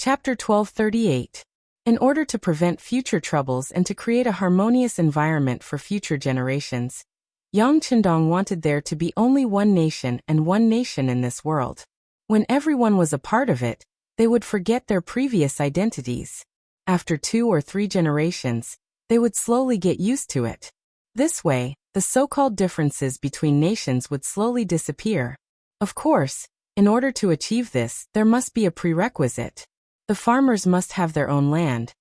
Chapter 1238. In order to prevent future troubles and to create a harmonious environment for future generations, Yang Qindong wanted there to be only one nation and one nation in this world. When everyone was a part of it, they would forget their previous identities. After 2 or 3 generations, they would slowly get used to it. This way, the so-called differences between nations would slowly disappear. Of course, in order to achieve this, there must be a prerequisite. The farmers must have their own land,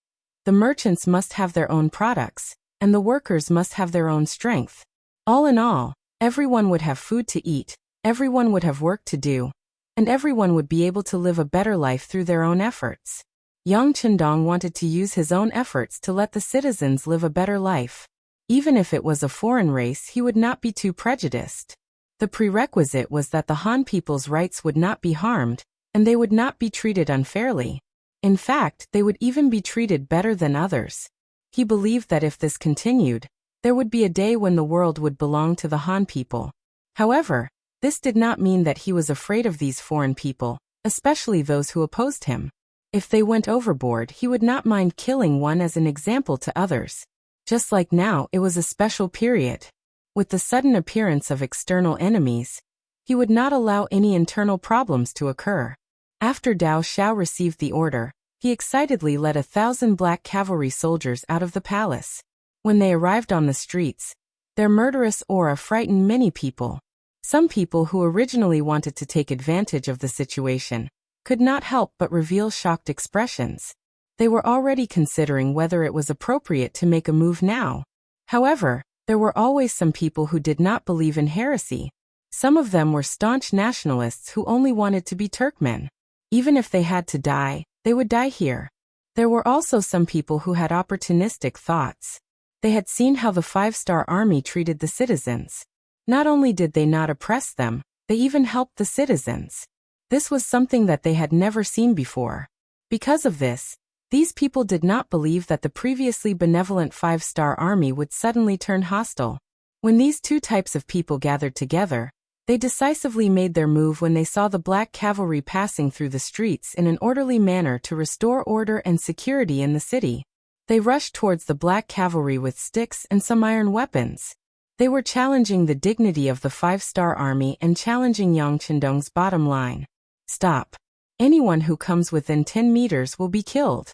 the merchants must have their own products, and the workers must have their own strength. All in all, everyone would have food to eat, everyone would have work to do, and everyone would be able to live a better life through their own efforts. Yang Qindong wanted to use his own efforts to let the citizens live a better life. Even if it was a foreign race, he would not be too prejudiced. The prerequisite was that the Han people's rights would not be harmed, and they would not be treated unfairly. In fact, they would even be treated better than others. He believed that if this continued, there would be a day when the world would belong to the Han people. However, this did not mean that he was afraid of these foreign people, especially those who opposed him. If they went overboard, he would not mind killing one as an example to others. Just like now, it was a special period. With the sudden appearance of external enemies, he would not allow any internal problems to occur. After Dao Xiao received the order, he excitedly led 1,000 black cavalry soldiers out of the palace. When they arrived on the streets, their murderous aura frightened many people. Some people who originally wanted to take advantage of the situation could not help but reveal shocked expressions. They were already considering whether it was appropriate to make a move now. However, there were always some people who did not believe in heresy. Some of them were staunch nationalists who only wanted to be Turkmen. Even if they had to die, they would die here. There were also some people who had opportunistic thoughts. They had seen how the 5-star army treated the citizens. Not only did they not oppress them, they even helped the citizens. This was something that they had never seen before. Because of this, these people did not believe that the previously benevolent 5-star army would suddenly turn hostile. When these two types of people gathered together, they decisively made their move when they saw the black cavalry passing through the streets in an orderly manner to restore order and security in the city. They rushed towards the black cavalry with sticks and some iron weapons. They were challenging the dignity of the 5-star army and challenging Yang Qindong's bottom line. Stop. Anyone who comes within 10 meters will be killed.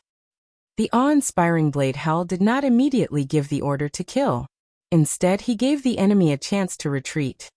The awe-inspiring Blade Hell did not immediately give the order to kill. Instead, he gave the enemy a chance to retreat.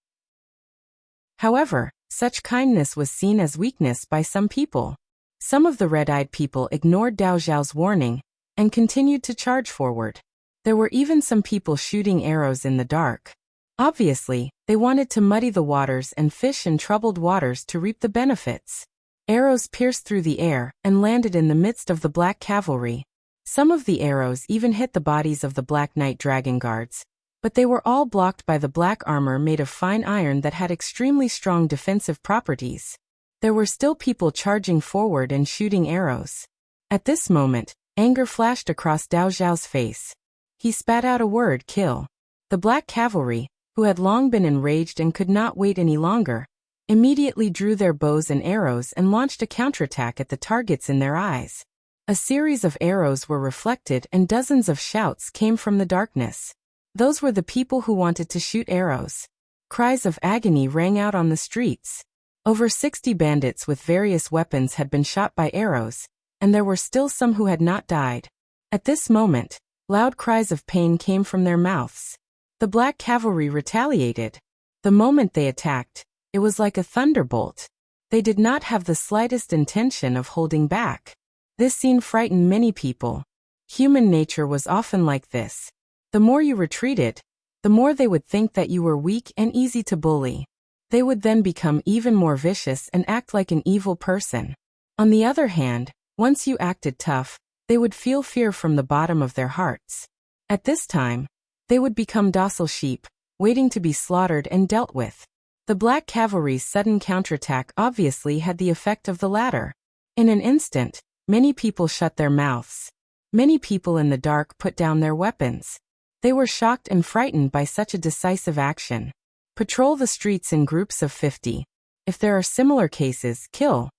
However, such kindness was seen as weakness by some people. Some of the red-eyed people ignored Dao Xiao's warning and continued to charge forward. There were even some people shooting arrows in the dark. Obviously, they wanted to muddy the waters and fish in troubled waters to reap the benefits. Arrows pierced through the air and landed in the midst of the black cavalry. Some of the arrows even hit the bodies of the Black Knight Dragon Guards, but they were all blocked by the black armor made of fine iron that had extremely strong defensive properties. There were still people charging forward and shooting arrows. At this moment, anger flashed across Dao Xiao's face. He spat out a word, "Kill." The black cavalry, who had long been enraged and could not wait any longer, immediately drew their bows and arrows and launched a counterattack at the targets in their eyes. A series of arrows were reflected and dozens of shouts came from the darkness. Those were the people who wanted to shoot arrows. Cries of agony rang out on the streets. Over 60 bandits with various weapons had been shot by arrows, and there were still some who had not died. At this moment, loud cries of pain came from their mouths. The black cavalry retaliated. The moment they attacked, it was like a thunderbolt. They did not have the slightest intention of holding back. This scene frightened many people. Human nature was often like this. The more you retreated, the more they would think that you were weak and easy to bully. They would then become even more vicious and act like an evil person. On the other hand, once you acted tough, they would feel fear from the bottom of their hearts. At this time, they would become docile sheep, waiting to be slaughtered and dealt with. The black cavalry's sudden counterattack obviously had the effect of the latter. In an instant, many people shut their mouths. Many people in the dark put down their weapons. They were shocked and frightened by such a decisive action. Patrol the streets in groups of 50. If there are similar cases, kill.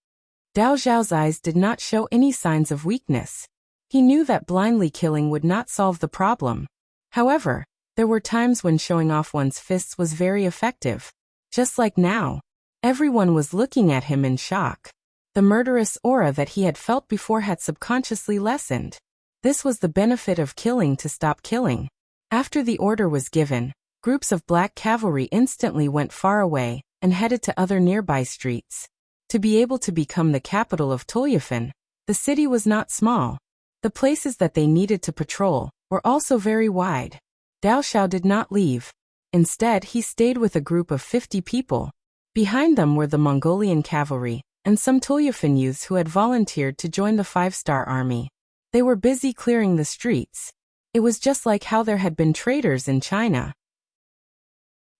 Dao Zhao's eyes did not show any signs of weakness. He knew that blindly killing would not solve the problem. However, there were times when showing off one's fists was very effective. Just like now. Everyone was looking at him in shock. The murderous aura that he had felt before had subconsciously lessened. This was the benefit of killing to stop killing. After the order was given, groups of black cavalry instantly went far away and headed to other nearby streets. To be able to become the capital of Tulyafan, the city was not small. The places that they needed to patrol were also very wide. Dao Xiao did not leave. Instead, he stayed with a group of 50 people. Behind them were the Mongolian cavalry and some Tulyafan youths who had volunteered to join the 5-star army. They were busy clearing the streets. It was just like how there had been traitors in China.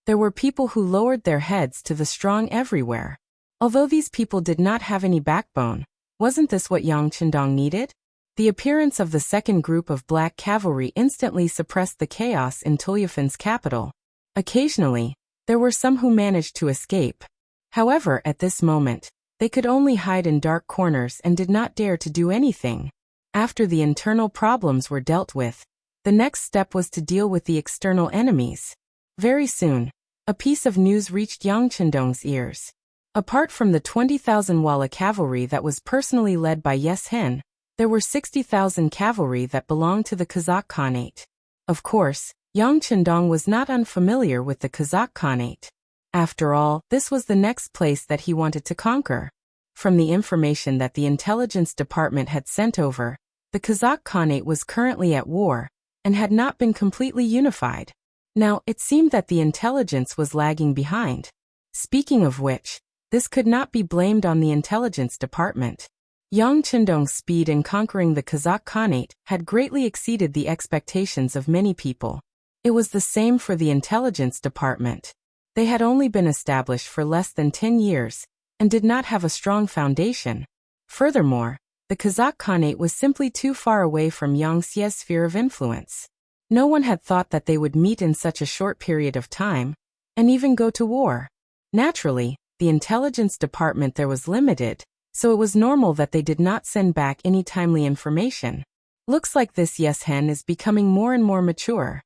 There were people who lowered their heads to the strong everywhere. Although these people did not have any backbone, wasn't this what Yang Chendong needed? The appearance of the second group of black cavalry instantly suppressed the chaos in Tulyafan's capital. Occasionally, there were some who managed to escape. However, at this moment, they could only hide in dark corners and did not dare to do anything. After the internal problems were dealt with, the next step was to deal with the external enemies. Very soon, a piece of news reached Yang Chendong's ears. Apart from the 20,000 Walla cavalry that was personally led by Yes Hen, there were 60,000 cavalry that belonged to the Kazakh Khanate. Of course, Yang Chendong was not unfamiliar with the Kazakh Khanate. After all, this was the next place that he wanted to conquer. From the information that the intelligence department had sent over, the Kazakh Khanate was currently at war and had not been completely unified. Now, it seemed that the intelligence was lagging behind. Speaking of which, this could not be blamed on the intelligence department. Yang Chendong's speed in conquering the Kazakh Khanate had greatly exceeded the expectations of many people. It was the same for the intelligence department. They had only been established for less than 10 years and did not have a strong foundation. Furthermore, the Kazakh Khanate was simply too far away from Yang Xie's sphere of influence. No one had thought that they would meet in such a short period of time and even go to war. Naturally, the intelligence department there was limited, so it was normal that they did not send back any timely information. Looks like this Yes Hen is becoming more and more mature.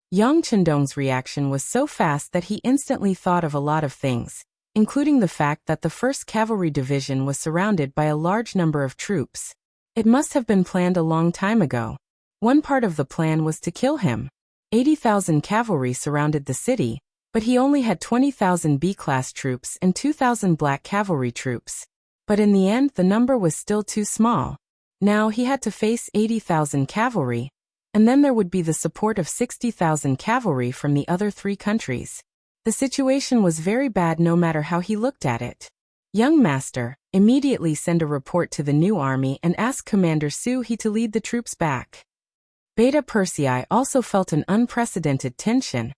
Yang Chendong's reaction was so fast that he instantly thought of a lot of things, including the fact that the 1st Cavalry Division was surrounded by a large number of troops. It must have been planned a long time ago. One part of the plan was to kill him. 80,000 cavalry surrounded the city, but he only had 20,000 B-class troops and 2,000 black cavalry troops. But in the end, the number was still too small. Now he had to face 80,000 cavalry, and then there would be the support of 60,000 cavalry from the other 3 countries. The situation was very bad no matter how he looked at it. Young Master, immediately send a report to the new army and ask Commander Su He to lead the troops back. Beta Persei also felt an unprecedented tension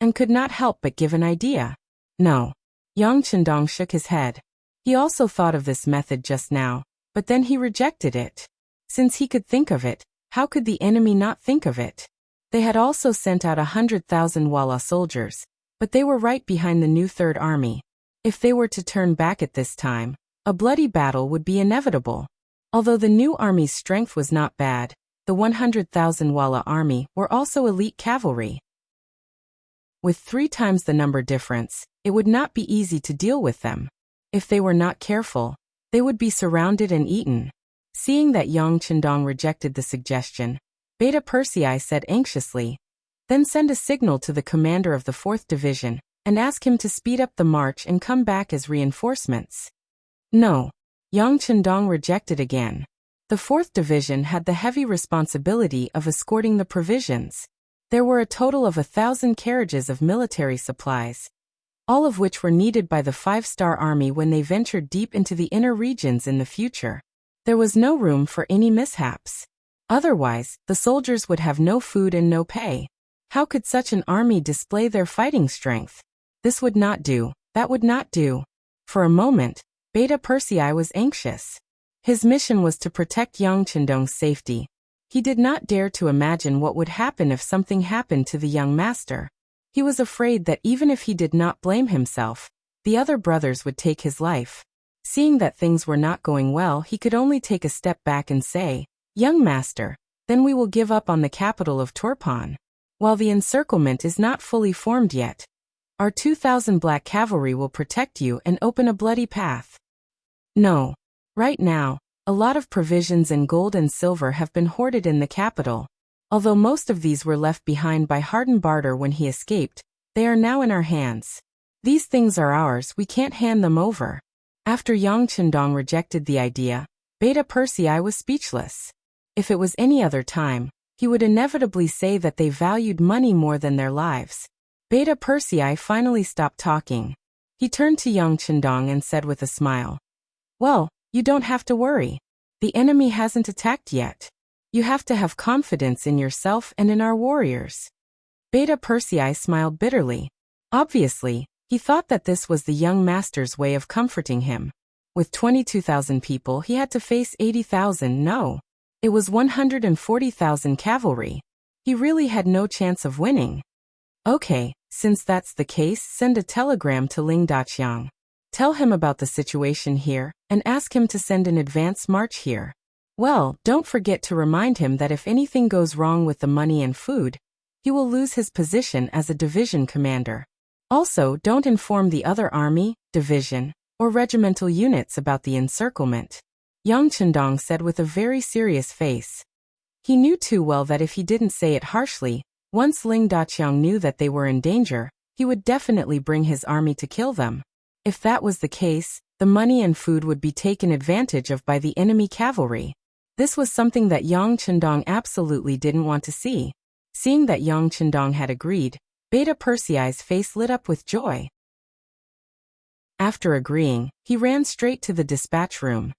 and could not help but give an idea. No. Yang Chendong shook his head. He also thought of this method just now, but then he rejected it. Since he could think of it, how could the enemy not think of it? They had also sent out 100,000 Walla soldiers, but they were right behind the new Third Army. If they were to turn back at this time, a bloody battle would be inevitable. Although the new army's strength was not bad, the 100,000 Walla army were also elite cavalry. With 3 times the number difference, it would not be easy to deal with them. If they were not careful, they would be surrounded and eaten. Seeing that Yang Chendong rejected the suggestion, Beta Persei said anxiously, "Then send a signal to the commander of the 4th Division and ask him to speed up the march and come back as reinforcements." No. Yang Chendong rejected again. The 4th Division had the heavy responsibility of escorting the provisions. There were a total of 1,000 carriages of military supplies, all of which were needed by the 5-star army when they ventured deep into the inner regions in the future. There was no room for any mishaps. Otherwise, the soldiers would have no food and no pay. How could such an army display their fighting strength? This would not do, that would not do. For a moment, Beta Persei was anxious. His mission was to protect Yang Chendong's safety. He did not dare to imagine what would happen if something happened to the young master. He was afraid that even if he did not blame himself, the other brothers would take his life. Seeing that things were not going well, he could only take a step back and say, "Young master, then we will give up on the capital of Turpan. While the encirclement is not fully formed yet, our 2,000 black cavalry will protect you and open a bloody path." No. Right now, a lot of provisions and gold and silver have been hoarded in the capital. Although most of these were left behind by Hardenbarter when he escaped, they are now in our hands. These things are ours, we can't hand them over. After Yang Chendong rejected the idea, Beta Persei was speechless. If it was any other time, he would inevitably say that they valued money more than their lives. Beta Persei finally stopped talking. He turned to Yang Chendong and said with a smile, "Well, you don't have to worry. The enemy hasn't attacked yet. You have to have confidence in yourself and in our warriors." Beta Persei smiled bitterly. Obviously, he thought that this was the young master's way of comforting him. With 22,000 people, he had to face 80,000. No. It was 140,000 cavalry. He really had no chance of winning. Okay, since that's the case, send a telegram to Ling Daqiang. Tell him about the situation here, and ask him to send an advance march here. Well, don't forget to remind him that if anything goes wrong with the money and food, he will lose his position as a division commander. Also, don't inform the other army, division, or regimental units about the encirclement. Yang Chendong said with a very serious face. He knew too well that if he didn't say it harshly, once Ling Daqiang knew that they were in danger, he would definitely bring his army to kill them. If that was the case, the money and food would be taken advantage of by the enemy cavalry. This was something that Yang Chendong absolutely didn't want to see. Seeing that Yang Chendong had agreed, Beta Persei's face lit up with joy. After agreeing, he ran straight to the dispatch room.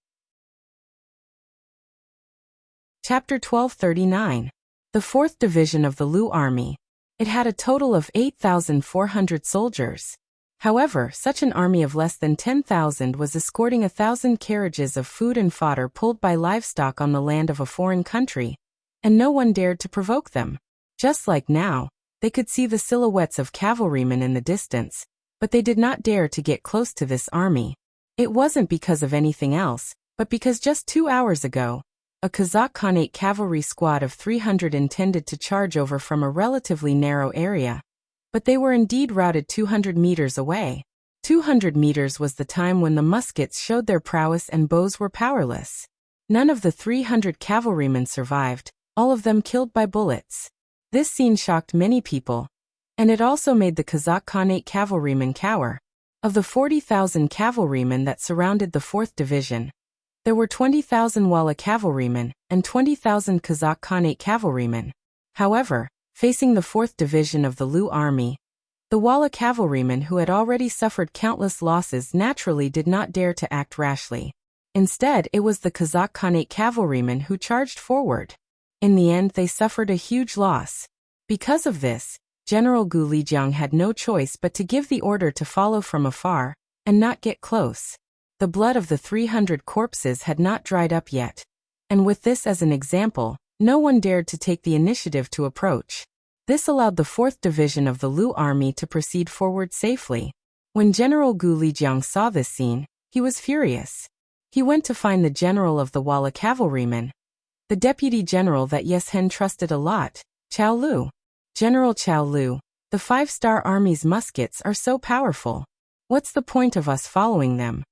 Chapter 1239. The 4th Division of the Lu Army. It had a total of 8,400 soldiers. However, such an army of less than 10,000 was escorting 1,000 carriages of food and fodder pulled by livestock on the land of a foreign country, and no one dared to provoke them. Just like now, they could see the silhouettes of cavalrymen in the distance, but they did not dare to get close to this army. It wasn't because of anything else, but because just 2 hours ago, a Kazakh Khanate cavalry squad of 300 intended to charge over from a relatively narrow area. But they were indeed routed 200 meters away. 200 meters was the time when the muskets showed their prowess and bows were powerless. None of the 300 cavalrymen survived, all of them killed by bullets. This scene shocked many people, and it also made the Kazakh Khanate cavalrymen cower. Of the 40,000 cavalrymen that surrounded the 4th Division, there were 20,000 Walla cavalrymen and 20,000 Kazakh Khanate cavalrymen. However, facing the 4th Division of the Lu Army, the Walla cavalrymen who had already suffered countless losses naturally did not dare to act rashly. Instead, it was the Kazakh Khanate cavalrymen who charged forward. In the end, they suffered a huge loss. Because of this, General Gu Lijiang had no choice but to give the order to follow from afar and not get close. The blood of the 300 corpses had not dried up yet, and with this as an example, no one dared to take the initiative to approach. This allowed the 4th Division of the Lu Army to proceed forward safely. When General Gu Lijiang saw this scene, he was furious. He went to find the general of the Walla cavalrymen, the deputy general that Yeshen trusted a lot, Chao Lu. "General Chao Lu, the 5-star army's muskets are so powerful. What's the point of us following them?"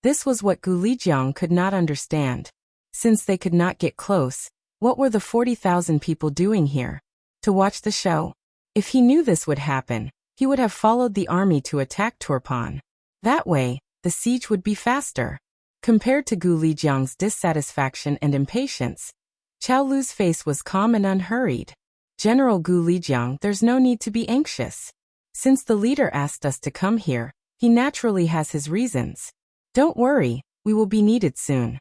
This was what Gu Lijiang could not understand. Since they could not get close, what were the 40,000 people doing here? To watch the show? If he knew this would happen, he would have followed the army to attack Turpan. That way, the siege would be faster. Compared to Gu Lijiang's dissatisfaction and impatience, Chao Lu's face was calm and unhurried. "General Gu Lijiang, there's no need to be anxious. Since the leader asked us to come here, he naturally has his reasons. Don't worry, we will be needed soon."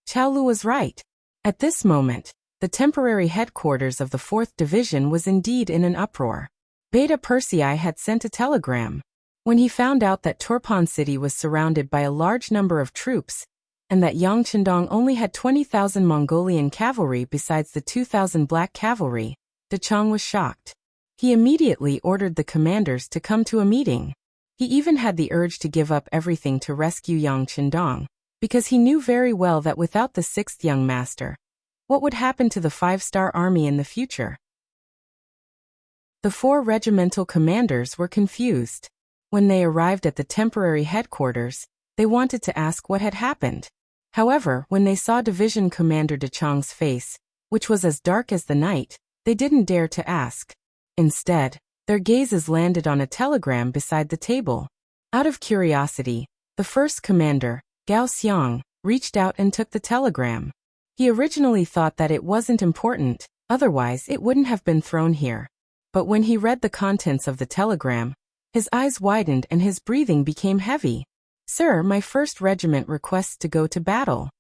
Chao Lu was right. At this moment, the temporary headquarters of the 4th Division was indeed in an uproar. Beta Persei had sent a telegram. When he found out that Turpan City was surrounded by a large number of troops, and that Yang Chendong only had 20,000 Mongolian cavalry besides the 2,000 black cavalry, De Chong was shocked. He immediately ordered the commanders to come to a meeting. He even had the urge to give up everything to rescue Yang Qindong, because he knew very well that without the 6th young master, what would happen to the 5-star army in the future? The 4 regimental commanders were confused. When they arrived at the temporary headquarters, they wanted to ask what had happened. However, when they saw Division Commander De Chong's face, which was as dark as the night, they didn't dare to ask. Instead, their gazes landed on a telegram beside the table. Out of curiosity, the first commander, Gao Xiang, reached out and took the telegram. He originally thought that it wasn't important, otherwise it wouldn't have been thrown here. But when he read the contents of the telegram, his eyes widened and his breathing became heavy. "Sir, my 1st regiment requests to go to battle."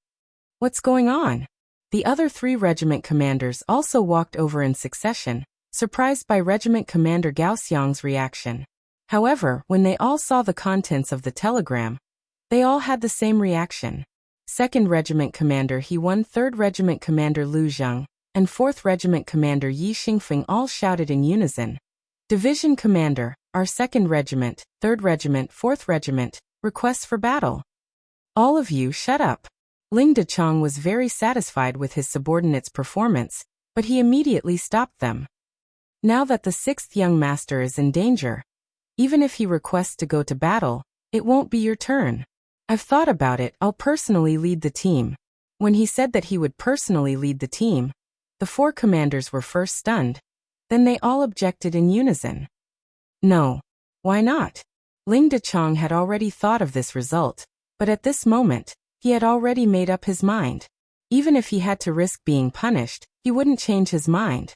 "What's going on?" The other 3 regiment commanders also walked over in succession, surprised by Regiment Commander Gao Xiang's reaction. However, when they all saw the contents of the telegram, they all had the same reaction. 2nd Regiment Commander He Wan, 3rd Regiment Commander Lu Zheng, and 4th Regiment Commander Yi Xingfeng all shouted in unison. "Division Commander, our 2nd Regiment, 3rd Regiment, 4th Regiment, requests for battle." "All of you shut up." Ling Dechong was very satisfied with his subordinates' performance, but he immediately stopped them. Now that the 6th young master is in danger, even if he requests to go to battle, it won't be your turn. "I've thought about it, I'll personally lead the team." When he said that he would personally lead the team, the 4 commanders were first stunned. Then they all objected in unison. "No. Why not?" Ling Dechong had already thought of this result, but at this moment, he had already made up his mind. Even if he had to risk being punished, he wouldn't change his mind.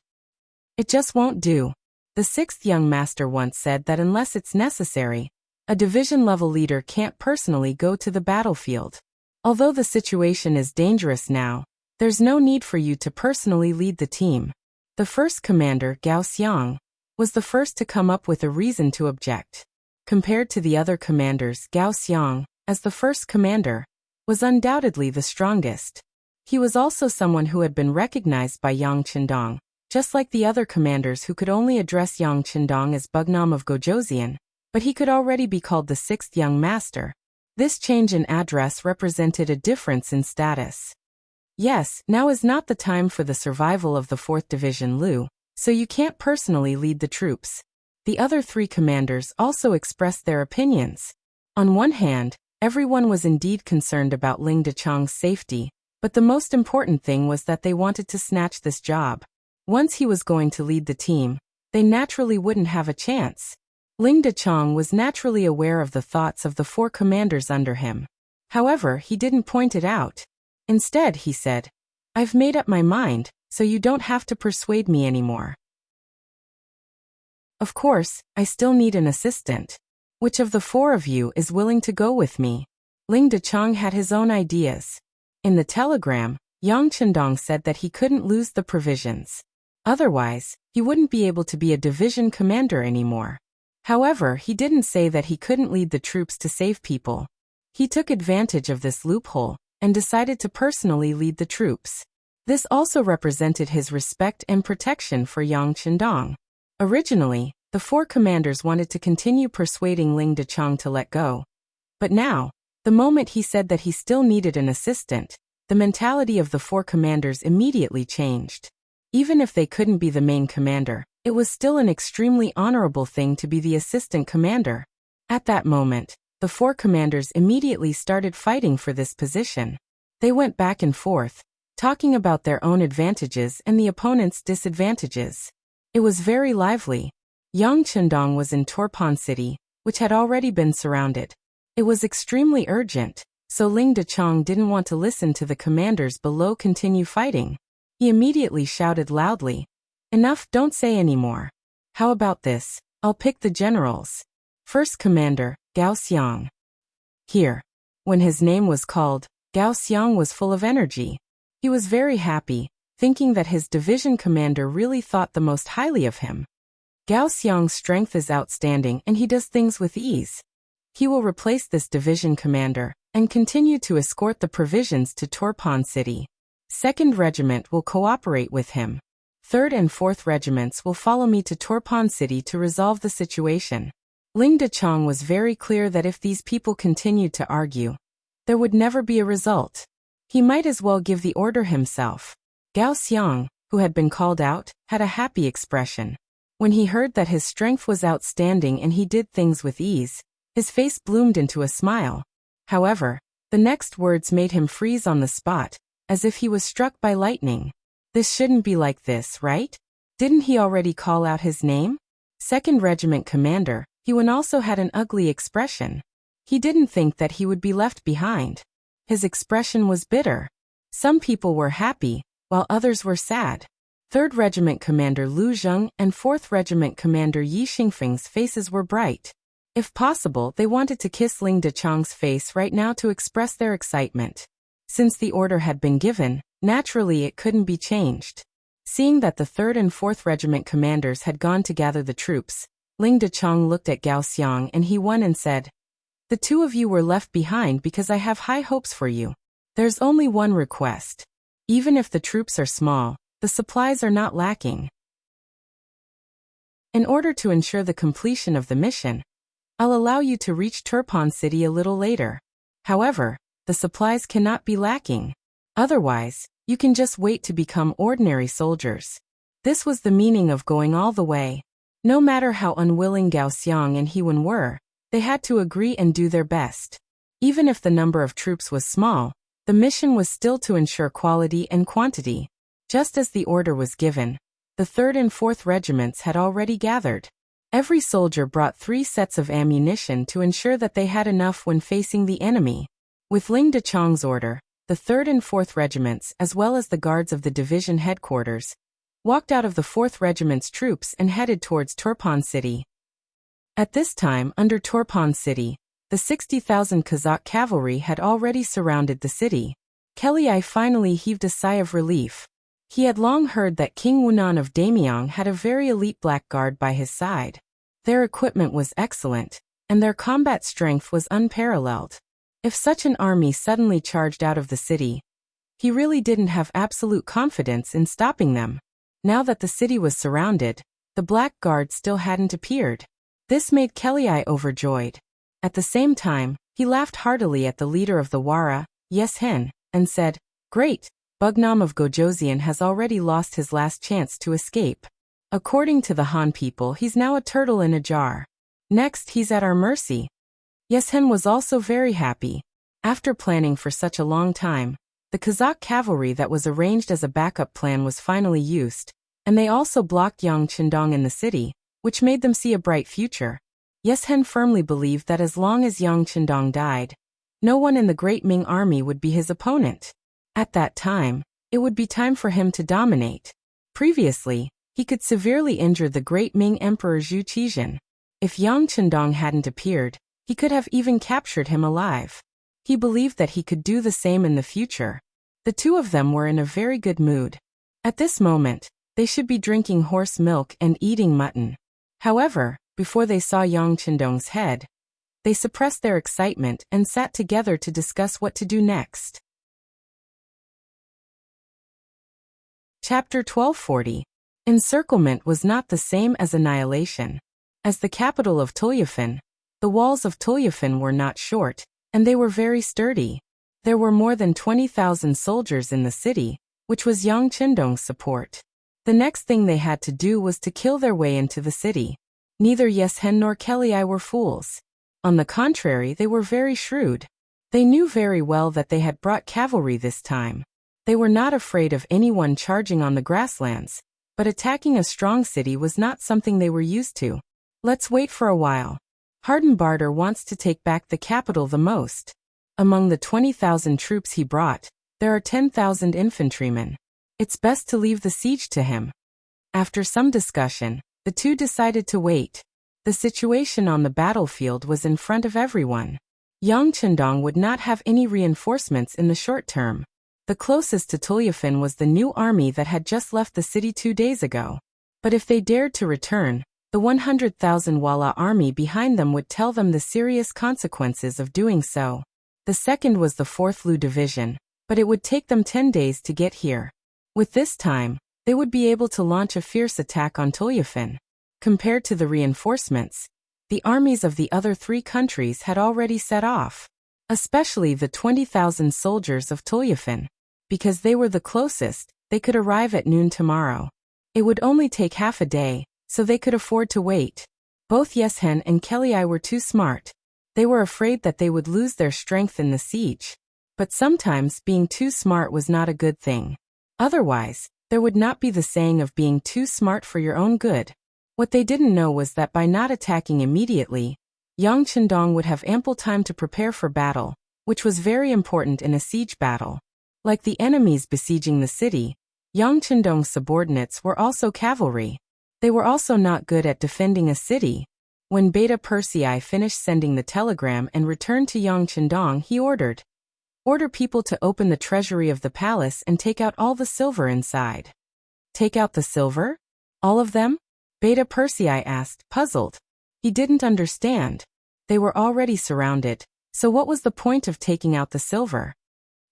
"It just won't do." The 6th young master once said that unless it's necessary, a division-level leader can't personally go to the battlefield. Although the situation is dangerous now, there's no need for you to personally lead the team. The 1st commander, Gao Xiang, was the first to come up with a reason to object. Compared to the other commanders, Gao Xiang, as the 1st commander, was undoubtedly the strongest. He was also someone who had been recognized by Yang Qindong, just like the other commanders who could only address Yang Qindong as Bugnam of Gojoseon, but he could already be called the 6th young master. This change in address represented a difference in status. "Yes, now is not the time for the survival of the 4th Division Lu, so you can't personally lead the troops." The other 3 commanders also expressed their opinions. On one hand, everyone was indeed concerned about Ling Dechong's safety, but the most important thing was that they wanted to snatch this job. Once he was going to lead the team, they naturally wouldn't have a chance. Ling Dechong was naturally aware of the thoughts of the 4 commanders under him. However, he didn't point it out. Instead, he said, "I've made up my mind, so you don't have to persuade me anymore. Of course, I still need an assistant. Which of the 4 of you is willing to go with me?" Ling Dechong had his own ideas. In the telegram, Yang Qindong said that he couldn't lose the provisions. Otherwise, he wouldn't be able to be a division commander anymore. However, he didn't say that he couldn't lead the troops to save people. He took advantage of this loophole and decided to personally lead the troops. This also represented his respect and protection for Yang Qindong. Originally, the 4 commanders wanted to continue persuading Ling Dechong to let go. But now, the moment he said that he still needed an assistant, the mentality of the 4 commanders immediately changed. Even if they couldn't be the main commander, it was still an extremely honorable thing to be the assistant commander. At that moment, the 4 commanders immediately started fighting for this position. They went back and forth, talking about their own advantages and the opponent's disadvantages. It was very lively. Yang Qindong was in Torpon City, which had already been surrounded. It was extremely urgent, so Ling Dechong didn't want to listen to the commanders below continue fighting. He immediately shouted loudly, "Enough, don't say any more. How about this? I'll pick the generals. First commander, Gao Xiang." Here. When his name was called, Gao Xiang was full of energy. He was very happy, thinking that his division commander really thought the most highly of him. Gao Xiang's strength is outstanding and he does things with ease. He will replace this division commander and continue to escort the provisions to Torpon City. 2nd Regiment will cooperate with him. 3rd and 4th Regiments will follow me to Torpon City to resolve the situation. Ling Dechang was very clear that if these people continued to argue, there would never be a result. He might as well give the order himself. Gao Xiang, who had been called out, had a happy expression. When he heard that his strength was outstanding and he did things with ease, his face bloomed into a smile. However, the next words made him freeze on the spot, as if he was struck by lightning. This shouldn't be like this, right? Didn't he already call out his name? 2nd Regiment Commander, Yuan also had an ugly expression. He didn't think that he would be left behind. His expression was bitter. Some people were happy, while others were sad. 3rd Regiment Commander Lu Zheng and 4th Regiment Commander Yi Xingfeng's faces were bright. If possible, they wanted to kiss Ling Dechang's face right now to express their excitement. Since the order had been given, naturally it couldn't be changed. Seeing that the 3rd and 4th Regiment commanders had gone to gather the troops, Ling Dechang looked at Gao Xiang and he won and said, "The two of you were left behind because I have high hopes for you. There's only one request. Even if the troops are small, the supplies are not lacking. In order to ensure the completion of the mission, I'll allow you to reach Turpan City a little later. However, the supplies cannot be lacking. Otherwise, you can just wait to become ordinary soldiers." This was the meaning of going all the way. No matter how unwilling Gao Xiang and Hewen were, they had to agree and do their best. Even if the number of troops was small, the mission was still to ensure quality and quantity. Just as the order was given, the 3rd and 4th regiments had already gathered. Every soldier brought 3 sets of ammunition to ensure that they had enough when facing the enemy. With Ling Dechang's order, the 3rd and 4th regiments, as well as the guards of the division headquarters, walked out of the 4th regiment's troops and headed towards Turpan City. At this time, under Turpan City, the 60,000 Kazakh cavalry had already surrounded the city. Kelly finally heaved a sigh of relief. He had long heard that King Wunan of Damyang had a very elite black guard by his side. Their equipment was excellent, and their combat strength was unparalleled. If such an army suddenly charged out of the city, he really didn't have absolute confidence in stopping them. Now that the city was surrounded, the Black Guard still hadn't appeared. This made Kelly overjoyed. At the same time, he laughed heartily at the leader of the Wara, Yeshen, and said, "Great, Bugnam of Gojoseon has already lost his last chance to escape. According to the Han people, he's now a turtle in a jar. Next, he's at our mercy." Yeshen was also very happy. After planning for such a long time, the Kazakh cavalry that was arranged as a backup plan was finally used, and they also blocked Yang Qindong in the city, which made them see a bright future. Yeshen firmly believed that as long as Yang Qindong died, no one in the Great Ming army would be his opponent. At that time, it would be time for him to dominate. Previously, he could severely injure the Great Ming Emperor Zhu Qizhen. If Yang Qindong hadn't appeared, he could have even captured him alive. He believed that he could do the same in the future. The two of them were in a very good mood. At this moment, they should be drinking horse milk and eating mutton. However, before they saw Yang Qindong's head, they suppressed their excitement and sat together to discuss what to do next. Chapter 1240. Encirclement was not the same as annihilation. As the capital of Tulyafin, the walls of Tulyafin were not short, and they were very sturdy. There were more than 20,000 soldiers in the city, which was Yang Qindong's support. The next thing they had to do was to kill their way into the city. Neither Yeshen nor Kelly were fools. On the contrary, they were very shrewd. They knew very well that they had brought cavalry this time. They were not afraid of anyone charging on the grasslands, but attacking a strong city was not something they were used to. Let's wait for a while. Hardenbarter wants to take back the capital the most. Among the 20,000 troops he brought, there are 10,000 infantrymen. It's best to leave the siege to him. After some discussion, the two decided to wait. The situation on the battlefield was in front of everyone. Yang Qindong would not have any reinforcements in the short term. The closest to Tulyafin was the new army that had just left the city 2 days ago. But if they dared to return, the 100,000 Wala army behind them would tell them the serious consequences of doing so. The second was the 4th Lu Division, but it would take them 10 days to get here. With this time, they would be able to launch a fierce attack on Tulyafin. Compared to the reinforcements, the armies of the other 3 countries had already set off. Especially the 20,000 soldiers of Tulyafin. Because they were the closest, they could arrive at noon tomorrow. It would only take half a day, so they could afford to wait. Both Yeshen and Kelly were too smart. They were afraid that they would lose their strength in the siege. But sometimes being too smart was not a good thing. Otherwise, there would not be the saying of being too smart for your own good. What they didn't know was that by not attacking immediately, Yang Chendong would have ample time to prepare for battle, which was very important in a siege battle. Like the enemies besieging the city, Yang Chendong's subordinates were also cavalry. They were also not good at defending a city. When Beta Persei finished sending the telegram and returned to Yang Chendong, he ordered people to open the treasury of the palace and take out all the silver inside. Take out the silver? All of them? Beta Persei asked, puzzled. He didn't understand. They were already surrounded, so what was the point of taking out the silver?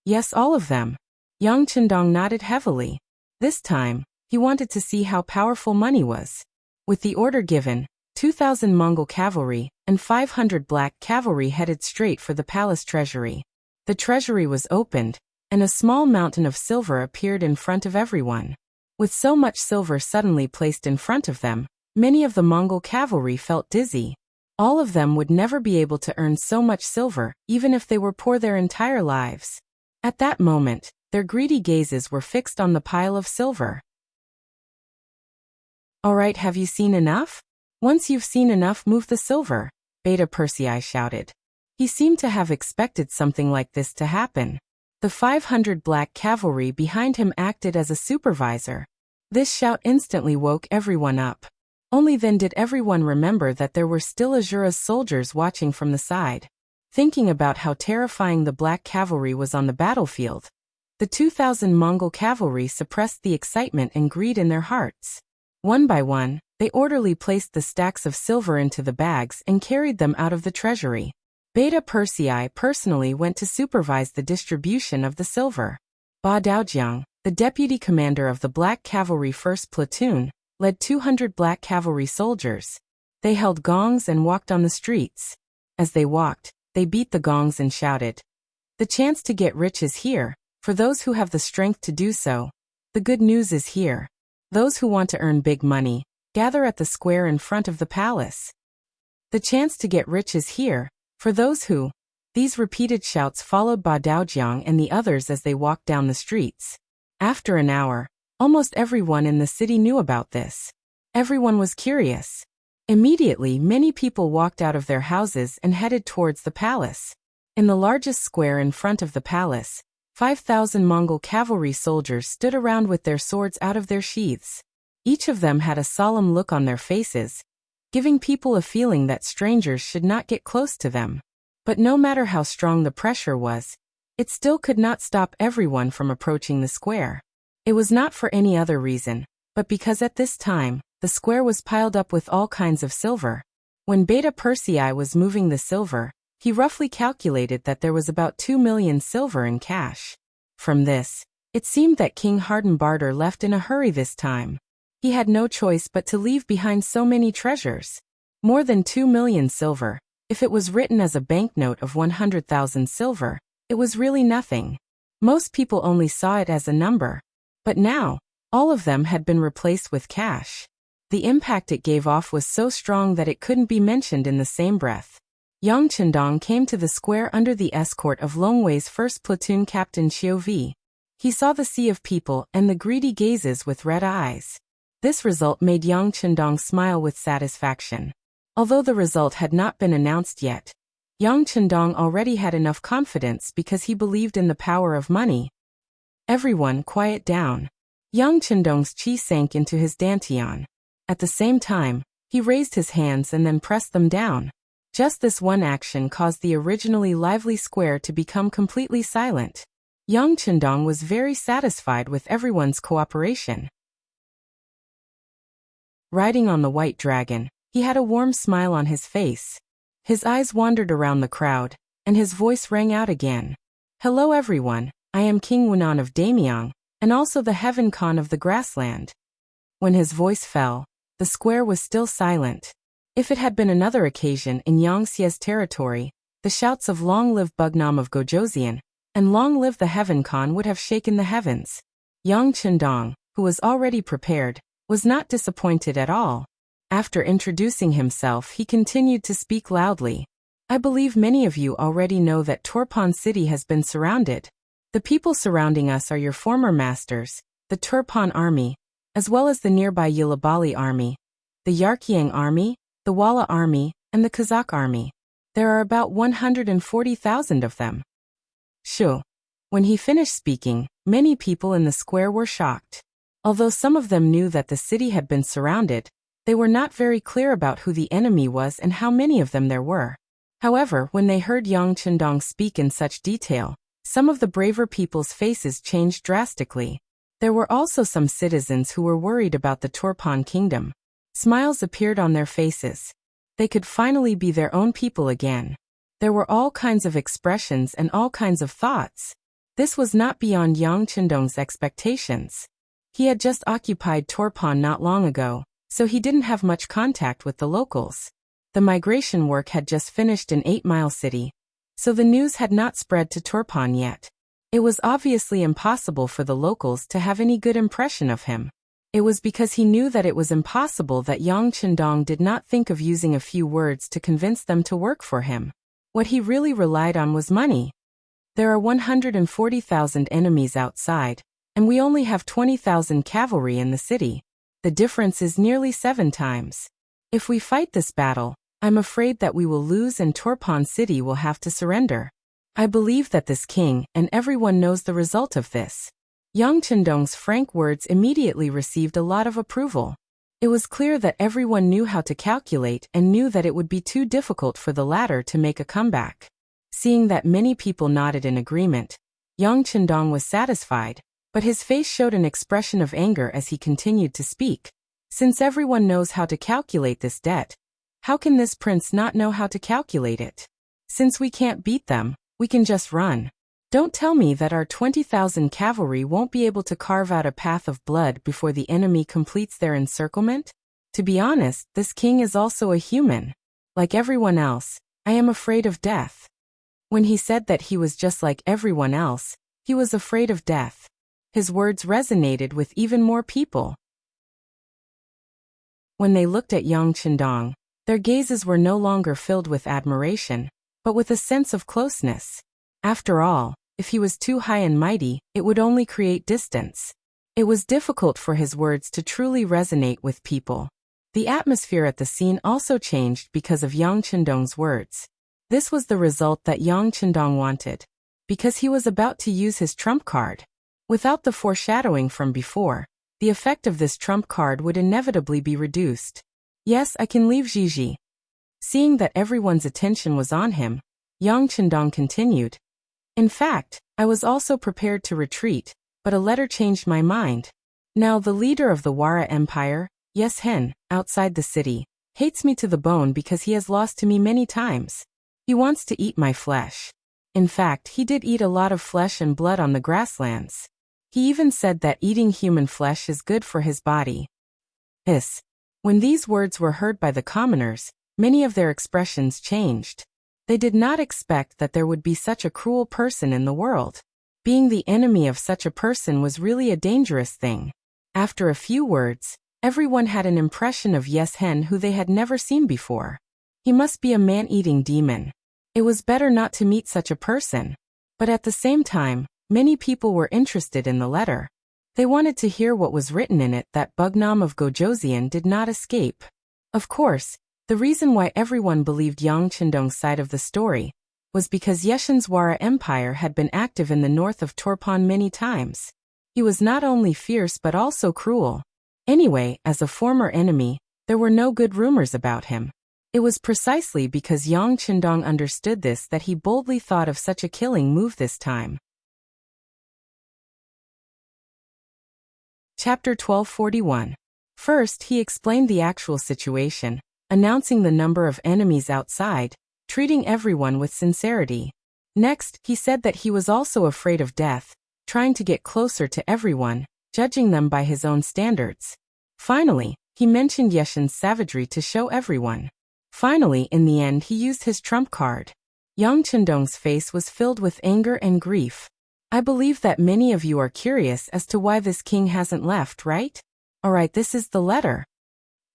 Yes, all of them. Yang Chendong nodded heavily. This time, he wanted to see how powerful money was. With the order given, 2,000 Mongol cavalry and 500 black cavalry headed straight for the palace treasury. The treasury was opened, and a small mountain of silver appeared in front of everyone. With so much silver suddenly placed in front of them, many of the Mongol cavalry felt dizzy. All of them would never be able to earn so much silver, even if they were poor their entire lives. At that moment, their greedy gazes were fixed on the pile of silver. All right, have you seen enough? Once you've seen enough, move the silver, Beta Persei shouted. He seemed to have expected something like this to happen. The 500 black cavalry behind him acted as a supervisor. This shout instantly woke everyone up. Only then did everyone remember that there were still Azura's soldiers watching from the side. Thinking about how terrifying the black cavalry was on the battlefield, the 2,000 Mongol cavalry suppressed the excitement and greed in their hearts. One by one, they orderly placed the stacks of silver into the bags and carried them out of the treasury. Beta Persei personally went to supervise the distribution of the silver. Ba Daojiang, the deputy commander of the Black Cavalry 1st Platoon, led 200 black cavalry soldiers. They held gongs and walked on the streets. As they walked, they beat the gongs and shouted, "The chance to get rich is here, for those who have the strength to do so. The good news is here. Those who want to earn big money, gather at the square in front of the palace. The chance to get rich is here, for those who..." These repeated shouts followed Ba Daojiang and the others as they walked down the streets. After an hour, almost everyone in the city knew about this. Everyone was curious. Immediately, many people walked out of their houses and headed towards the palace. In the largest square in front of the palace, 5,000 Mongol cavalry soldiers stood around with their swords out of their sheaths. Each of them had a solemn look on their faces, giving people a feeling that strangers should not get close to them. But no matter how strong the pressure was, it still could not stop everyone from approaching the square. It was not for any other reason, but because at this time, the square was piled up with all kinds of silver. When Beta Persei was moving the silver, he roughly calculated that there was about 2 million silver in cash. From this, it seemed that King Hardenbarter left in a hurry this time. He had no choice but to leave behind so many treasures. More than 2 million silver. If it was written as a banknote of 100,000 silver, it was really nothing. Most people only saw it as a number. But now, all of them had been replaced with cash. The impact it gave off was so strong that it couldn't be mentioned in the same breath. Yang Chendong came to the square under the escort of Longwei's 1st Platoon Captain Xiu Vi. He saw the sea of people and the greedy gazes with red eyes. This result made Yang Chendong smile with satisfaction. Although the result had not been announced yet, Yang Chendong already had enough confidence because he believed in the power of money. Everyone quiet down. Yang Chendong's chi sank into his dantian. At the same time, he raised his hands and then pressed them down. Just this one action caused the originally lively square to become completely silent. Yang Chendong was very satisfied with everyone's cooperation. Riding on the white dragon, he had a warm smile on his face. His eyes wandered around the crowd, and his voice rang out again. "Hello everyone, I am King Wunan of Damyang, and also the Heaven Khan of the Grassland." When his voice fell, the square was still silent. If it had been another occasion in Yang Xie's territory, the shouts of "Long live Bugnam of Gojoseon" and "Long live the Heaven Khan" would have shaken the heavens. Yang Chendong, who was already prepared, was not disappointed at all. After introducing himself, he continued to speak loudly. I believe many of you already know that Turpan City has been surrounded. The people surrounding us are your former masters, the Turpan army, as well as the nearby Yilabali army, the Yarkyang army, the Wala army, and the Kazakh army. There are about 140,000 of them. Shu. When he finished speaking, many people in the square were shocked. Although some of them knew that the city had been surrounded, they were not very clear about who the enemy was and how many of them there were. However, when they heard Yang Chendong speak in such detail, some of the braver people's faces changed drastically. There were also some citizens who were worried about the Turpan kingdom. Smiles appeared on their faces. They could finally be their own people again. There were all kinds of expressions and all kinds of thoughts. This was not beyond Yang Chendong's expectations. He had just occupied Turpan not long ago, so he didn't have much contact with the locals. The migration work had just finished in 8 Mile City, so the news had not spread to Turpan yet. It was obviously impossible for the locals to have any good impression of him. It was because he knew that it was impossible that Yang Chendong did not think of using a few words to convince them to work for him. What he really relied on was money. There are 140,000 enemies outside, and we only have 20,000 cavalry in the city. The difference is nearly 7 times. If we fight this battle, I'm afraid that we will lose and Turpan City will have to surrender. I believe that this king and everyone knows the result of this. Yang Chendong's frank words immediately received a lot of approval. It was clear that everyone knew how to calculate and knew that it would be too difficult for the latter to make a comeback. Seeing that many people nodded in agreement, Yang Chendong was satisfied, but his face showed an expression of anger as he continued to speak. Since everyone knows how to calculate this debt, how can this prince not know how to calculate it? Since we can't beat them, we can just run. Don't tell me that our 20,000 cavalry won't be able to carve out a path of blood before the enemy completes their encirclement? To be honest, this king is also a human. Like everyone else, I am afraid of death. When he said that he was just like everyone else, he was afraid of death. His words resonated with even more people. When they looked at Yang Chendong, their gazes were no longer filled with admiration, but with a sense of closeness. After all, if he was too high and mighty, it would only create distance. It was difficult for his words to truly resonate with people. The atmosphere at the scene also changed because of Yang Chendong's words. This was the result that Yang Chendong wanted, because he was about to use his trump card. Without the foreshadowing from before, the effect of this trump card would inevitably be reduced. Yes, I can leave Jiji. Seeing that everyone's attention was on him, Yang Chendong continued. In fact, I was also prepared to retreat, but a letter changed my mind. Now the leader of the Wara Empire, Yes Hen, outside the city, hates me to the bone because he has lost to me many times. He wants to eat my flesh. In fact, he did eat a lot of flesh and blood on the grasslands. He even said that eating human flesh is good for his body. When these words were heard by the commoners, many of their expressions changed. They did not expect that there would be such a cruel person in the world. Being the enemy of such a person was really a dangerous thing. After a few words, everyone had an impression of Yes Hen who they had never seen before. He must be a man-eating demon. It was better not to meet such a person. But at the same time, many people were interested in the letter. They wanted to hear what was written in it that Bugnam of Gojoseon did not escape. Of course, the reason why everyone believed Yang Chendong's side of the story was because Yeshen's Wara Empire had been active in the north of Turpan many times. He was not only fierce but also cruel. Anyway, as a former enemy, there were no good rumors about him. It was precisely because Yang Chendong understood this that he boldly thought of such a killing move this time. Chapter 1241. First, he explained the actual situation, announcing the number of enemies outside, treating everyone with sincerity. Next, he said that he was also afraid of death, trying to get closer to everyone, judging them by his own standards. Finally, he mentioned Yeshen's savagery to show everyone. Finally, in the end, he used his trump card. Yang Chendong's face was filled with anger and grief. I believe that many of you are curious as to why this king hasn't left, right? Alright, this is the letter.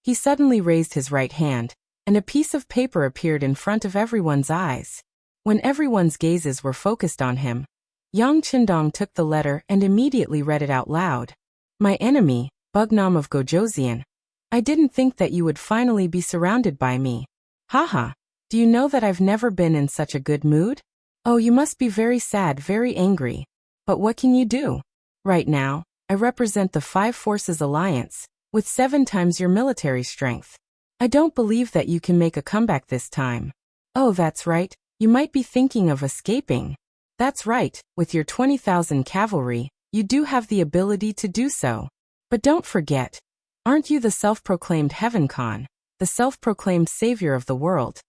He suddenly raised his right hand, and a piece of paper appeared in front of everyone's eyes. When everyone's gazes were focused on him, Yang Chendong took the letter and immediately read it out loud. My enemy, Bugnam of Gojoseon. I didn't think that you would finally be surrounded by me. Haha, do you know that I've never been in such a good mood? Oh, you must be very sad, very angry. But what can you do? Right now, I represent the Five Forces Alliance, with 7 times your military strength. I don't believe that you can make a comeback this time. Oh, that's right, you might be thinking of escaping. That's right, with your 20,000 cavalry, you do have the ability to do so. But don't forget, aren't you the self-proclaimed Heaven Khan, the self-proclaimed savior of the world,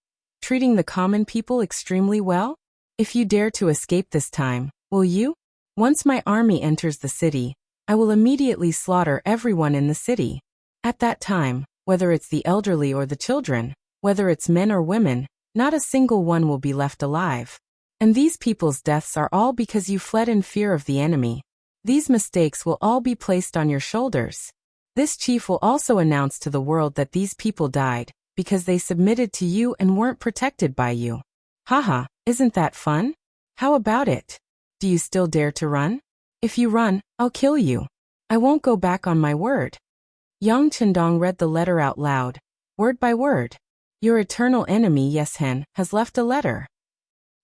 treating the common people extremely well? If you dare to escape this time, will you? Once my army enters the city, I will immediately slaughter everyone in the city. At that time, whether it's the elderly or the children, whether it's men or women, not a single one will be left alive. And these people's deaths are all because you fled in fear of the enemy. These mistakes will all be placed on your shoulders. This chief will also announce to the world that these people died because they submitted to you and weren't protected by you. Haha, isn't that fun? How about it? Do you still dare to run? If you run, I'll kill you. I won't go back on my word. Yang Chendong read the letter out loud, word by word. Your eternal enemy Yeshen has left a letter.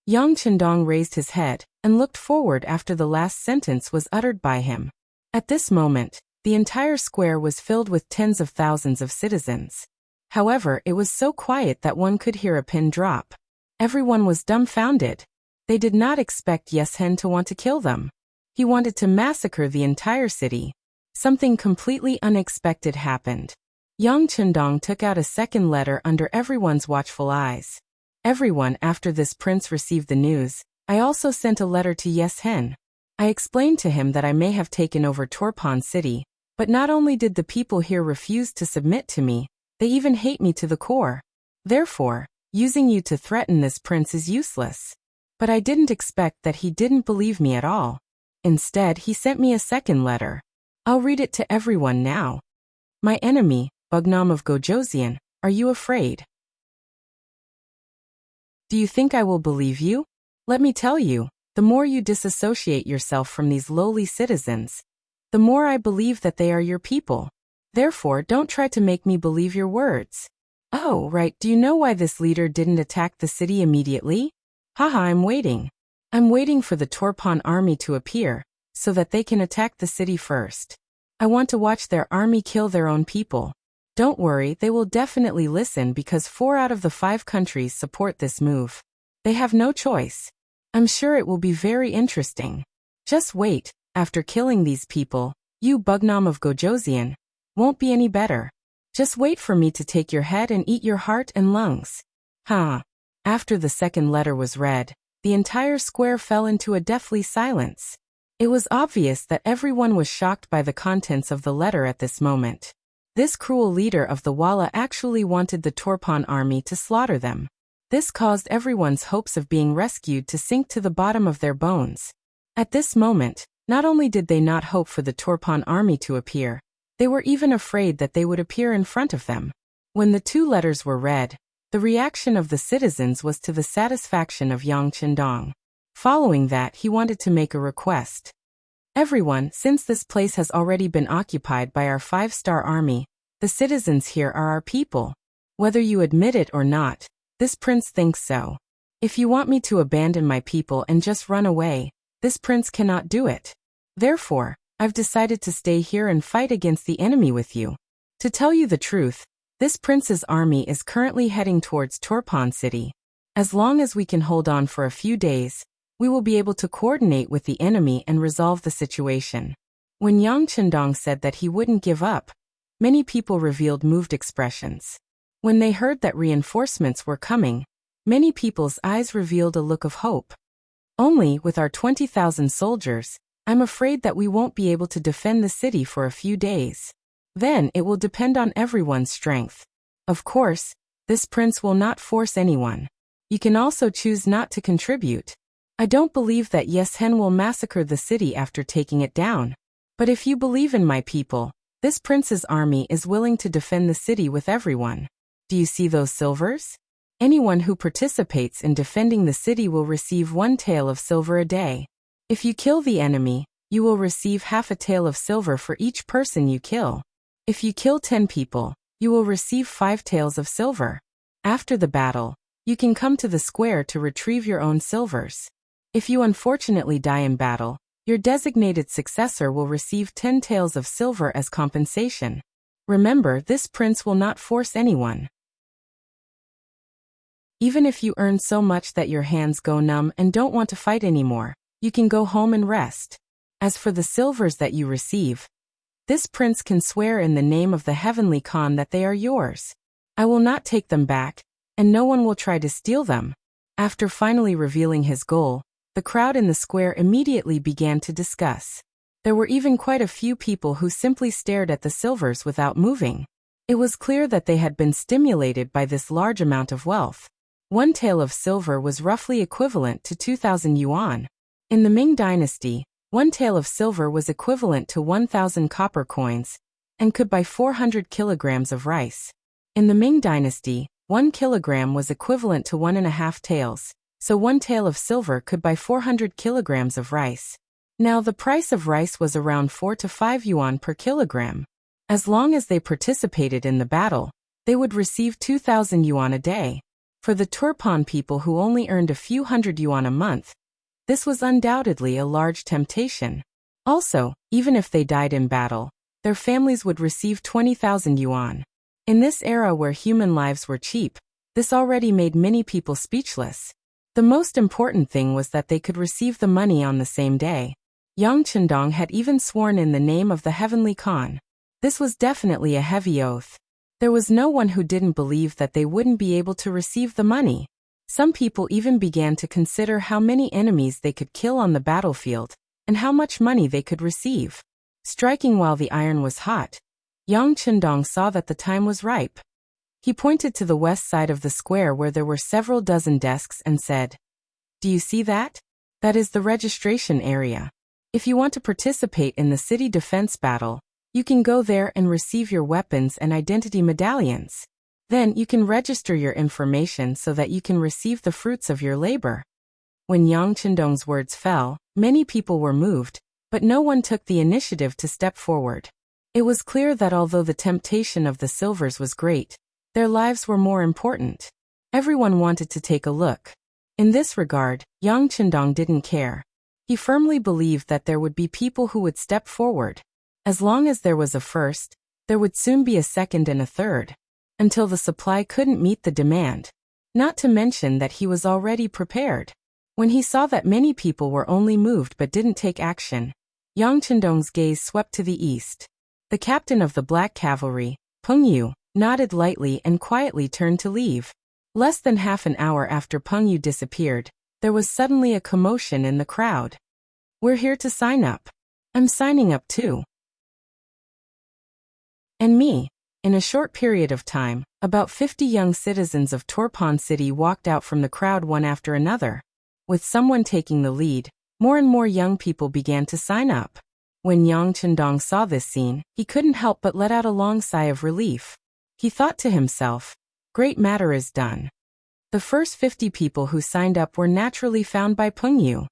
Yang Chendong raised his head and looked forward after the last sentence was uttered by him. At this moment, the entire square was filled with tens of thousands of citizens. However, it was so quiet that one could hear a pin drop. Everyone was dumbfounded. They did not expect Yeshen to want to kill them. He wanted to massacre the entire city. Something completely unexpected happened. Yang Chendong took out a second letter under everyone's watchful eyes. Everyone after this prince received the news. I also sent a letter to Yeshen. I explained to him that I may have taken over Torpon City, but not only did the people here refuse to submit to me, they even hate me to the core. Therefore, using you to threaten this prince is useless. But I didn't expect that he didn't believe me at all. Instead, he sent me a second letter. I'll read it to everyone now. My enemy, Bugnam of Gojoseon, are you afraid? Do you think I will believe you? Let me tell you, the more you disassociate yourself from these lowly citizens, the more I believe that they are your people. Therefore, don't try to make me believe your words. Oh, right, do you know why this leader didn't attack the city immediately? Haha, I'm waiting. I'm waiting for the Torpon army to appear, so that they can attack the city first. I want to watch their army kill their own people. Don't worry, they will definitely listen because 4 out of the 5 countries support this move. They have no choice. I'm sure it will be very interesting. Just wait, after killing these people, you Bugnam of Gojoseon won't be any better. Just wait for me to take your head and eat your heart and lungs. Huh. After the second letter was read, the entire square fell into a deathly silence. It was obvious that everyone was shocked by the contents of the letter at this moment. This cruel leader of the Walla actually wanted the Torpon army to slaughter them. This caused everyone's hopes of being rescued to sink to the bottom of their bones. At this moment, not only did they not hope for the Torpon army to appear, they were even afraid that they would appear in front of them. When the 2 letters were read, the reaction of the citizens was to the satisfaction of Yang Chendong. Following that, he wanted to make a request. Everyone, since this place has already been occupied by our 5-star army, the citizens here are our people. Whether you admit it or not, this prince thinks so. If you want me to abandon my people and just run away, this prince cannot do it. Therefore, I've decided to stay here and fight against the enemy with you. To tell you the truth, this prince's army is currently heading towards Torpon City. As long as we can hold on for a few days, we will be able to coordinate with the enemy and resolve the situation. When Yang Chendong said that he wouldn't give up, many people revealed moved expressions. When they heard that reinforcements were coming, many people's eyes revealed a look of hope. Only with our 20,000 soldiers, I'm afraid that we won't be able to defend the city for a few days. Then it will depend on everyone's strength. Of course, This prince will not force anyone. You can also choose not to contribute. I don't believe that Yeshen will massacre the city after taking it down. But if you believe in my people, this prince's army is willing to defend the city with everyone. Do you see those silvers? Anyone who participates in defending the city will receive 1 tael of silver a day. If you kill the enemy, you will receive half a tael of silver for each person you kill. If you kill 10 people, you will receive 5 taels of silver. After the battle, you can come to the square to retrieve your own silvers. If you unfortunately die in battle, your designated successor will receive 10 taels of silver as compensation. Remember, this prince will not force anyone. Even if you earn so much that your hands go numb and don't want to fight anymore, you can go home and rest. As for the silvers that you receive, this prince can swear in the name of the heavenly Khan that they are yours. I will not take them back, and no one will try to steal them. After finally revealing his goal, the crowd in the square immediately began to discuss. There were even quite a few people who simply stared at the silvers without moving. It was clear that they had been stimulated by this large amount of wealth. 1 tael of silver was roughly equivalent to 2,000 yuan. In the Ming dynasty, 1 tael of silver was equivalent to 1,000 copper coins, and could buy 400 kilograms of rice. In the Ming dynasty, 1 kilogram was equivalent to 1.5 taels, so 1 tael of silver could buy 400 kilograms of rice. Now the price of rice was around 4 to 5 yuan per kilogram. As long as they participated in the battle, they would receive 2,000 yuan a day. For the Turpan people who only earned a few hundred yuan a month, this was undoubtedly a large temptation. Also, even if they died in battle, their families would receive 20,000 yuan. In this era where human lives were cheap, this already made many people speechless. The most important thing was that they could receive the money on the same day. Yang Chendong had even sworn in the name of the heavenly Khan. This was definitely a heavy oath. There was no one who didn't believe that they wouldn't be able to receive the money. Some people even began to consider how many enemies they could kill on the battlefield, and how much money they could receive. Striking while the iron was hot, Yang Chendong saw that the time was ripe. He pointed to the west side of the square where there were several dozen desks and said, "Do you see that? That is the registration area. If you want to participate in the city defense battle, you can go there and receive your weapons and identity medallions. Then you can register your information so that you can receive the fruits of your labor." When Yang Chendong's words fell, many people were moved, but no one took the initiative to step forward. It was clear that although the temptation of the silvers was great, their lives were more important. Everyone wanted to take a look. In this regard, Yang Chendong didn't care. He firmly believed that there would be people who would step forward. As long as there was a first, there would soon be a second and a third, until the supply couldn't meet the demand. Not to mention that he was already prepared. When he saw that many people were only moved but didn't take action, Yang Chendong's gaze swept to the east. The captain of the Black Cavalry, Peng Yu, nodded lightly and quietly turned to leave. Less than half an hour after Peng Yu disappeared, there was suddenly a commotion in the crowd. "We're here to sign up. I'm signing up too. And me." In a short period of time, about 50 young citizens of Turpan City walked out from the crowd one after another. With someone taking the lead, more and more young people began to sign up. When Yang Chendong saw this scene, he couldn't help but let out a long sigh of relief. He thought to himself, "Great matter is done." The first 50 people who signed up were naturally found by Peng Yu.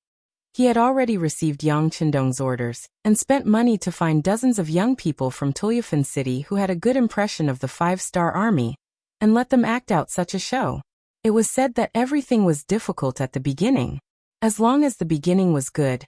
He had already received Yang Chendong's orders, and spent money to find dozens of young people from Tulyafan City who had a good impression of the 5-star army, and let them act out such a show. It was said that everything was difficult at the beginning. As long as the beginning was good,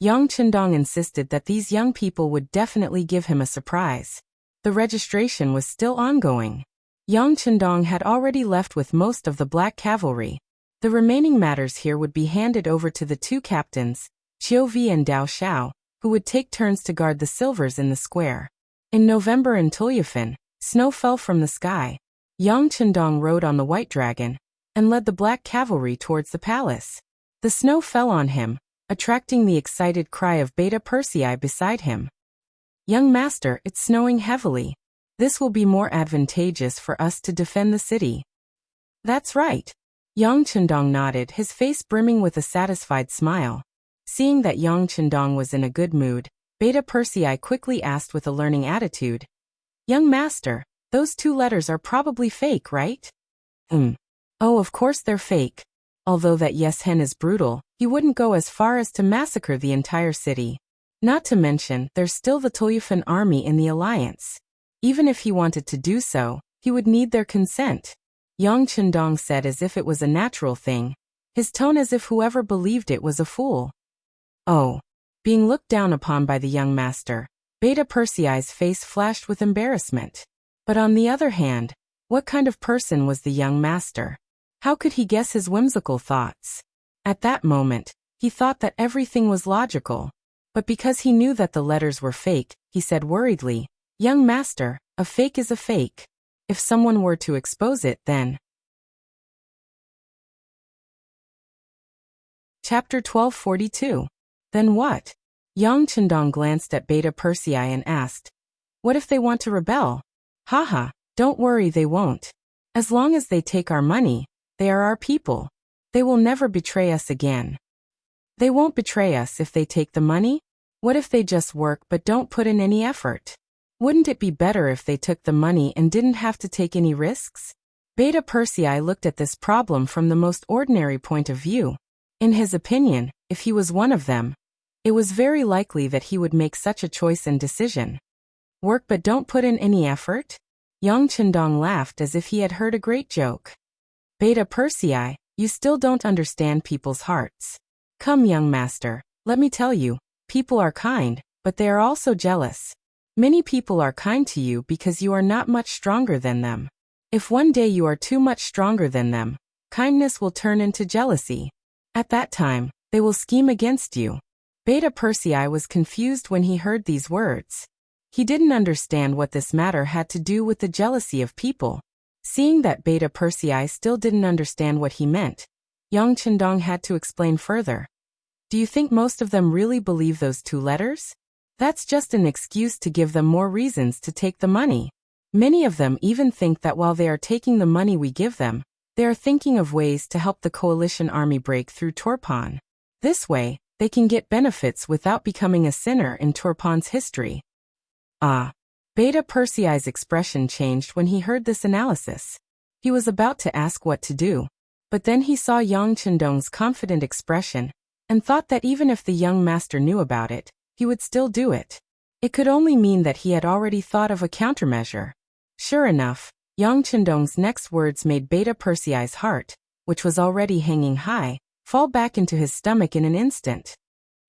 Yang Chendong insisted that these young people would definitely give him a surprise. The registration was still ongoing. Yang Chendong had already left with most of the Black Cavalry. The remaining matters here would be handed over to the 2 captains, Qiu Vi and Dao Xiao, who would take turns to guard the silvers in the square. In November in Tulyafan, snow fell from the sky. Yang Chendong rode on the White Dragon, and led the Black Cavalry towards the palace. The snow fell on him, attracting the excited cry of Beta Persei beside him. "Young master, it's snowing heavily. This will be more advantageous for us to defend the city." That's right. Yang Chendong nodded, his face brimming with a satisfied smile. Seeing that Yang Chendong was in a good mood, Beta Persei quickly asked with a learning attitude, "Young master, those 2 letters are probably fake, right?" Oh, of course they're fake. Although that Yes Hen is brutal, he wouldn't go as far as to massacre the entire city. Not to mention, there's still the Tuyufan army in the alliance. Even if he wanted to do so, he would need their consent. Yang Chendong said as if it was a natural thing, his tone as if whoever believed it was a fool. Oh. Being looked down upon by the young master, Beta Persei's face flashed with embarrassment. But on the other hand, what kind of person was the young master? How could he guess his whimsical thoughts? At that moment, he thought that everything was logical. But because he knew that the letters were fake, he said worriedly, "Young master, a fake is a fake. If someone were to expose it, then..." Chapter 1242. Then what? Yang Chendong glanced at Beta Persei and asked, "What if they want to rebel?" "Haha, don't worry, they won't. As long as they take our money, they are our people. They will never betray us again." "They won't betray us if they take the money? What if they just work but don't put in any effort? Wouldn't it be better if they took the money and didn't have to take any risks?" Beta Persei looked at this problem from the most ordinary point of view. In his opinion, if he was one of them, it was very likely that he would make such a choice and decision. Work but don't put in any effort? Yang Chendong laughed as if he had heard a great joke. "Beta Persei, you still don't understand people's hearts. Come, young master, let me tell you, people are kind, but they are also jealous. Many people are kind to you because you are not much stronger than them. If one day you are too much stronger than them, kindness will turn into jealousy. At that time, they will scheme against you." Beta Persei was confused when he heard these words. He didn't understand what this matter had to do with the jealousy of people. Seeing that Beta Persei still didn't understand what he meant, Yang Chendong had to explain further. "Do you think most of them really believe those 2 letters? That's just an excuse to give them more reasons to take the money. Many of them even think that while they are taking the money we give them, they are thinking of ways to help the coalition army break through Turpan. This way, they can get benefits without becoming a sinner in Turpan's history." Ah. Beta Persei's expression changed when he heard this analysis. He was about to ask what to do, but then he saw Yang Chendong's confident expression, and thought that even if the young master knew about it, he would still do it. It could only mean that he had already thought of a countermeasure. Sure enough, Yang Chendong's next words made Beta Persei's heart, which was already hanging high, fall back into his stomach in an instant.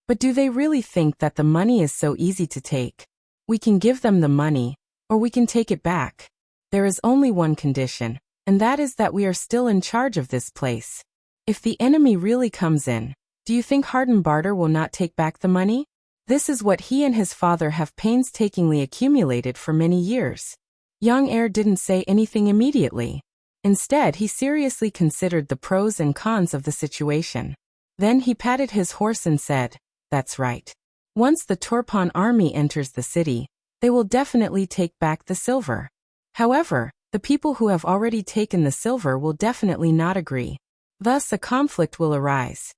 "But do they really think that the money is so easy to take? We can give them the money, or we can take it back. There is only one condition, and that is that we are still in charge of this place. If the enemy really comes in, do you think Harden Barter will not take back the money? This is what he and his father have painstakingly accumulated for many years." Young Heir didn't say anything immediately. Instead, he seriously considered the pros and cons of the situation. Then he patted his horse and said, "That's right. Once the Turpan army enters the city, they will definitely take back the silver. However, the people who have already taken the silver will definitely not agree. Thus a conflict will arise."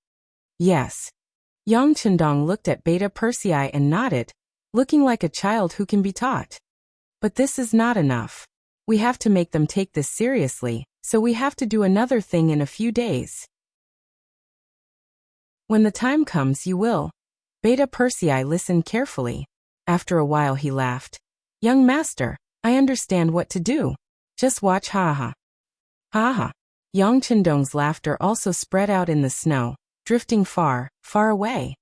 "Yes." Yang Chendong looked at Beta Persei and nodded, looking like a child who can be taught. "But this is not enough. We have to make them take this seriously, so we have to do another thing in a few days. When the time comes, you will." Beta Persei listened carefully. After a while he laughed. "Young master, I understand what to do. Just watch, ha-ha." "Ha-ha." Yang Chendong's laughter also spread out in the snow, drifting far, far away.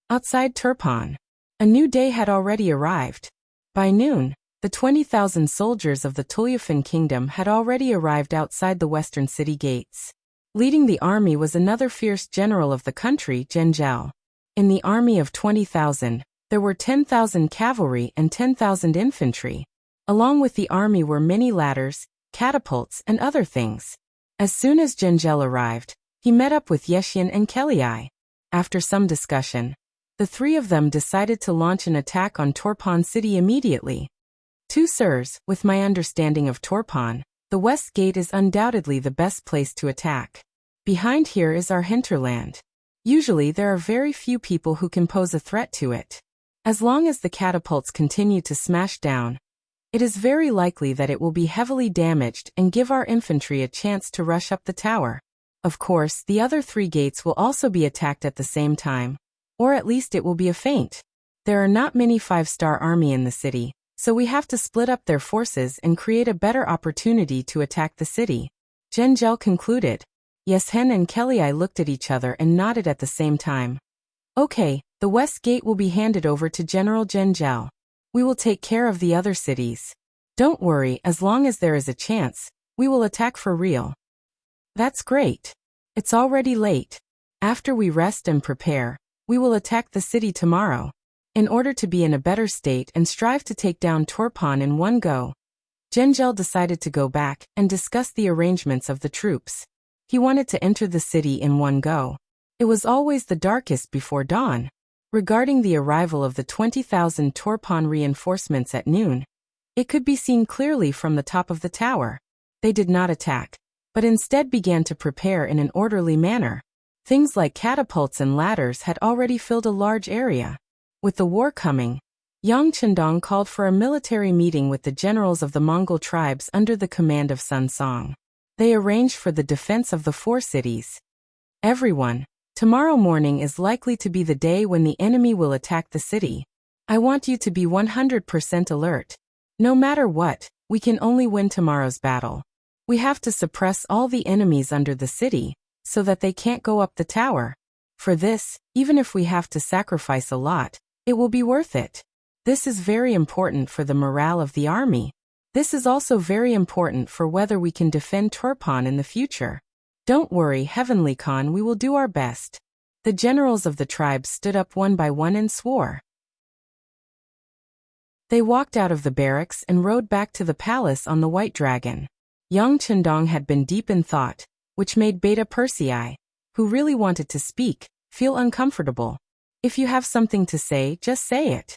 Outside Turpan, a new day had already arrived. By noon, the 20,000 soldiers of the Tuyufan kingdom had already arrived outside the western city gates. Leading the army was another fierce general of the country, Zhengzhou. In the army of 20,000, there were 10,000 cavalry and 10,000 infantry. Along with the army were many ladders, catapults, and other things. As soon as Zhengzhou arrived, he met up with Yexian and Kelii. After some discussion, the 3 of them decided to launch an attack on Turpan city immediately. "Two sirs, with my understanding of Turpan, The west gate is undoubtedly the best place to attack. Behind here is our hinterland. Usually there are very few people who can pose a threat to it. As long as the catapults continue to smash down, it is very likely that it will be heavily damaged and give our infantry a chance to rush up the tower. Of course, the other 3 gates will also be attacked at the same time. Or at least it will be a feint. There are not many 5-star army in the city, so we have to split up their forces and create a better opportunity to attack the city. Zhengzhou concluded. Yeshen and Kelly looked at each other and nodded at the same time. Okay, the west gate will be handed over to General Zhengzhou. We will take care of the other cities. Don't worry, as long as there is a chance, we will attack for real. That's great. It's already late. After we rest and prepare, we will attack the city tomorrow. In order to be in a better state and strive to take down Turpan in one go, Zhengzhou decided to go back and discuss the arrangements of the troops. He wanted to enter the city in one go. It was always the darkest before dawn. Regarding the arrival of the 20,000 Turpan reinforcements at noon, it could be seen clearly from the top of the tower. They did not attack, but instead began to prepare in an orderly manner. Things like catapults and ladders had already filled a large area. With the war coming, Yang Chendong called for a military meeting with the generals of the Mongol tribes under the command of Sun Song. They arranged for the defense of the 4 cities. Everyone, tomorrow morning is likely to be the day when the enemy will attack the city. I want you to be 100% alert. No matter what, we can only win tomorrow's battle. We have to suppress all the enemies under the city, so that they can't go up the tower. For this, even if we have to sacrifice a lot, it will be worth it. This is very important for the morale of the army. This is also very important for whether we can defend Turpan in the future. Don't worry, Heavenly Khan, we will do our best. The generals of the tribes stood up one by one and swore. They walked out of the barracks and rode back to the palace on the white dragon. Yang Chendong had been deep in thought, which made Beta Persei, who really wanted to speak, feel uncomfortable. If you have something to say, just say it.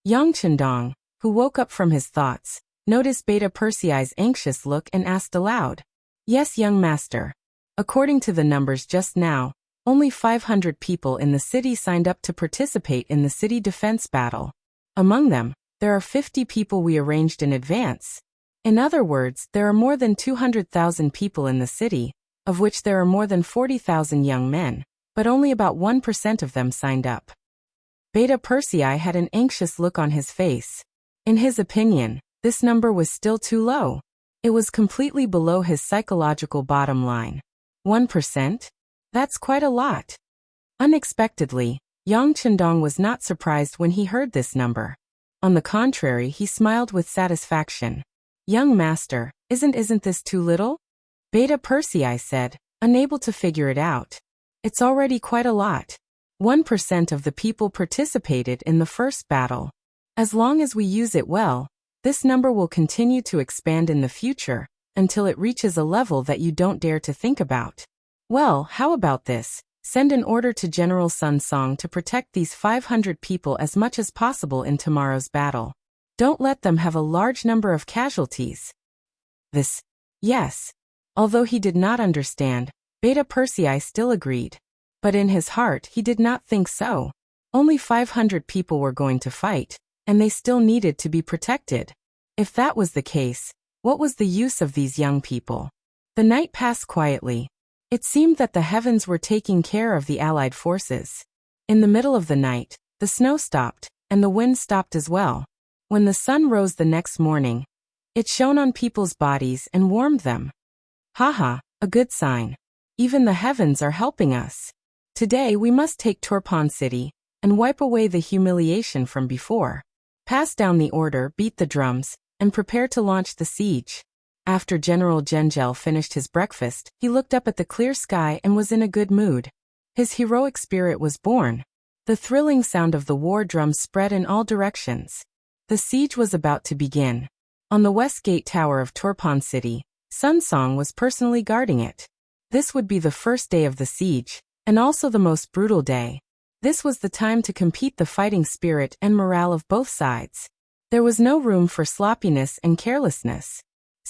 Yang Chendong, who woke up from his thoughts, noticed Beta Persei's anxious look and asked aloud. Yes, young master. According to the numbers just now, only 500 people in the city signed up to participate in the city defense battle. Among them, there are 50 people we arranged in advance. In other words, there are more than 200,000 people in the city, of which there are more than 40,000 young men, but only about 1% of them signed up. Beta Persei had an anxious look on his face. In his opinion, this number was still too low. It was completely below his psychological bottom line. 1%? That's quite a lot. Unexpectedly, Yang Chendong was not surprised when he heard this number. On the contrary, he smiled with satisfaction. Young master, isn't this too little? Beta Persei said, unable to figure it out. It's already quite a lot. 1% of the people participated in the first battle. As long as we use it well, this number will continue to expand in the future, until it reaches a level that you don't dare to think about. Well, how about this? Send an order to General Sun Song to protect these 500 people as much as possible in tomorrow's battle. Don't let them have a large number of casualties. Yes. Although he did not understand, Beta Persei still agreed. But in his heart he did not think so. Only 500 people were going to fight, and they still needed to be protected. If that was the case, what was the use of these young people? The night passed quietly. It seemed that the heavens were taking care of the Allied forces. In the middle of the night, the snow stopped, and the wind stopped as well. When the sun rose the next morning, it shone on people's bodies and warmed them. Haha, a good sign. Even the heavens are helping us. Today we must take Turpan City, and wipe away the humiliation from before. Pass down the order, beat the drums, and prepare to launch the siege. After General Zhengzhou finished his breakfast, he looked up at the clear sky and was in a good mood. His heroic spirit was born. The thrilling sound of the war drums spread in all directions. The siege was about to begin. On the west gate tower of Turpan City, Sun Song was personally guarding it. This would be the first day of the siege, and also the most brutal day. This was the time to compete the fighting spirit and morale of both sides. There was no room for sloppiness and carelessness.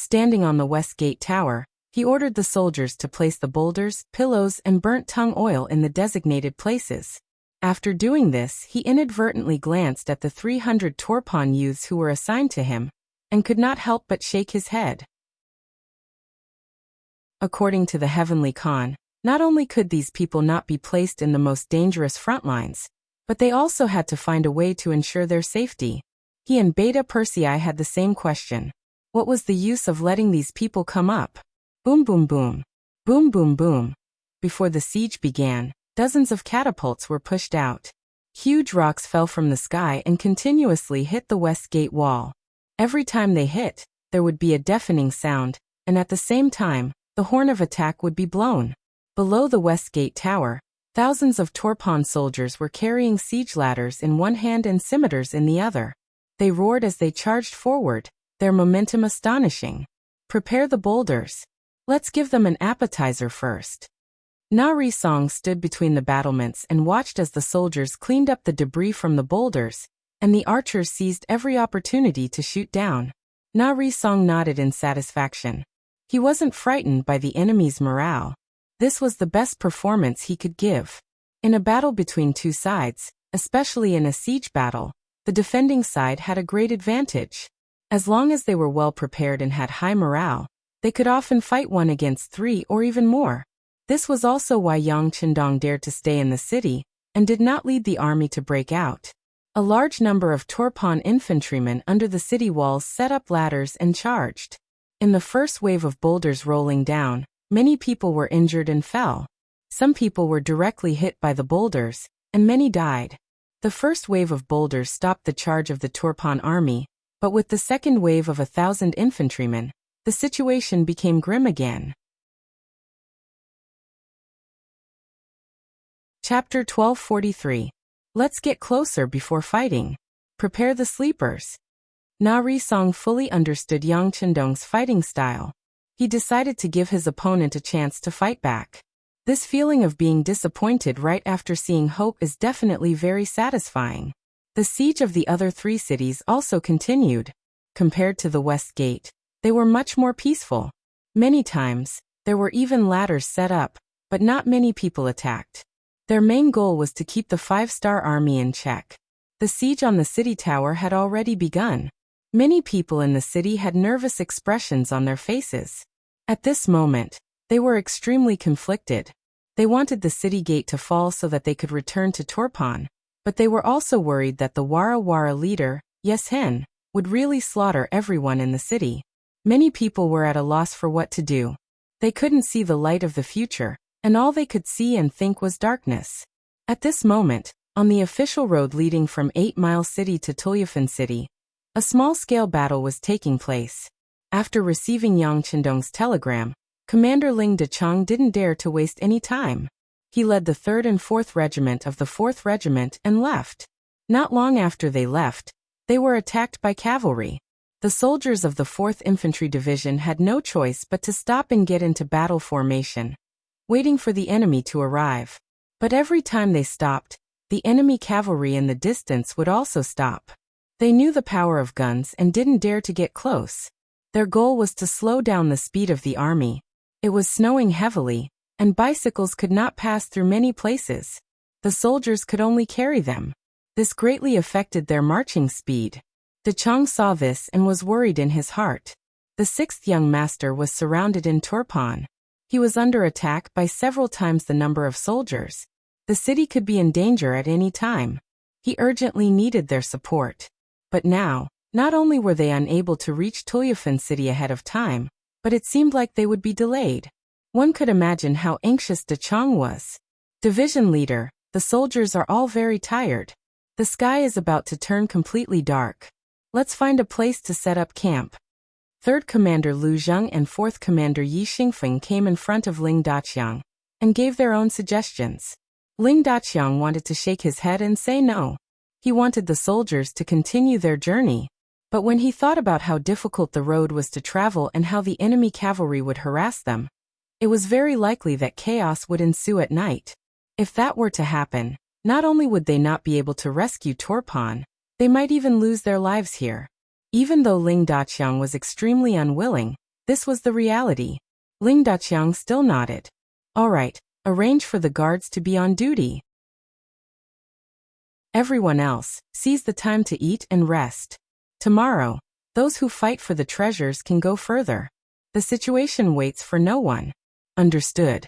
Standing on the west gate tower, he ordered the soldiers to place the boulders, pillows, and burnt tung oil in the designated places. After doing this, he inadvertently glanced at the 300 Torpon youths who were assigned to him, and could not help but shake his head. According to the Heavenly Khan, not only could these people not be placed in the most dangerous front lines, but they also had to find a way to ensure their safety. He and Beta Persei had the same question. What was the use of letting these people come up? Boom boom boom. Boom boom boom. Before the siege began, dozens of catapults were pushed out. Huge rocks fell from the sky and continuously hit the west gate wall. Every time they hit, there would be a deafening sound, and at the same time, the horn of attack would be blown. Below the west gate tower, thousands of Torpon soldiers were carrying siege ladders in one hand and scimitars in the other. They roared as they charged forward, their momentum astonishing. Prepare the boulders. Let's give them an appetizer first. Na Risong stood between the battlements and watched as the soldiers cleaned up the debris from the boulders, and the archers seized every opportunity to shoot down. Na Risong nodded in satisfaction. He wasn't frightened by the enemy's morale. This was the best performance he could give. In a battle between two sides, especially in a siege battle, the defending side had a great advantage. As long as they were well prepared and had high morale, they could often fight 1 against 3 or even more. This was also why Yang Qindong dared to stay in the city, and did not lead the army to break out. A large number of Torpon infantrymen under the city walls set up ladders and charged. In the first wave of boulders rolling down, many people were injured and fell. Some people were directly hit by the boulders, and many died. The first wave of boulders stopped the charge of the Torpon army, but with the second wave of 1,000 infantrymen, the situation became grim again. Chapter 1243. Let's get closer before fighting. Prepare the sleepers. Na Risong fully understood Yang Qindong's fighting style. He decided to give his opponent a chance to fight back. This feeling of being disappointed right after seeing hope is definitely very satisfying. The siege of the other 3 cities also continued. Compared to the West Gate, they were much more peaceful. Many times, there were even ladders set up, but not many people attacked. Their main goal was to keep the 5-star army in check. The siege on the city tower had already begun. Many people in the city had nervous expressions on their faces. At this moment, they were extremely conflicted. They wanted the city gate to fall so that they could return to Torpon, but they were also worried that the Wara Wara leader, Yeshen, would really slaughter everyone in the city. Many people were at a loss for what to do. They couldn't see the light of the future, and all they could see and think was darkness. At this moment, on the official road leading from 8 Mile City to Tulyafan City, a small-scale battle was taking place. After receiving Yang Qindong's telegram, Commander Ling Dechang didn't dare to waste any time. He led the 3rd and 4th Regiment of the 4th Regiment and left. Not long after they left, they were attacked by cavalry. The soldiers of the 4th Infantry Division had no choice but to stop and get into battle formation, waiting for the enemy to arrive. But every time they stopped, the enemy cavalry in the distance would also stop. They knew the power of guns and didn't dare to get close. Their goal was to slow down the speed of the army. It was snowing heavily, and bicycles could not pass through many places. The soldiers could only carry them. This greatly affected their marching speed. Dechang saw this and was worried in his heart. The 6th young master was surrounded in Torpon. He was under attack by several times the number of soldiers. The city could be in danger at any time. He urgently needed their support. But now, not only were they unable to reach Tulyafan City ahead of time, but it seemed like they would be delayed. One could imagine how anxious Dechang was. Division leader, the soldiers are all very tired. The sky is about to turn completely dark. Let's find a place to set up camp. 3rd Commander Lu Zheng and 4th Commander Yi Xingfeng came in front of Ling Daqiang and gave their own suggestions. Ling Daqiang wanted to shake his head and say no. He wanted the soldiers to continue their journey. But when he thought about how difficult the road was to travel and how the enemy cavalry would harass them, it was very likely that chaos would ensue at night. If that were to happen, not only would they not be able to rescue Torpon, they might even lose their lives here. Even though Ling Daqiang was extremely unwilling, This was the reality. Ling Daqiang still nodded. All right, arrange for the guards to be on duty. Everyone else, seize the time to eat and rest. Tomorrow, those who fight for the treasures can go further. The situation waits for no one. Understood.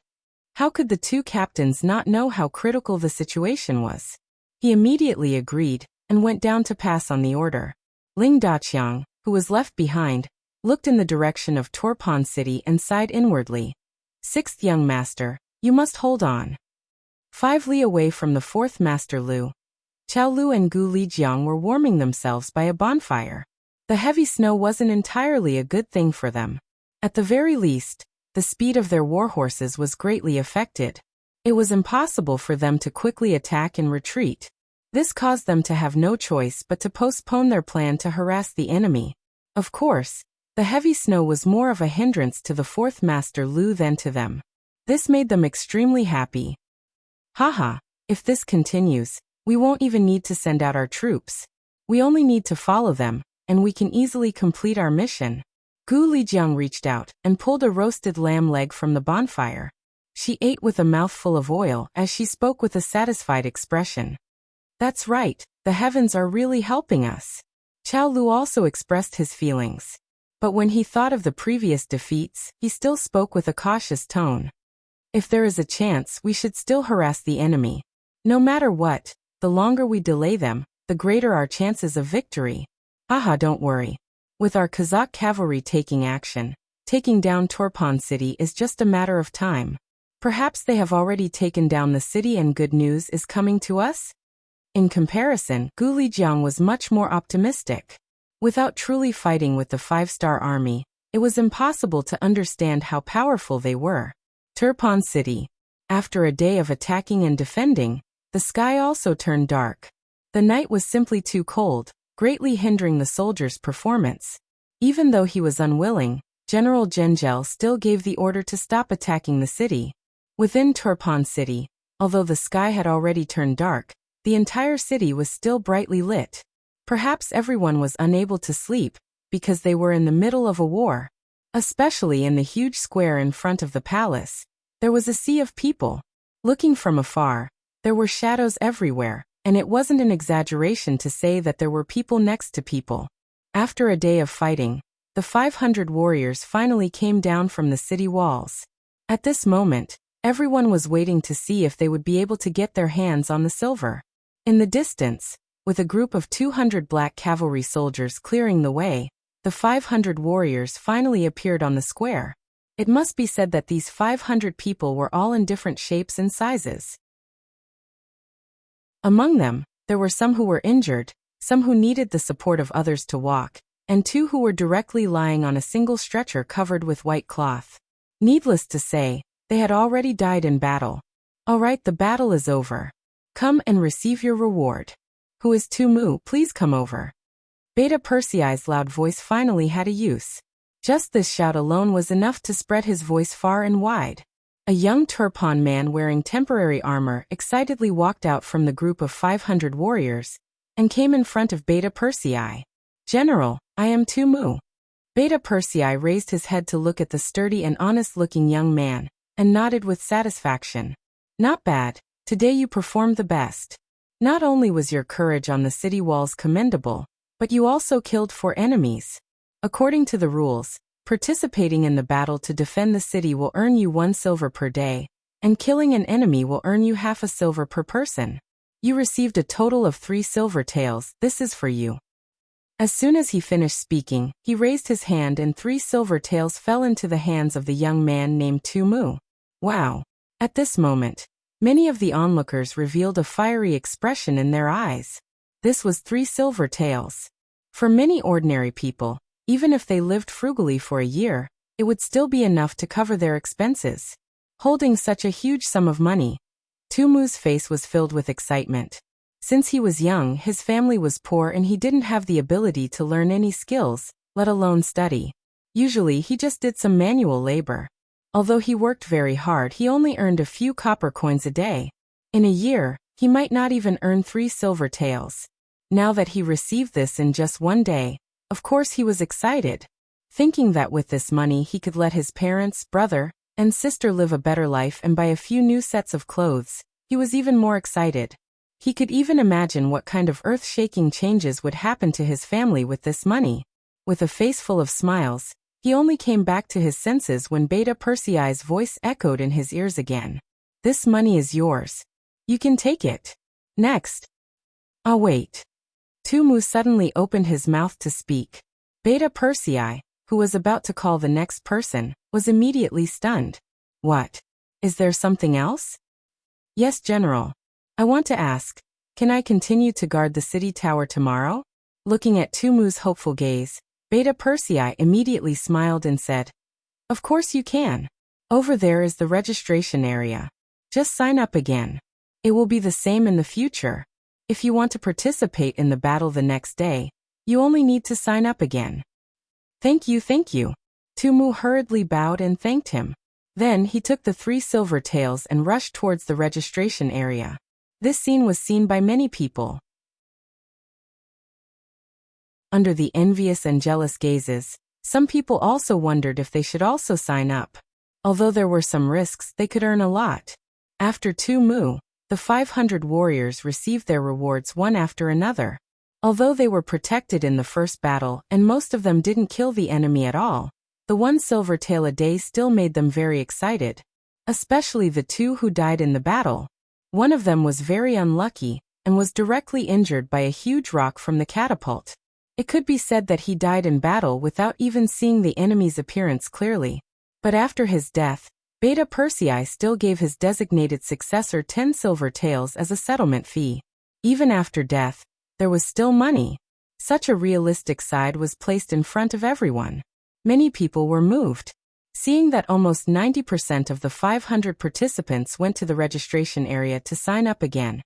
How could the two captains not know how critical the situation was? He immediately agreed and went down to pass on the order. Ling Daqiang, who was left behind, looked in the direction of Turpan City and sighed inwardly. Sixth young master, you must hold on. 5 li away from the fourth master Lu, Chao Lu and Gu Lijiang were warming themselves by a bonfire. The heavy snow wasn't entirely a good thing for them. At the very least, the speed of their warhorses was greatly affected. It was impossible for them to quickly attack and retreat. This caused them to have no choice but to postpone their plan to harass the enemy. Of course, the heavy snow was more of a hindrance to the fourth master Lu than to them. This made them extremely happy. Haha, if this continues, we won't even need to send out our troops. We only need to follow them, and we can easily complete our mission. Gu Lijiang reached out and pulled a roasted lamb leg from the bonfire. She ate with a mouthful of oil as she spoke with a satisfied expression. That's right, the heavens are really helping us. Chao Lu also expressed his feelings. But when he thought of the previous defeats, he still spoke with a cautious tone. If there is a chance, we should still harass the enemy. No matter what, the longer we delay them, the greater our chances of victory. Haha, don't worry. With our Kazakh cavalry taking action, taking down Turpan City is just a matter of time. Perhaps they have already taken down the city and good news is coming to us? In comparison, Gu Lijiang was much more optimistic. Without truly fighting with the 5-star army, it was impossible to understand how powerful they were. Turpan City. After a day of attacking and defending, the sky also turned dark. The night was simply too cold, greatly hindering the soldiers' performance. Even though he was unwilling, General Zhengzhou still gave the order to stop attacking the city. Within Turpan City, although the sky had already turned dark, the entire city was still brightly lit. Perhaps everyone was unable to sleep, because they were in the middle of a war. Especially in the huge square in front of the palace, there was a sea of people. Looking from afar, there were shadows everywhere, and it wasn't an exaggeration to say that there were people next to people. After a day of fighting, the 500 warriors finally came down from the city walls. At this moment, everyone was waiting to see if they would be able to get their hands on the silver. In the distance, with a group of 200 black cavalry soldiers clearing the way, the 500 warriors finally appeared on the square. It must be said that these 500 people were all in different shapes and sizes. Among them, there were some who were injured, some who needed the support of others to walk, and 2 who were directly lying on a single stretcher covered with white cloth. Needless to say, they had already died in battle. All right, the battle is over. Come and receive your reward. Who is Tumu? Please come over. Beta Persei's loud voice finally had a use. Just this shout alone was enough to spread his voice far and wide. A young Turpan man wearing temporary armor excitedly walked out from the group of 500 warriors and came in front of Beta Persei. General, I am Tumu. Beta Persei raised his head to look at the sturdy and honest-looking young man and nodded with satisfaction. Not bad. Today you performed the best. Not only was your courage on the city walls commendable, but you also killed 4 enemies. According to the rules, participating in the battle to defend the city will earn you 1 silver per day, and killing an enemy will earn you half a silver per person. You received a total of 3 silver taels. This is for you. As soon as he finished speaking, he raised his hand and 3 silver taels fell into the hands of the young man named Tumu. Wow! At this moment, many of the onlookers revealed a fiery expression in their eyes. This was 3 silver taels. For many ordinary people, even if they lived frugally for a year, it would still be enough to cover their expenses. Holding such a huge sum of money, Tumu's face was filled with excitement. Since he was young, his family was poor and he didn't have the ability to learn any skills, let alone study. Usually he just did some manual labor. Although he worked very hard, he only earned a few copper coins a day. In a year, he might not even earn 3 silver taels. Now that he received this in just 1 day, of course he was excited. thinking that with this money he could let his parents, brother, and sister live a better life and buy a few new sets of clothes. He was even more excited. He could even imagine what kind of earth-shaking changes would happen to his family with this money. With a face full of smiles, he only came back to his senses when Beta Persei's voice echoed in his ears again. This money is yours. You can take it. Next. Ah, wait. Tumu suddenly opened his mouth to speak. Beta Persei, who was about to call the next person, was immediately stunned. What? Is there something else? Yes, General. I want to ask, can I continue to guard the city tower tomorrow? Looking at Tumu's hopeful gaze, Beta Persei immediately smiled and said, Of course you can. Over there is the registration area. Just sign up again. It will be the same in the future. If you want to participate in the battle the next day, you only need to sign up again. Thank you, thank you. Tumu hurriedly bowed and thanked him. Then he took the 3 silver taels and rushed towards the registration area. This scene was seen by many people. Under the envious and jealous gazes, some people also wondered if they should also sign up. Although there were some risks, they could earn a lot. After Tumu, the 500 warriors received their rewards one after another. Although they were protected in the first battle and most of them didn't kill the enemy at all, the 1 silver tael a day still made them very excited. Especially the 2 who died in the battle. One of them was very unlucky and was directly injured by a huge rock from the catapult. It could be said that he died in battle without even seeing the enemy's appearance clearly. But after his death, Beta Persei still gave his designated successor 10 silver taels as a settlement fee. Even after death, there was still money. Such a realistic side was placed in front of everyone. Many people were moved. Seeing that almost 90% of the 500 participants went to the registration area to sign up again,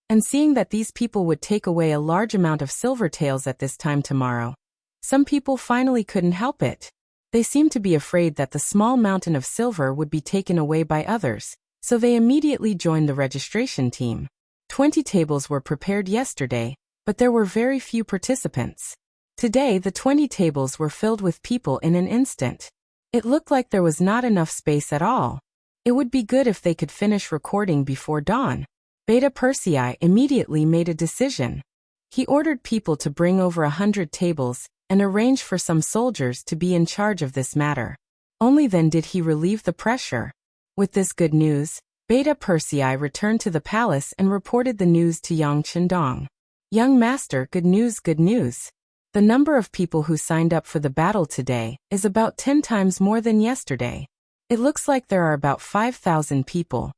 and seeing that these people would take away a large amount of silver taels at this time tomorrow, some people finally couldn't help it. They seemed to be afraid that the small mountain of silver would be taken away by others, so they immediately joined the registration team. 20 tables were prepared yesterday, but there were very few participants. Today the 20 tables were filled with people in an instant. It looked like there was not enough space at all. It would be good if they could finish recording before dawn. Beta Persei immediately made a decision. He ordered people to bring over 100 tables and arrange for some soldiers to be in charge of this matter. Only then did he relieve the pressure. With this good news, Beta Persei returned to the palace and reported the news to Yang Chendong. Young master, good news, good news. The number of people who signed up for the battle today is about 10 times more than yesterday. It looks like there are about 5,000 people.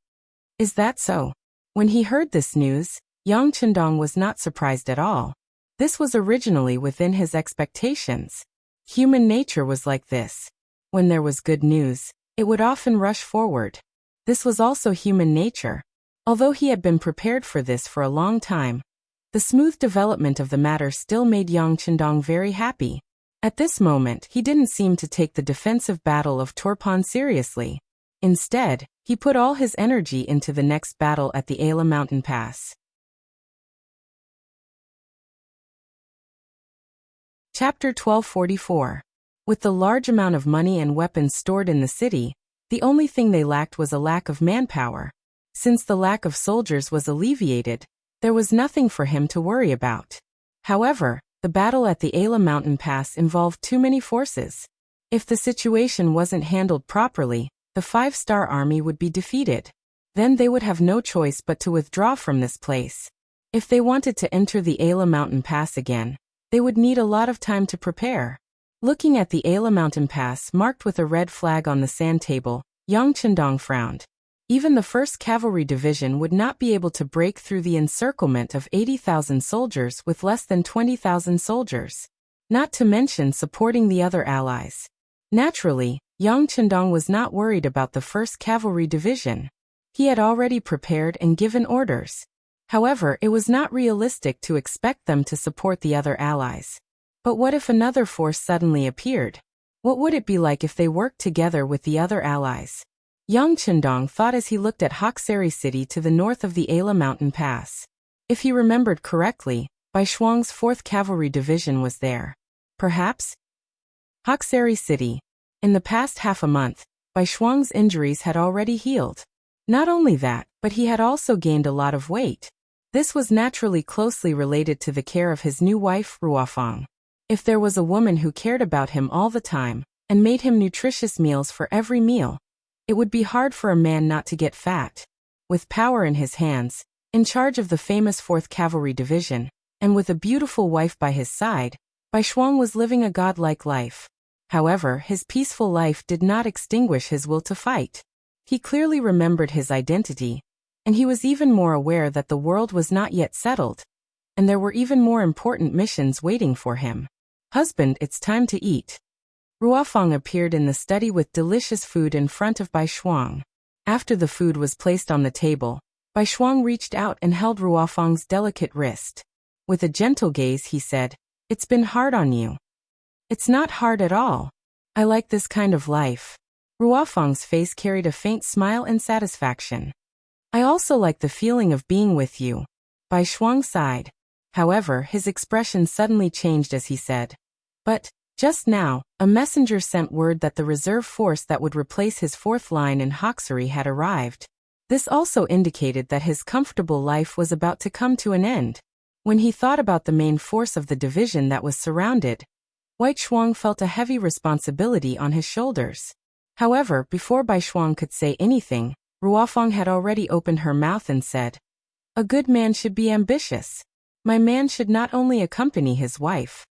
Is that so? When he heard this news, Yang Chendong was not surprised at all. This was originally within his expectations. Human nature was like this. When there was good news, it would often rush forward. This was also human nature. Although he had been prepared for this for a long time, the smooth development of the matter still made Yang Chendong very happy. At this moment, he didn't seem to take the defensive battle of Torpon seriously. Instead, he put all his energy into the next battle at the Ayla mountain pass. Chapter 1244. With the large amount of money and weapons stored in the city, the only thing they lacked was a lack of manpower. Since the lack of soldiers was alleviated, there was nothing for him to worry about. However, the battle at the Ayla mountain pass involved too many forces. If the situation wasn't handled properly, the 5-star army would be defeated. Then they would have no choice but to withdraw from this place. If they wanted to enter the Ayla mountain pass again, they would need a lot of time to prepare. Looking at the Ayla mountain pass marked with a red flag on the sand table, Yang Chendong frowned. Even the 1st Cavalry Division would not be able to break through the encirclement of 80,000 soldiers with less than 20,000 soldiers. Not to mention supporting the other allies. Naturally, Yang Chendong was not worried about the 1st Cavalry Division. He had already prepared and given orders. However, it was not realistic to expect them to support the other allies. But what if another force suddenly appeared? What would it be like if they worked together with the other allies? Yang Chendong thought as he looked at Hoksari city to the north of the Ayla mountain pass. If he remembered correctly, Bai Shuang's 4th Cavalry Division was there. Perhaps? Hoxari City. In the past half a month, Bai Shuang's injuries had already healed. Not only that, but he had also gained a lot of weight. This was naturally closely related to the care of his new wife, Ruofang. If there was a woman who cared about him all the time, and made him nutritious meals for every meal, it would be hard for a man not to get fat. With power in his hands, in charge of the famous 4th Cavalry Division, and with a beautiful wife by his side, Bai Shuang was living a godlike life. However, his peaceful life did not extinguish his will to fight. He clearly remembered his identity, and he was even more aware that the world was not yet settled, and there were even more important missions waiting for him. "Husband, it's time to eat." Ruofang appeared in the study with delicious food in front of Bai Shuang. After the food was placed on the table, Bai Shuang reached out and held Ruofang's delicate wrist. With a gentle gaze he said, "It's been hard on you." "It's not hard at all. I like this kind of life." Ruofang's face carried a faint smile and satisfaction. "I also like the feeling of being with you." Bai Shuang sighed. However, his expression suddenly changed as he said, "But, just now, a messenger sent word that the reserve force that would replace his 4th line in Hoxari had arrived." This also indicated that his comfortable life was about to come to an end. When he thought about the main force of the division that was surrounded, White Shuang felt a heavy responsibility on his shoulders. However, before Bai Shuang could say anything, Ruofang had already opened her mouth and said, "A good man should be ambitious. My man should not only accompany his wife.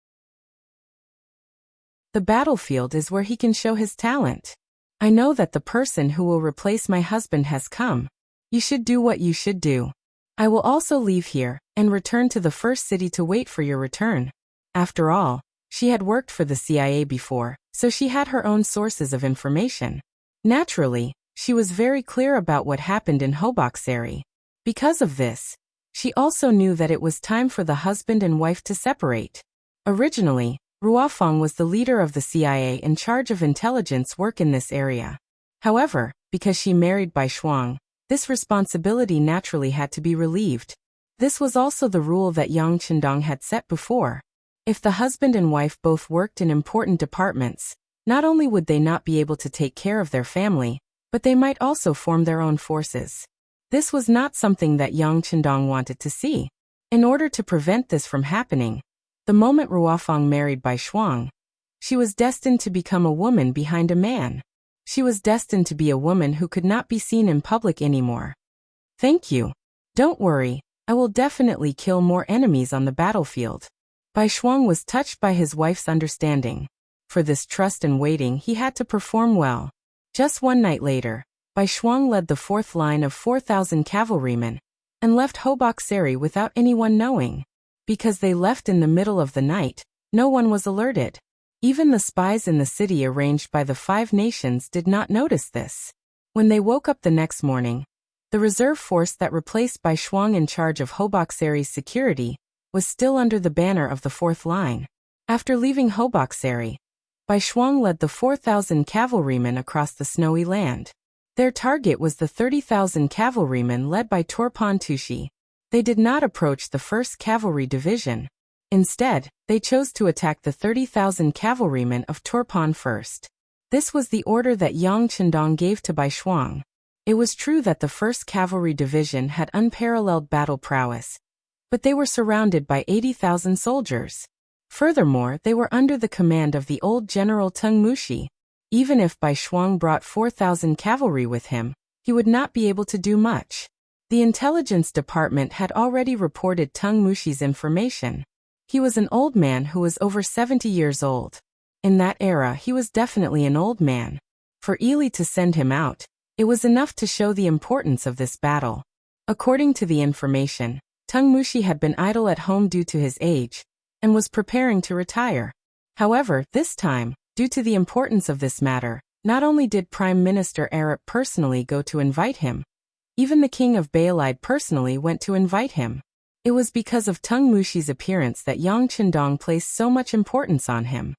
The battlefield is where he can show his talent. I know that the person who will replace my husband has come. You should do what you should do. I will also leave here and return to the first city to wait for your return." After all, she had worked for the CIA before, so she had her own sources of information. Naturally, she was very clear about what happened in Hoboxary. Because of this, she also knew that it was time for the husband and wife to separate. Originally, Ruofang was the leader of the CIA in charge of intelligence work in this area. However, because she married Bai Shuang, this responsibility naturally had to be relieved. This was also the rule that Yang Qindong had set before. If the husband and wife both worked in important departments, not only would they not be able to take care of their family, but they might also form their own forces. This was not something that Yang Qindong wanted to see. In order to prevent this from happening, the moment Ruofang married Bai Shuang, she was destined to become a woman behind a man. She was destined to be a woman who could not be seen in public anymore. "Thank you. Don't worry, I will definitely kill more enemies on the battlefield." Bai Shuang was touched by his wife's understanding. For this trust and waiting he had to perform well. Just one night later, Bai Shuang led the 4th line of 4,000 cavalrymen, and left Hoboxary without anyone knowing. Because they left in the middle of the night, no one was alerted. Even the spies in the city arranged by the 5 nations did not notice this. When they woke up the next morning, the reserve force that replaced Bai Shuang in charge of Hoboxary's security was still under the banner of the 4th line. After leaving Hoboxary, Bai Shuang led the 4,000 cavalrymen across the snowy land. Their target was the 30,000 cavalrymen led by Torpan Tushi. They did not approach the 1st Cavalry Division. Instead, they chose to attack the 30,000 cavalrymen of Torpan first. This was the order that Yang Qindong gave to Bai Shuang. It was true that the 1st Cavalry Division had unparalleled battle prowess, but they were surrounded by 80,000 soldiers. Furthermore, they were under the command of the old General Teng Mushi. Even if Bai Shuang brought 4,000 cavalry with him, he would not be able to do much. The intelligence department had already reported Teng Mushi's information. He was an old man who was over 70 years old. In that era, he was definitely an old man. For Ili to send him out, it was enough to show the importance of this battle. According to the information, Teng Mushi had been idle at home due to his age, and was preparing to retire. However, this time, due to the importance of this matter, not only did Prime Minister Arap personally go to invite him, even the King of Baalide personally went to invite him. It was because of Teng Mushi's appearance that Yang Qindong placed so much importance on him.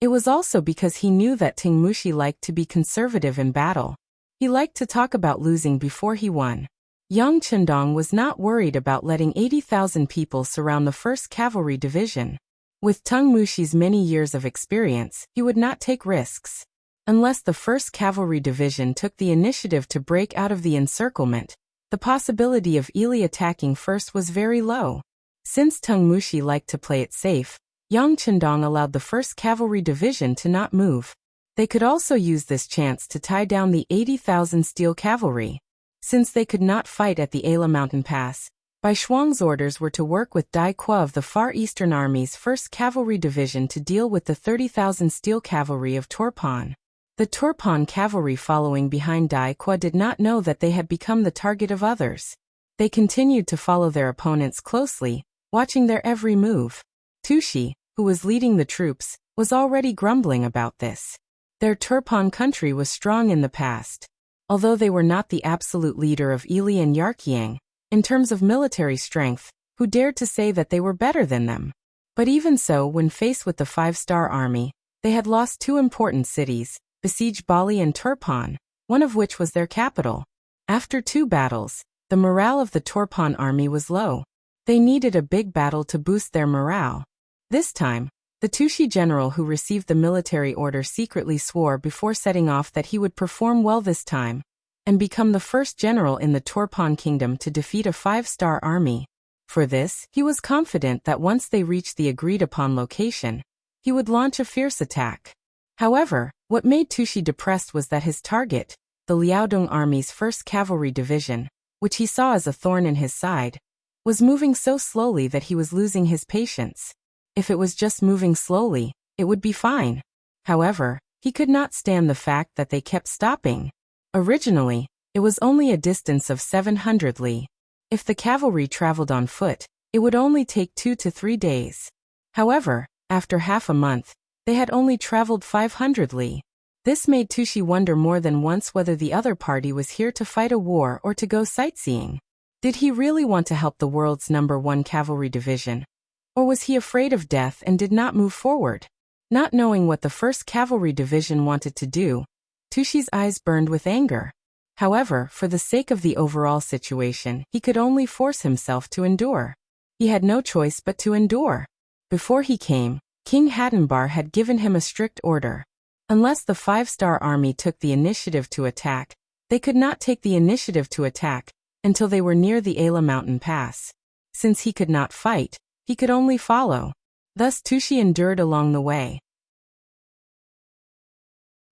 It was also because he knew that Teng Mushi liked to be conservative in battle. He liked to talk about losing before he won. Yang Qindong was not worried about letting 80,000 people surround the 1st Cavalry Division. With Tung Mushi's many years of experience, he would not take risks. Unless the 1st Cavalry Division took the initiative to break out of the encirclement, the possibility of Ili attacking first was very low. Since Tung Mushi liked to play it safe, Yang Chendong allowed the 1st Cavalry Division to not move. They could also use this chance to tie down the 80,000 steel cavalry. Since they could not fight at the Ala Mountain Pass, Bai Shuang's orders were to work with Dai Qua of the Far Eastern Army's 1st Cavalry Division to deal with the 30,000 steel cavalry of Turpan. The Turpan cavalry following behind Dai Qua did not know that they had become the target of others. They continued to follow their opponents closely, watching their every move. Tushi, who was leading the troops, was already grumbling about this. Their Turpan country was strong in the past. Although they were not the absolute leader of Ili and Yarkyang, in terms of military strength, who dared to say that they were better than them? But even so, when faced with the 5-star army, they had lost 2 important cities, besieged Bali and Turpan, one of which was their capital. After 2 battles, the morale of the Turpan army was low. They needed a big battle to boost their morale. This time, the Tushi general who received the military order secretly swore before setting off that he would perform well this time, and become the first general in the Turpan kingdom to defeat a 5-star army. For this, he was confident that once they reached the agreed-upon location, he would launch a fierce attack. However, what made Tushi depressed was that his target, the Liaodong army's 1st Cavalry Division, which he saw as a thorn in his side, was moving so slowly that he was losing his patience. If it was just moving slowly, it would be fine. However, he could not stand the fact that they kept stopping. Originally, it was only a distance of 700 li. If the cavalry traveled on foot, it would only take 2 to 3 days. However, after half a month, they had only traveled 500 li. This made Tushi wonder more than once whether the other party was here to fight a war or to go sightseeing. Did he really want to help the world's #1 cavalry division? Or was he afraid of death and did not move forward? Not knowing what the 1st Cavalry Division wanted to do, Tushi's eyes burned with anger. However, for the sake of the overall situation, he could only force himself to endure. He had no choice but to endure. Before he came, King Hadenbar had given him a strict order. Unless the 5-star army took the initiative to attack, they could not take the initiative to attack until they were near the Ala Mountain Pass. Since he could not fight, he could only follow. Thus Tushi endured along the way.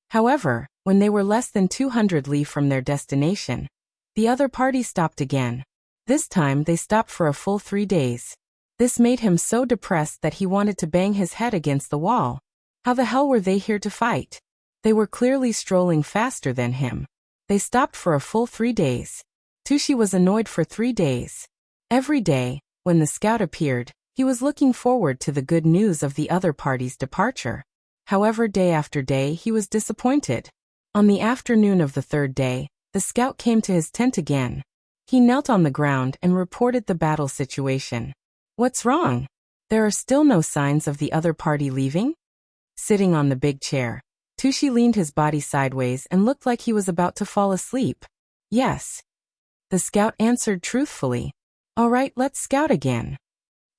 However, when they were less than 200 li from their destination, the other party stopped again. This time they stopped for a full 3 days. This made him so depressed that he wanted to bang his head against the wall. How the hell were they here to fight? They were clearly strolling faster than him. They stopped for a full 3 days. Tushi was annoyed for 3 days. Every day, when the scout appeared, he was looking forward to the good news of the other party's departure. However, day after day he was disappointed. On the afternoon of the 3rd day, the scout came to his tent again. He knelt on the ground and reported the battle situation. What's wrong? There are still no signs of the other party leaving? Sitting on the big chair, Tushi leaned his body sideways and looked like he was about to fall asleep. Yes. The scout answered truthfully. All right, let's scout again.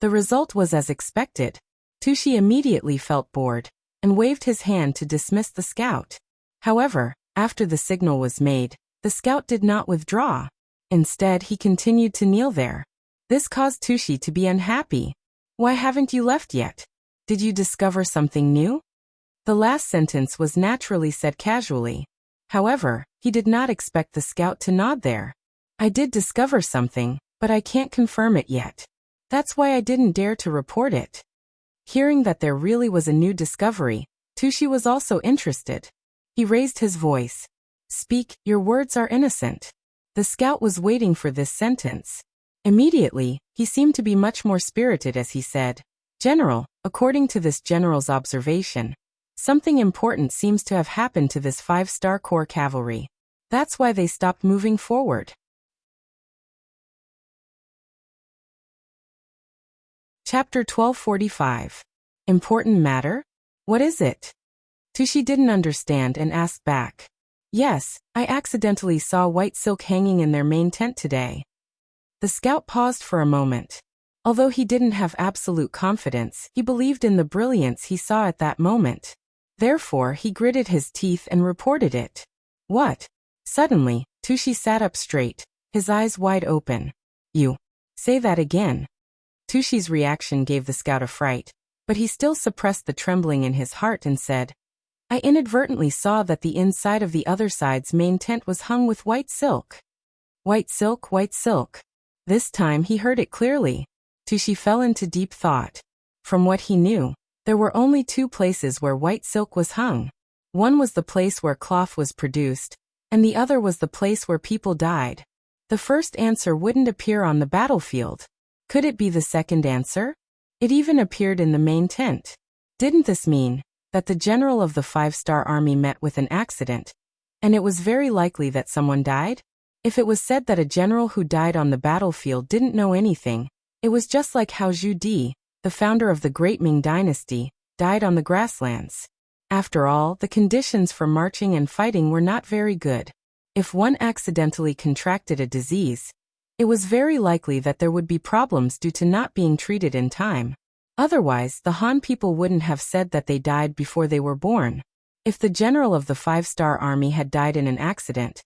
The result was as expected. Tushi immediately felt bored and waved his hand to dismiss the scout. However, after the signal was made, the scout did not withdraw. Instead, he continued to kneel there. This caused Tushi to be unhappy. Why haven't you left yet? Did you discover something new? The last sentence was naturally said casually. However, he did not expect the scout to nod there. I did discover something, but I can't confirm it yet. That's why I didn't dare to report it. Hearing that there really was a new discovery, Tushi was also interested. He raised his voice. Speak, your words are innocent. The scout was waiting for this sentence. Immediately, he seemed to be much more spirited as he said, General, according to this general's observation, something important seems to have happened to this 5-star corps cavalry. That's why they stopped moving forward. Chapter 1245. Important matter? What is it? Tushi didn't understand and asked back. Yes, I accidentally saw white silk hanging in their main tent today. The scout paused for a moment. Although he didn't have absolute confidence, he believed in the brilliance he saw at that moment. Therefore, he gritted his teeth and reported it. What? Suddenly, Tushi sat up straight, his eyes wide open. You. Say that again. Tushi's reaction gave the scout a fright, but he still suppressed the trembling in his heart and said, I inadvertently saw that the inside of the other side's main tent was hung with white silk. White silk, white silk. This time he heard it clearly. Tushi fell into deep thought. From what he knew, there were only two places where white silk was hung. One was the place where cloth was produced, and the other was the place where people died. The first answer wouldn't appear on the battlefield. Could it be the second answer? It even appeared in the main tent. Didn't this mean that the general of the 5-star army met with an accident, and it was very likely that someone died? If it was said that a general who died on the battlefield didn't know anything, it was just like how Zhu Di, the founder of the Great Ming Dynasty, died on the grasslands. After all, the conditions for marching and fighting were not very good. If one accidentally contracted a disease, it was very likely that there would be problems due to not being treated in time. Otherwise, the Han people wouldn't have said that they died before they were born. If the general of the 5-star army had died in an accident,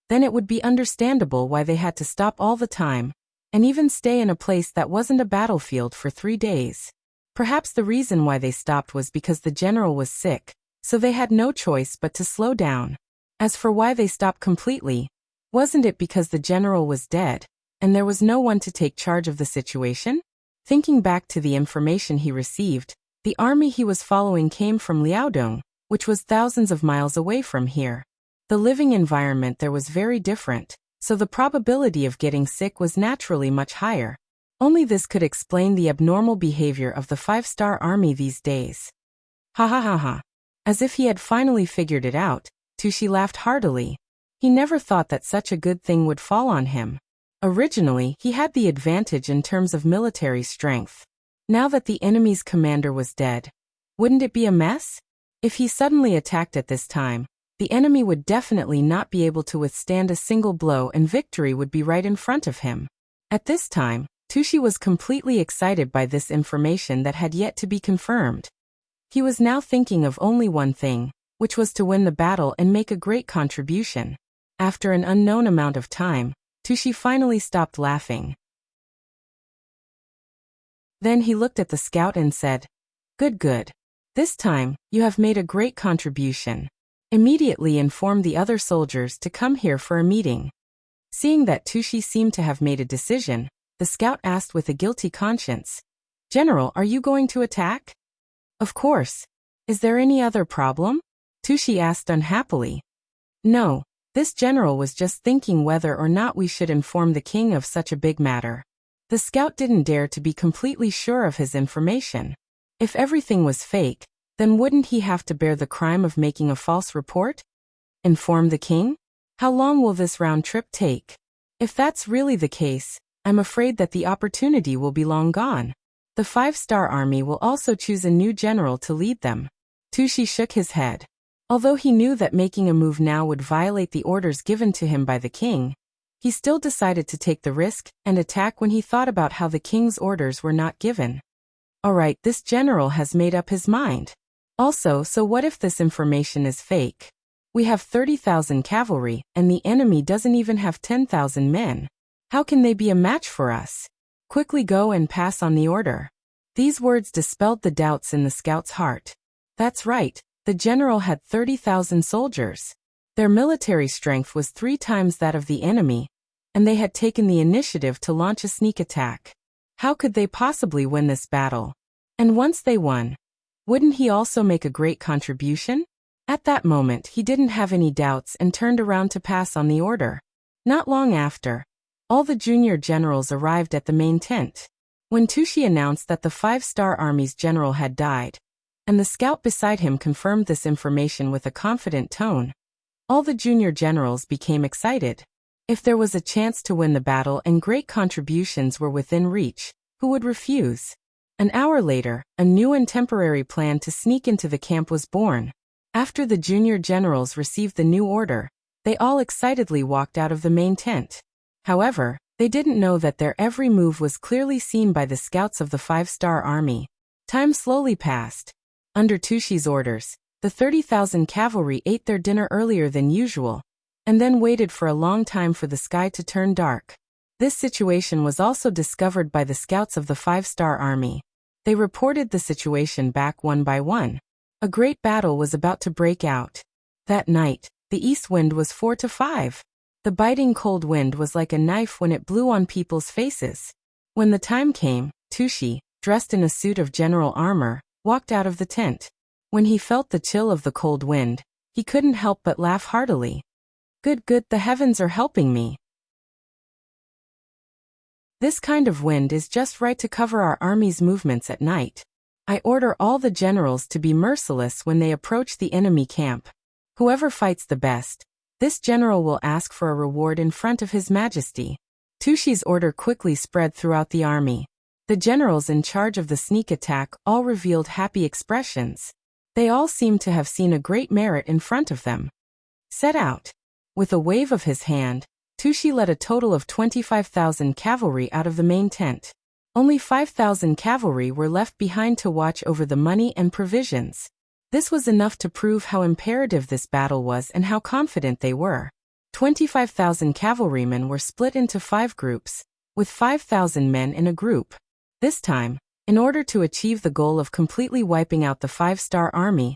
then it would be understandable why they had to stop all the time, and even stay in a place that wasn't a battlefield for 3 days. Perhaps the reason why they stopped was because the general was sick, so they had no choice but to slow down. As for why they stopped completely, wasn't it because the general was dead, and there was no one to take charge of the situation? Thinking back to the information he received, the army he was following came from Liaodong, which was thousands of miles away from here. The living environment there was very different, so the probability of getting sick was naturally much higher. Only this could explain the abnormal behavior of the 5-star army these days. Ha ha ha ha. As if he had finally figured it out, Tushi laughed heartily. He never thought that such a good thing would fall on him. Originally, he had the advantage in terms of military strength. Now that the enemy's commander was dead, wouldn't it be a mess? If he suddenly attacked at this time, the enemy would definitely not be able to withstand a single blow and victory would be right in front of him. At this time, Tushi was completely excited by this information that had yet to be confirmed. He was now thinking of only one thing, which was to win the battle and make a great contribution. After an unknown amount of time, Tushi finally stopped laughing. Then he looked at the scout and said, Good, good. This time, you have made a great contribution. Immediately inform the other soldiers to come here for a meeting. Seeing that Tushi seemed to have made a decision, the scout asked with a guilty conscience, General, are you going to attack? Of course. Is there any other problem? Tushi asked unhappily. No, this general was just thinking whether or not we should inform the king of such a big matter. The scout didn't dare to be completely sure of his information. If everything was fake, then wouldn't he have to bear the crime of making a false report? Inform the king? How long will this round trip take? If that's really the case, I'm afraid that the opportunity will be long gone. The 5-star army will also choose a new general to lead them. Tushi shook his head. Although he knew that making a move now would violate the orders given to him by the king, he still decided to take the risk and attack when he thought about how the king's orders were not given. Alright, this general has made up his mind. Also, so what if this information is fake? We have 30,000 cavalry, and the enemy doesn't even have 10,000 men. How can they be a match for us? Quickly go and pass on the order. These words dispelled the doubts in the scout's heart. That's right, the general had 30,000 soldiers. Their military strength was 3 times that of the enemy, and they had taken the initiative to launch a sneak attack. How could they possibly win this battle? And once they won, wouldn't he also make a great contribution? At that moment, he didn't have any doubts and turned around to pass on the order. Not long after, all the junior generals arrived at the main tent. When Tushi announced that the 5-star army's general had died, and the scout beside him confirmed this information with a confident tone, all the junior generals became excited. If there was a chance to win the battle and great contributions were within reach, who would refuse? An hour later, a new and temporary plan to sneak into the camp was born. After the junior generals received the new order, they all excitedly walked out of the main tent. However, They didn't know that their every move was clearly seen by the scouts of the 5-star army. Time slowly passed. Under Tushi's orders, the 30,000 cavalry ate their dinner earlier than usual, and then waited for a long time for the sky to turn dark. This situation was also discovered by the scouts of the 5-star army. They reported the situation back one by one. A great battle was about to break out. That night, the east wind was 4 to 5. The biting cold wind was like a knife when it blew on people's faces. When the time came, Tushi, dressed in a suit of general armor, walked out of the tent. When he felt the chill of the cold wind, he couldn't help but laugh heartily. Good, the heavens are helping me. This kind of wind is just right to cover our army's movements at night. I order all the generals to be merciless when they approach the enemy camp. Whoever fights the best, this general will ask for a reward in front of His Majesty. Tushi's order quickly spread throughout the army. The generals in charge of the sneak attack all revealed happy expressions. They all seemed to have seen a great merit in front of them. Set out. With a wave of his hand, Tushi led a total of 25,000 cavalry out of the main tent. Only 5,000 cavalry were left behind to watch over the money and provisions. This was enough to prove how imperative this battle was and how confident they were. 25,000 cavalrymen were split into 5 groups, with 5,000 men in a group. This time, in order to achieve the goal of completely wiping out the 5-star army,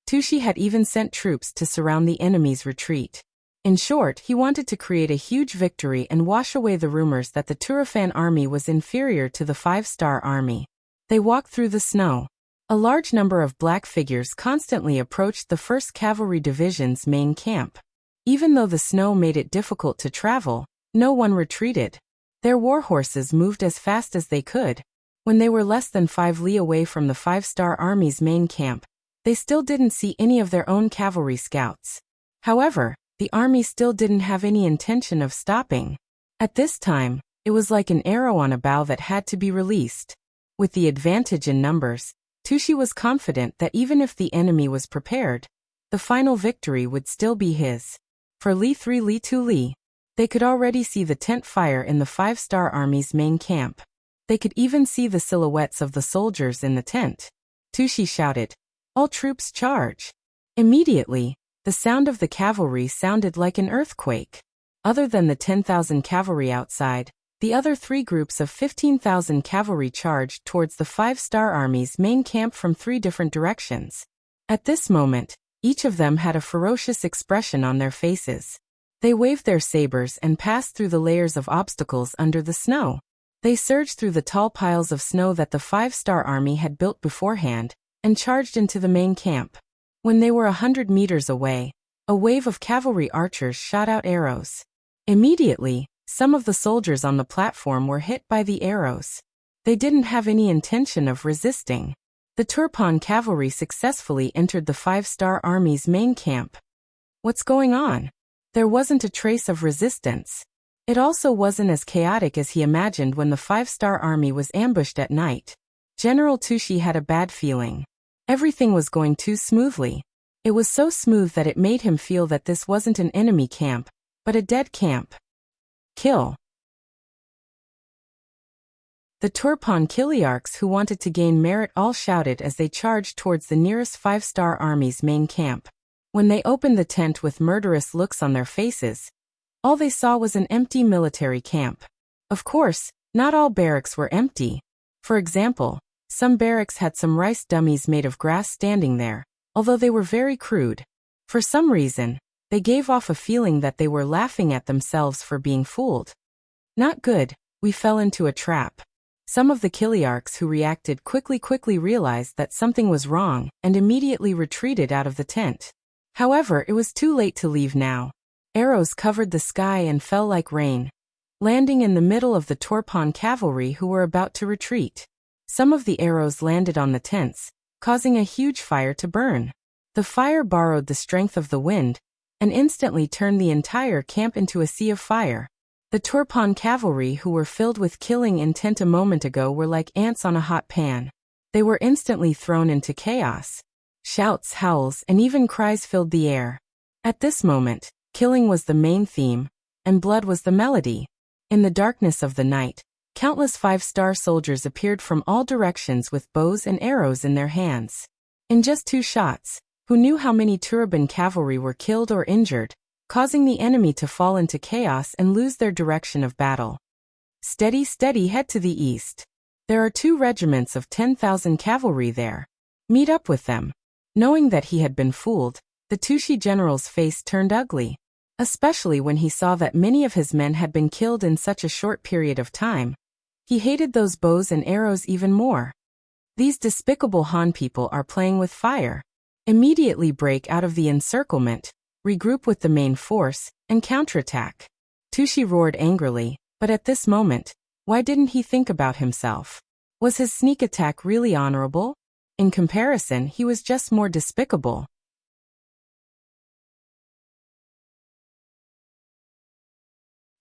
Tushi had even sent troops to surround the enemy's retreat. In short, he wanted to create a huge victory and wash away the rumors that the Turfan army was inferior to the 5-star army. They walked through the snow. A large number of black figures constantly approached the 1st Cavalry Division's main camp. Even though the snow made it difficult to travel, no one retreated. Their war horses moved as fast as they could. When they were less than 5 li away from the 5-star army's main camp, they still didn't see any of their own cavalry scouts. However, the army still didn't have any intention of stopping. At this time, it was like an arrow on a bow that had to be released. With the advantage in numbers, Tushi was confident that even if the enemy was prepared, the final victory would still be his. For Li 3 Li 2 Li, they could already see the tent fire in the 5-star army's main camp. They could even see the silhouettes of the soldiers in the tent. Tushi shouted, "All troops charge!" Immediately, the sound of the cavalry sounded like an earthquake. Other than the 10,000 cavalry outside, the other 3 groups of 15,000 cavalry charged towards the 5-star army's main camp from 3 different directions. At this moment, each of them had a ferocious expression on their faces. They waved their sabers and passed through the layers of obstacles under the snow. They surged through the tall piles of snow that the 5-star army had built beforehand, and charged into the main camp. When they were 100 meters away, a wave of cavalry archers shot out arrows. Immediately, some of the soldiers on the platform were hit by the arrows. They didn't have any intention of resisting. The Turpan cavalry successfully entered the 5-star army's main camp. What's going on? There wasn't a trace of resistance. It also wasn't as chaotic as he imagined when the 5-star army was ambushed at night. General Tushi had a bad feeling. Everything was going too smoothly. It was so smooth that it made him feel that this wasn't an enemy camp, but a dead camp. Kill. The Turpan Kiliarchs who wanted to gain merit all shouted as they charged towards the nearest 5-star army's main camp. When they opened the tent with murderous looks on their faces, all they saw was an empty military camp. Of course, not all barracks were empty. For example, some barracks had some rice dummies made of grass standing there, although they were very crude. For some reason, they gave off a feeling that they were laughing at themselves for being fooled. Not good, we fell into a trap. Some of the Kiliarchs who reacted quickly realized that something was wrong and immediately retreated out of the tent. However, it was too late to leave now. Arrows covered the sky and fell like rain, landing in the middle of the Turpan cavalry who were about to retreat. Some of the arrows landed on the tents, causing a huge fire to burn. The fire borrowed the strength of the wind and instantly turned the entire camp into a sea of fire. The Turpan cavalry who were filled with killing intent a moment ago were like ants on a hot pan. They were instantly thrown into chaos. Shouts, howls, and even cries filled the air. At this moment, killing was the main theme, and blood was the melody. In the darkness of the night, countless 5-star soldiers appeared from all directions with bows and arrows in their hands. In just 2 shots, who knew how many Turban cavalry were killed or injured, causing the enemy to fall into chaos and lose their direction of battle. Steady, steady, head to the east. There are 2 regiments of 10,000 cavalry there. Meet up with them. Knowing that he had been fooled, the Tushi general's face turned ugly, especially when he saw that many of his men had been killed in such a short period of time. He hated those bows and arrows even more. These despicable Han people are playing with fire. Immediately break out of the encirclement, regroup with the main force, and counterattack. Tushi roared angrily, but at this moment, why didn't he think about himself? Was his sneak attack really honorable? In comparison, he was just more despicable.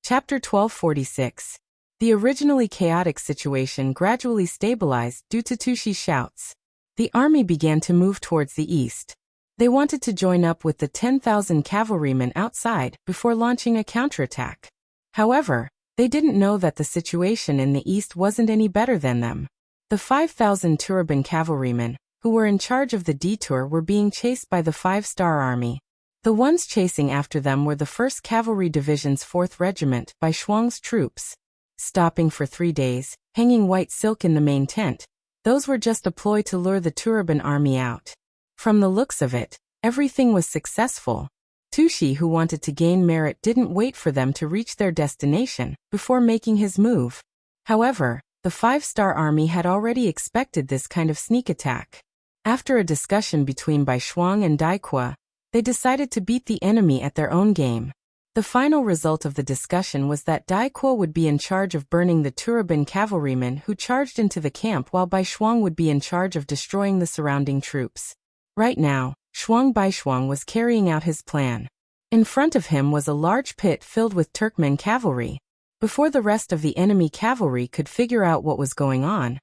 Chapter 1246. The originally chaotic situation gradually stabilized due to Tushi's shouts. The army began to move towards the east. They wanted to join up with the 10,000 cavalrymen outside before launching a counterattack. However, they didn't know that the situation in the east wasn't any better than them. The 5,000 Turban cavalrymen, who were in charge of the detour, were being chased by the 5-star army. The ones chasing after them were the 1st Cavalry Division's 4th Regiment by Shuang's troops. Stopping for 3 days, hanging white silk in the main tent, those were just a ploy to lure the Turban army out. From the looks of it, everything was successful. Tushi, who wanted to gain merit, didn't wait for them to reach their destination before making his move. However, the 5-star army had already expected this kind of sneak attack. After a discussion between Bai Shuang and Daikua, they decided to beat the enemy at their own game. The final result of the discussion was that Daikua would be in charge of burning the Turban cavalrymen who charged into the camp, while Bai Shuang would be in charge of destroying the surrounding troops. Right now, Bai Shuang was carrying out his plan. In front of him was a large pit filled with Turkmen cavalry. Before the rest of the enemy cavalry could figure out what was going on,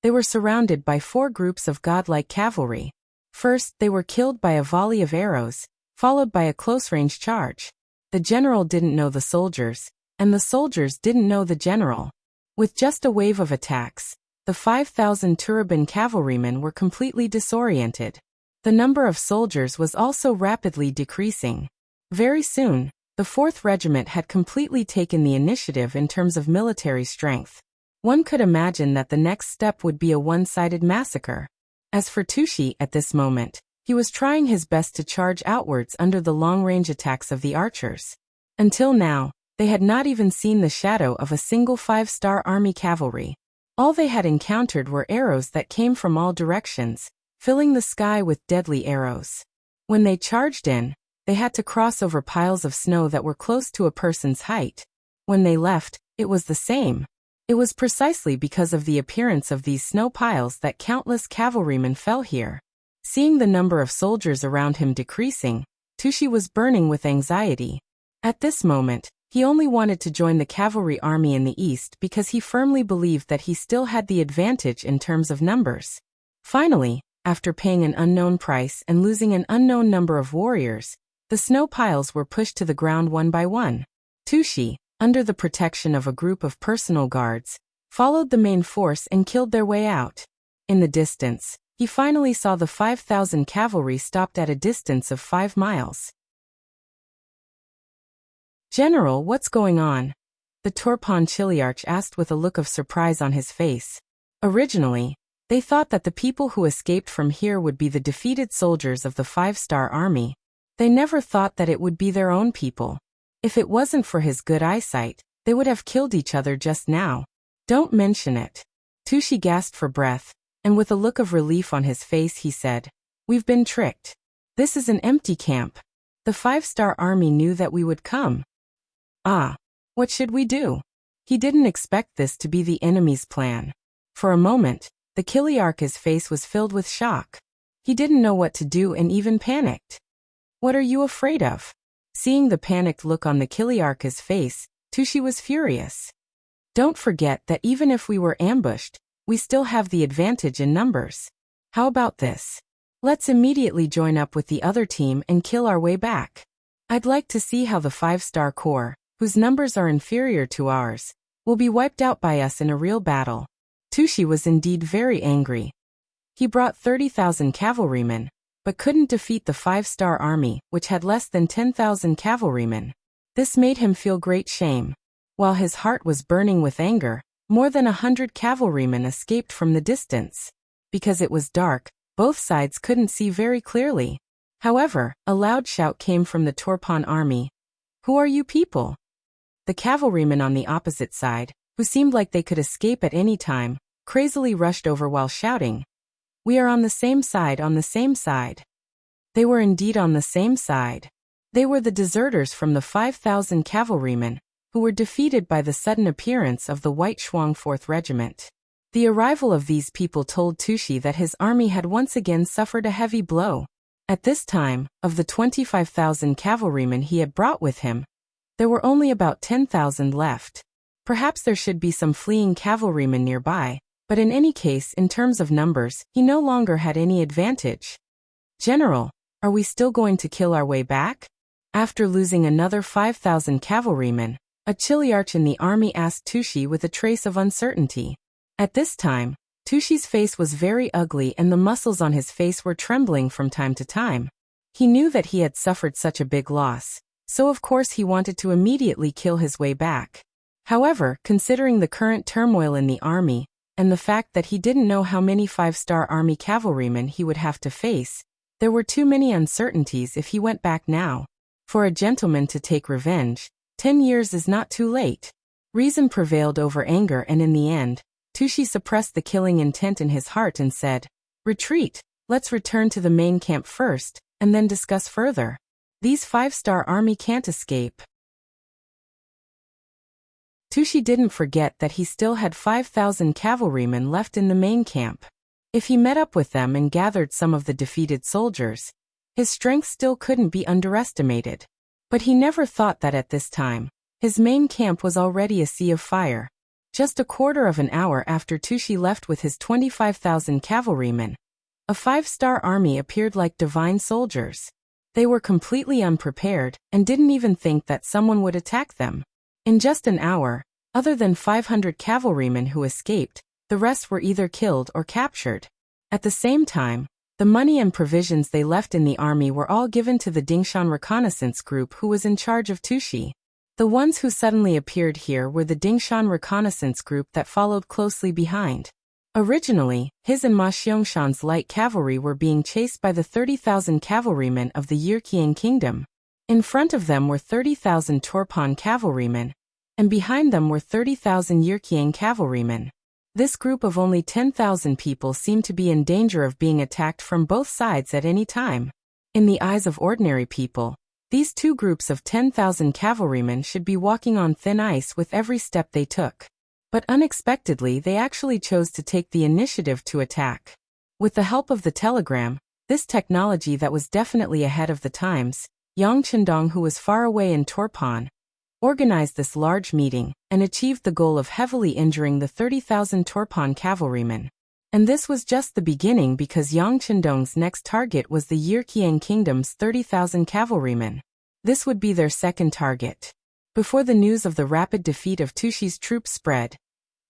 they were surrounded by 4 groups of godlike cavalry. First, they were killed by a volley of arrows, followed by a close-range charge. The general didn't know the soldiers, and the soldiers didn't know the general. With just a wave of attacks, the 5,000 Turban cavalrymen were completely disoriented. The number of soldiers was also rapidly decreasing. Very soon, the 4th Regiment had completely taken the initiative in terms of military strength. One could imagine that the next step would be a one-sided massacre. As for Tushi at this moment, he was trying his best to charge outwards under the long-range attacks of the archers. Until now, they had not even seen the shadow of a single 5-star army cavalry. All they had encountered were arrows that came from all directions, filling the sky with deadly arrows. When they charged in, they had to cross over piles of snow that were close to a person's height. When they left, it was the same. It was precisely because of the appearance of these snow piles that countless cavalrymen fell here. Seeing the number of soldiers around him decreasing, Tushi was burning with anxiety. At this moment, he only wanted to join the cavalry army in the east because he firmly believed that he still had the advantage in terms of numbers. Finally, after paying an unknown price and losing an unknown number of warriors, the snow piles were pushed to the ground one by one. Tushi, under the protection of a group of personal guards, followed the main force and killed their way out. In the distance, he finally saw the 5,000 cavalry stopped at a distance of 5 miles. "General, what's going on?" the Turpan Chiliarch asked with a look of surprise on his face. Originally, they thought that the people who escaped from here would be the defeated soldiers of the 5-star army. They never thought that it would be their own people. If it wasn't for his good eyesight, they would have killed each other just now. "Don't mention it." Tushi gasped for breath, and with a look of relief on his face he said, "We've been tricked. This is an empty camp. The 5-star army knew that we would come. Ah, what should we do?" He didn't expect this to be the enemy's plan. For a moment, the Kiliarch's face was filled with shock. He didn't know what to do and even panicked. "What are you afraid of?" Seeing the panicked look on the Kiliarch's face, Tushi was furious. "Don't forget that even if we were ambushed, we still have the advantage in numbers. How about this? Let's immediately join up with the other team and kill our way back. I'd like to see how the 5-star corps, whose numbers are inferior to ours, will be wiped out by us in a real battle. Tushi was indeed very angry. He brought 30,000 cavalrymen, but couldn't defeat the 5-star army, which had less than 10,000 cavalrymen. This made him feel great shame. While his heart was burning with anger, more than 100 cavalrymen escaped from the distance. Because it was dark, both sides couldn't see very clearly. However, a loud shout came from the Torpon army. "Who are you people?" The cavalrymen on the opposite side, who seemed like they could escape at any time, crazily rushed over while shouting, "We are on the same side, on the same side." They were indeed on the same side. They were the deserters from the 5,000 cavalrymen, who were defeated by the sudden appearance of the White Shuang 4th Regiment. The arrival of these people told Tushi that his army had once again suffered a heavy blow. At this time, of the 25,000 cavalrymen he had brought with him, there were only about 10,000 left. Perhaps there should be some fleeing cavalrymen nearby, but in any case, in terms of numbers, he no longer had any advantage. "General, are we still going to kill our way back?" After losing another 5,000 cavalrymen, a chiliarch in the army asked Tushi with a trace of uncertainty. At this time, Tushi's face was very ugly and the muscles on his face were trembling from time to time. He knew that he had suffered such a big loss, so of course he wanted to immediately kill his way back. However, considering the current turmoil in the army, and the fact that he didn't know how many 5-star army cavalrymen he would have to face, there were too many uncertainties if he went back now. For a gentleman to take revenge, 10 years is not too late. Reason prevailed over anger, and in the end, Tushi suppressed the killing intent in his heart and said, "Retreat, let's return to the main camp first, and then discuss further. These 5-star army can't escape." Tushi didn't forget that he still had 5,000 cavalrymen left in the main camp. If he met up with them and gathered some of the defeated soldiers, his strength still couldn't be underestimated. But he never thought that at this time, his main camp was already a sea of fire. Just a quarter of an hour after Tushi left with his 25,000 cavalrymen, a 5-star army appeared like divine soldiers. They were completely unprepared and didn't even think that someone would attack them. In just an hour, other than 500 cavalrymen who escaped, the rest were either killed or captured. At the same time, the money and provisions they left in the army were all given to the Dingshan reconnaissance group who was in charge of Tushi. The ones who suddenly appeared here were the Dingshan reconnaissance group that followed closely behind. Originally, his and Ma Xiangshan's light cavalry were being chased by the 30,000 cavalrymen of the Yirqiang kingdom. In front of them were 30,000 Torpon cavalrymen, and behind them were 30,000 Yirqiang cavalrymen. This group of only 10,000 people seemed to be in danger of being attacked from both sides at any time. In the eyes of ordinary people, these two groups of 10,000 cavalrymen should be walking on thin ice with every step they took. But unexpectedly they actually chose to take the initiative to attack. With the help of the telegram, this technology that was definitely ahead of the times, Yang Chendong, who was far away in Torpon, organized this large meeting and achieved the goal of heavily injuring the 30,000 Torpon cavalrymen. And this was just the beginning, because Yang Chendong's next target was the Yirqiang kingdom's 30,000 cavalrymen. This would be their second target. Before the news of the rapid defeat of Tushi's troops spread,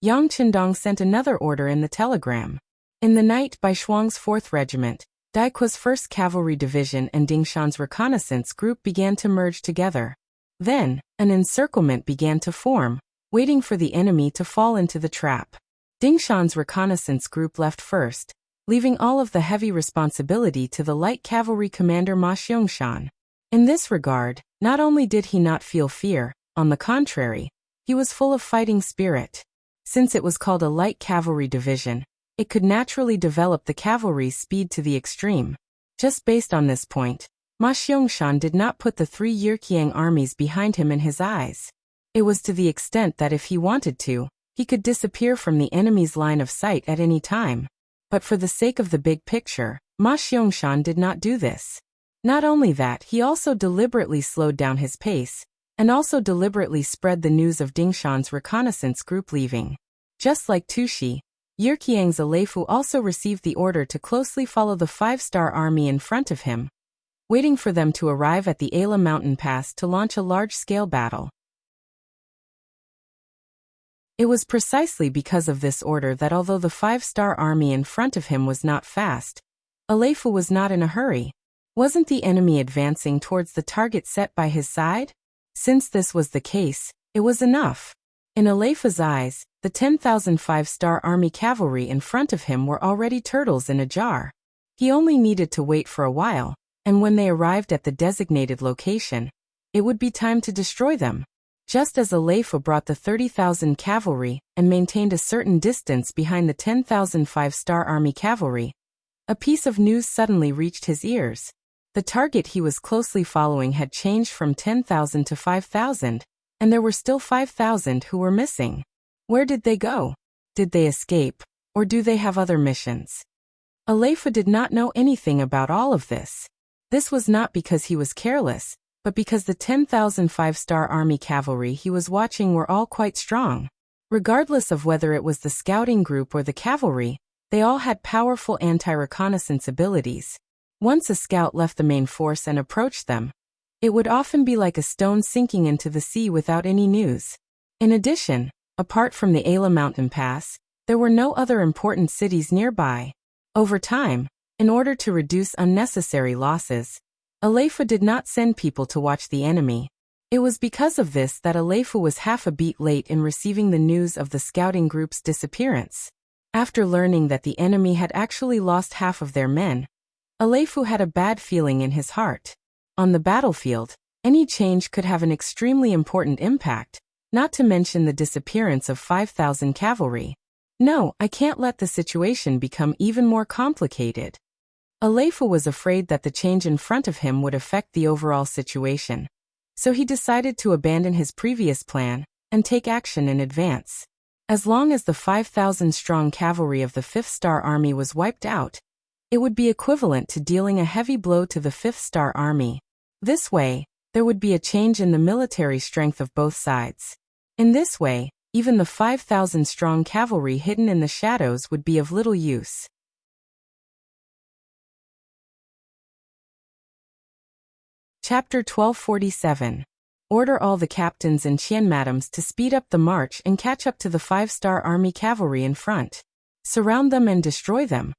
Yang Chendong sent another order in the telegram. In the night, Bai Shuang's 4th Regiment, Daiku's 1st Cavalry Division and Dingshan's reconnaissance group began to merge together. Then, an encirclement began to form, waiting for the enemy to fall into the trap. Dingshan's reconnaissance group left first, leaving all of the heavy responsibility to the light cavalry commander Ma Xiangshan. In this regard, not only did he not feel fear, on the contrary, he was full of fighting spirit. Since it was called a light cavalry division, it could naturally develop the cavalry's speed to the extreme. Just based on this point, Ma Xiangshan did not put the 3 Yirqiang armies behind him in his eyes. It was to the extent that if he wanted to, he could disappear from the enemy's line of sight at any time. But for the sake of the big picture, Ma Xiangshan did not do this. Not only that, he also deliberately slowed down his pace, and also deliberately spread the news of Dingshan's reconnaissance group leaving. Just like Tushi, Yirqiang's Alefu also received the order to closely follow the 5-star army in front of him, waiting for them to arrive at the Ala mountain pass to launch a large-scale battle. It was precisely because of this order that although the 5-star army in front of him was not fast, Alefu was not in a hurry. Wasn't the enemy advancing towards the target set by his side? Since this was the case, it was enough. In Alefu's eyes, the 10,000 5-star army cavalry in front of him were already turtles in a jar. He only needed to wait for a while, and when they arrived at the designated location, it would be time to destroy them. Just as Alefu brought the 30,000 cavalry and maintained a certain distance behind the 10,000 5-star army cavalry, a piece of news suddenly reached his ears. The target he was closely following had changed from 10,000 to 5,000, and there were still 5,000 who were missing. Where did they go? Did they escape, or do they have other missions? Alefu did not know anything about all of this. This was not because he was careless, but because the 10,000 5-star army cavalry he was watching were all quite strong. Regardless of whether it was the scouting group or the cavalry, they all had powerful anti-reconnaissance abilities. Once a scout left the main force and approached them, it would often be like a stone sinking into the sea without any news. In addition, apart from the Ala mountain pass, there were no other important cities nearby. Over time, in order to reduce unnecessary losses, Alefu did not send people to watch the enemy. It was because of this that Alefu was half a beat late in receiving the news of the scouting group's disappearance. After learning that the enemy had actually lost half of their men, Alefu had a bad feeling in his heart. On the battlefield, any change could have an extremely important impact, not to mention the disappearance of 5,000 cavalry. No, I can't let the situation become even more complicated. Alefu was afraid that the change in front of him would affect the overall situation, so he decided to abandon his previous plan and take action in advance. As long as the 5,000-strong cavalry of the 5th-star army was wiped out, it would be equivalent to dealing a heavy blow to the 5th-star army. This way, there would be a change in the military strength of both sides. In this way, even the 5,000-strong cavalry hidden in the shadows would be of little use. Chapter 1247. Order all the captains and madams to speed up the march and catch up to the 5-star army cavalry in front. Surround them and destroy them.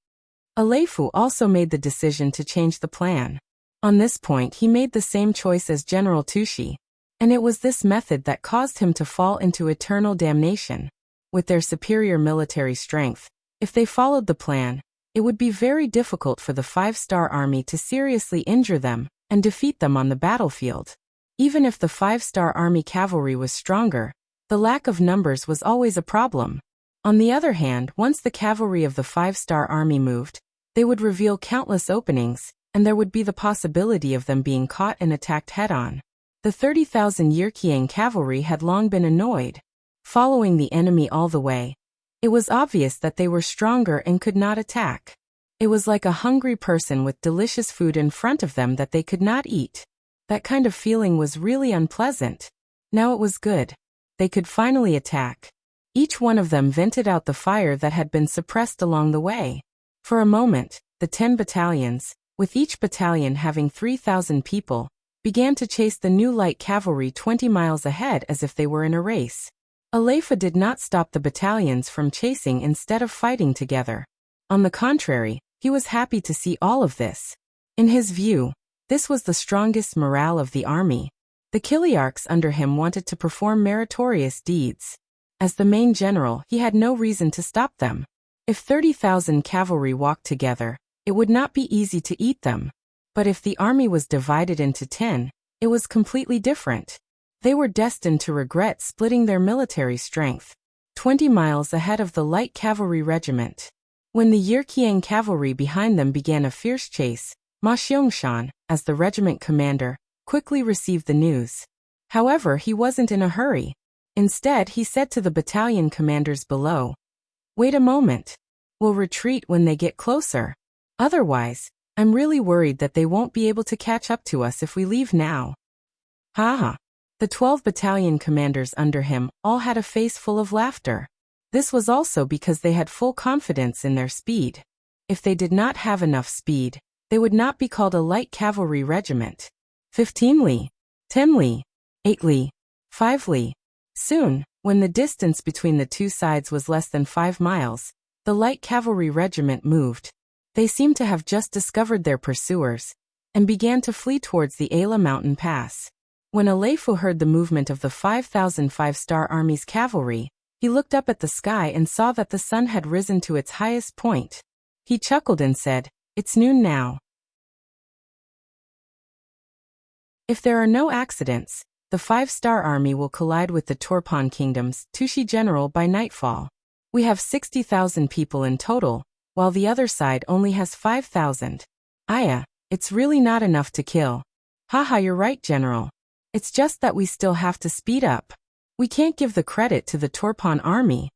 Alefu also made the decision to change the plan. On this point he made the same choice as General Tushi, and it was this method that caused him to fall into eternal damnation. With their superior military strength, if they followed the plan, it would be very difficult for the 5-star army to seriously injure them and defeat them on the battlefield. Even if the 5-star army cavalry was stronger, the lack of numbers was always a problem. On the other hand, once the cavalry of the 5-star army moved, they would reveal countless openings, and there would be the possibility of them being caught and attacked head-on. The 30,000 Yirkiang cavalry had long been annoyed. Following the enemy all the way, it was obvious that they were stronger and could not attack. It was like a hungry person with delicious food in front of them that they could not eat. That kind of feeling was really unpleasant. Now it was good. They could finally attack. Each one of them vented out the fire that had been suppressed along the way. For a moment, the 10 battalions, with each battalion having 3,000 people, began to chase the new light cavalry 20 miles ahead as if they were in a race. Alefu did not stop the battalions from chasing instead of fighting together. On the contrary, he was happy to see all of this. In his view, this was the strongest morale of the army. The Kiliarchs under him wanted to perform meritorious deeds. As the main general, he had no reason to stop them. If 30,000 cavalry walked together, it would not be easy to eat them. But if the army was divided into 10, it was completely different. They were destined to regret splitting their military strength. 20 miles ahead of the light cavalry regiment, when the Yirkiang cavalry behind them began a fierce chase, Ma Xiangshan, as the regiment commander, quickly received the news. However, he wasn't in a hurry. Instead, he said to the battalion commanders below, "Wait a moment. We'll retreat when they get closer. Otherwise, I'm really worried that they won't be able to catch up to us if we leave now." Ha. The 12 battalion commanders under him all had a face full of laughter. This was also because they had full confidence in their speed. If they did not have enough speed, they would not be called a light cavalry regiment. 15 li, 10 li, 8 li, 5 li. Soon, When the distance between the two sides was less than 5 miles, the light cavalry regiment moved. They seemed to have just discovered their pursuers, and began to flee towards the Ala mountain pass. When Aleifu heard the movement of the 5,000 five-star army's cavalry, he looked up at the sky and saw that the sun had risen to its highest point. He chuckled and said, "It's noon now. If there are no accidents, the 5-star army will collide with the Turpan Kingdom's Tushi general by nightfall. We have 60,000 people in total, while the other side only has 5,000. Aya, it's really not enough to kill." "Haha, you're right, General. It's just that we still have to speed up. We can't give the credit to the Turpan army."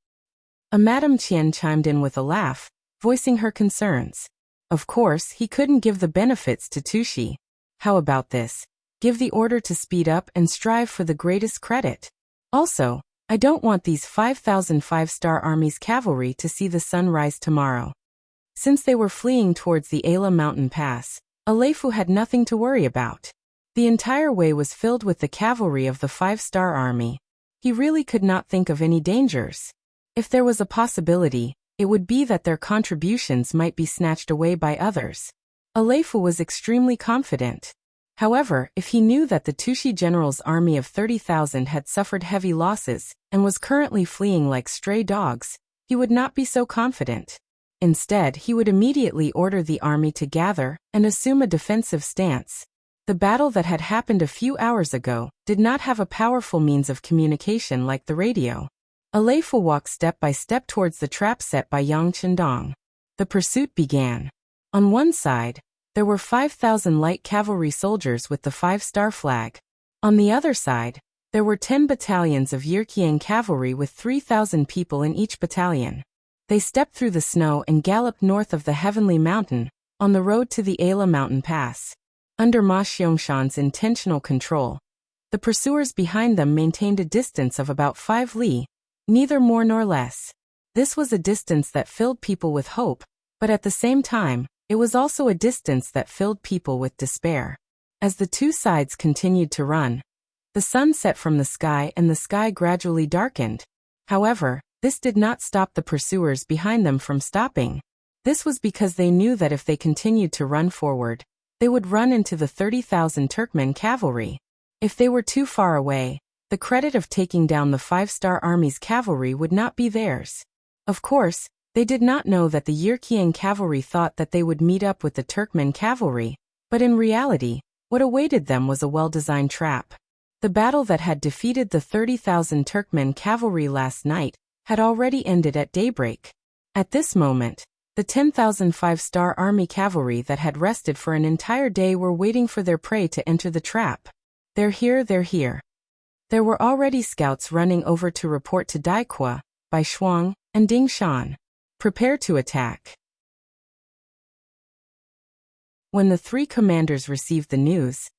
A Madame Qian chimed in with a laugh, voicing her concerns. Of course, he couldn't give the benefits to Tushi. How about this? Give the order to speed up and strive for the greatest credit. Also, I don't want these 5,000 five-star army's cavalry to see the sun rise tomorrow. Since they were fleeing towards the Ala mountain pass, Aleifu had nothing to worry about. The entire way was filled with the cavalry of the 5-star army. He really could not think of any dangers. If there was a possibility, it would be that their contributions might be snatched away by others. Aleifu was extremely confident. However, if he knew that the Tushi general's army of 30,000 had suffered heavy losses and was currently fleeing like stray dogs, he would not be so confident. Instead, he would immediately order the army to gather and assume a defensive stance. The battle that had happened a few hours ago did not have a powerful means of communication like the radio. Aleifu walked step by step towards the trap set by Yang Chendong. The pursuit began. On one side, there were 5,000 light cavalry soldiers with the 5-star flag. On the other side, there were 10 battalions of Yirkiang cavalry with 3,000 people in each battalion. They stepped through the snow and galloped north of the Heavenly Mountain, on the road to the Ala mountain pass. Under Ma Xiangshan's intentional control, the pursuers behind them maintained a distance of about 5 li, neither more nor less. This was a distance that filled people with hope, but at the same time, it was also a distance that filled people with despair. As the two sides continued to run, the sun set from the sky and the sky gradually darkened. However, this did not stop the pursuers behind them from stopping. This was because they knew that if they continued to run forward, they would run into the 30,000 Turkmen cavalry. If they were too far away, the credit of taking down the 5-star army's cavalry would not be theirs. Of course, they did not know that the Yirkiang cavalry thought that they would meet up with the Turkmen cavalry, but in reality, what awaited them was a well-designed trap. The battle that had defeated the 30,000 Turkmen cavalry last night had already ended at daybreak. At this moment, the 10,000 5-star army cavalry that had rested for an entire day were waiting for their prey to enter the trap. "They're here, they're here." There were already scouts running over to report to Daikua, Bai Shuang, and Ding Shan. "Prepare to attack." When the 3 commanders received the news,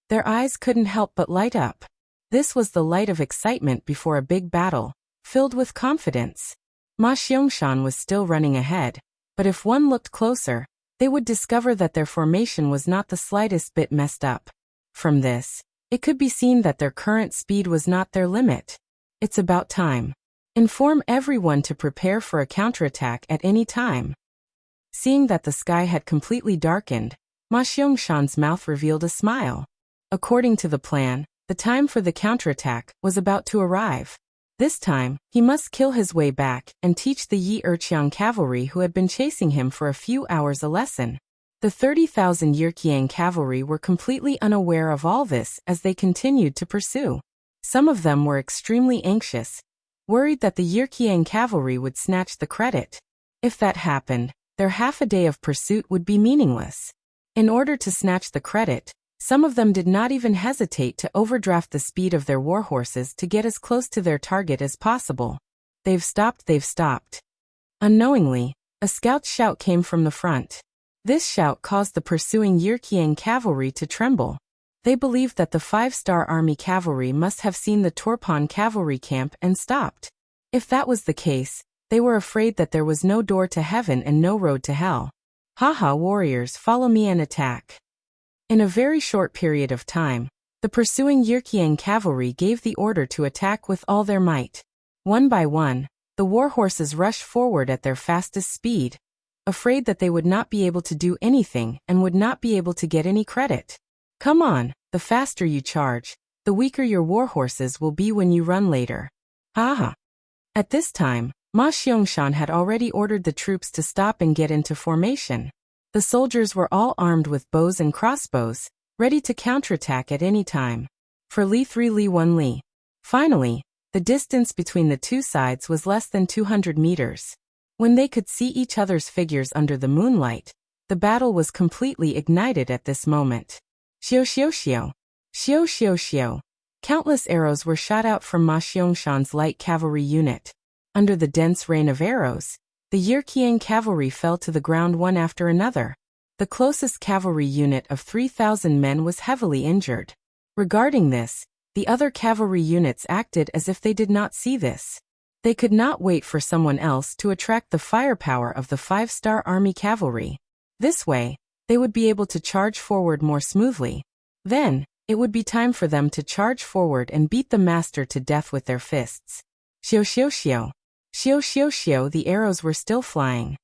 their eyes couldn't help but light up. This was the light of excitement before a big battle, filled with confidence. Ma Xiangshan was still running ahead, but if one looked closer, they would discover that their formation was not the slightest bit messed up. From this, it could be seen that their current speed was not their limit. "It's about time. Inform everyone to prepare for a counterattack at any time." Seeing that the sky had completely darkened, Ma Xiangshan's mouth revealed a smile. According to the plan, the time for the counterattack was about to arrive. This time, he must kill his way back and teach the Yi Erqiang cavalry who had been chasing him for a few hours a lesson. The 30,000 Yirkiang cavalry were completely unaware of all this as they continued to pursue. Some of them were extremely anxious, worried that the Yirkiang cavalry would snatch the credit. If that happened, their half a day of pursuit would be meaningless. In order to snatch the credit, some of them did not even hesitate to overdraft the speed of their war horses to get as close to their target as possible. They've stopped. Unknowingly, a scout's shout came from the front. This shout caused the pursuing Yirkiang cavalry to tremble. They believed that the 5-star army cavalry must have seen the Turpan cavalry camp and stopped. If that was the case, they were afraid that there was no door to heaven and no road to hell. "Haha, warriors, follow me and attack." In a very short period of time, the pursuing Yirkiang cavalry gave the order to attack with all their might. One by one, the war horses rushed forward at their fastest speed, afraid that they would not be able to do anything and would not be able to get any credit. Come on, the faster you charge, the weaker your war horses will be when you run later. Haha. At this time, Ma Xiangshan had already ordered the troops to stop and get into formation. The soldiers were all armed with bows and crossbows, ready to counterattack at any time. For Li 3 Li 1 Li. Finally, the distance between the two sides was less than 200 meters. When they could see each other's figures under the moonlight, the battle was completely ignited at this moment. Xiao xiao xiao. Xiao xiao xiao. Countless arrows were shot out from Ma Xiangshan's light cavalry unit. Under the dense rain of arrows, the Yirqiang cavalry fell to the ground one after another. The closest cavalry unit of 3,000 men was heavily injured. Regarding this, the other cavalry units acted as if they did not see this. They could not wait for someone else to attract the firepower of the 5-star army cavalry. This way, they would be able to charge forward more smoothly. Then, it would be time for them to charge forward and beat the master to death with their fists. Xiao xiao xiao. Xiao xiao xiao. The arrows were still flying.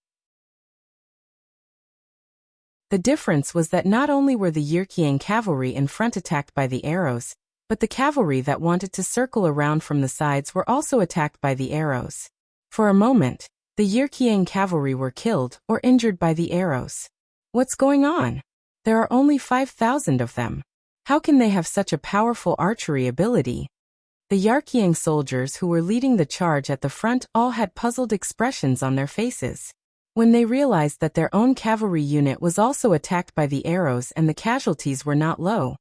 The difference was that not only were the Yirqiang cavalry in front attacked by the arrows, but the cavalry that wanted to circle around from the sides were also attacked by the arrows. For a moment, the Yirqiang cavalry were killed or injured by the arrows. What's going on? There are only 5,000 of them. How can they have such a powerful archery ability? The Yirqiang soldiers who were leading the charge at the front all had puzzled expressions on their faces. When they realized that their own cavalry unit was also attacked by the arrows and the casualties were not low,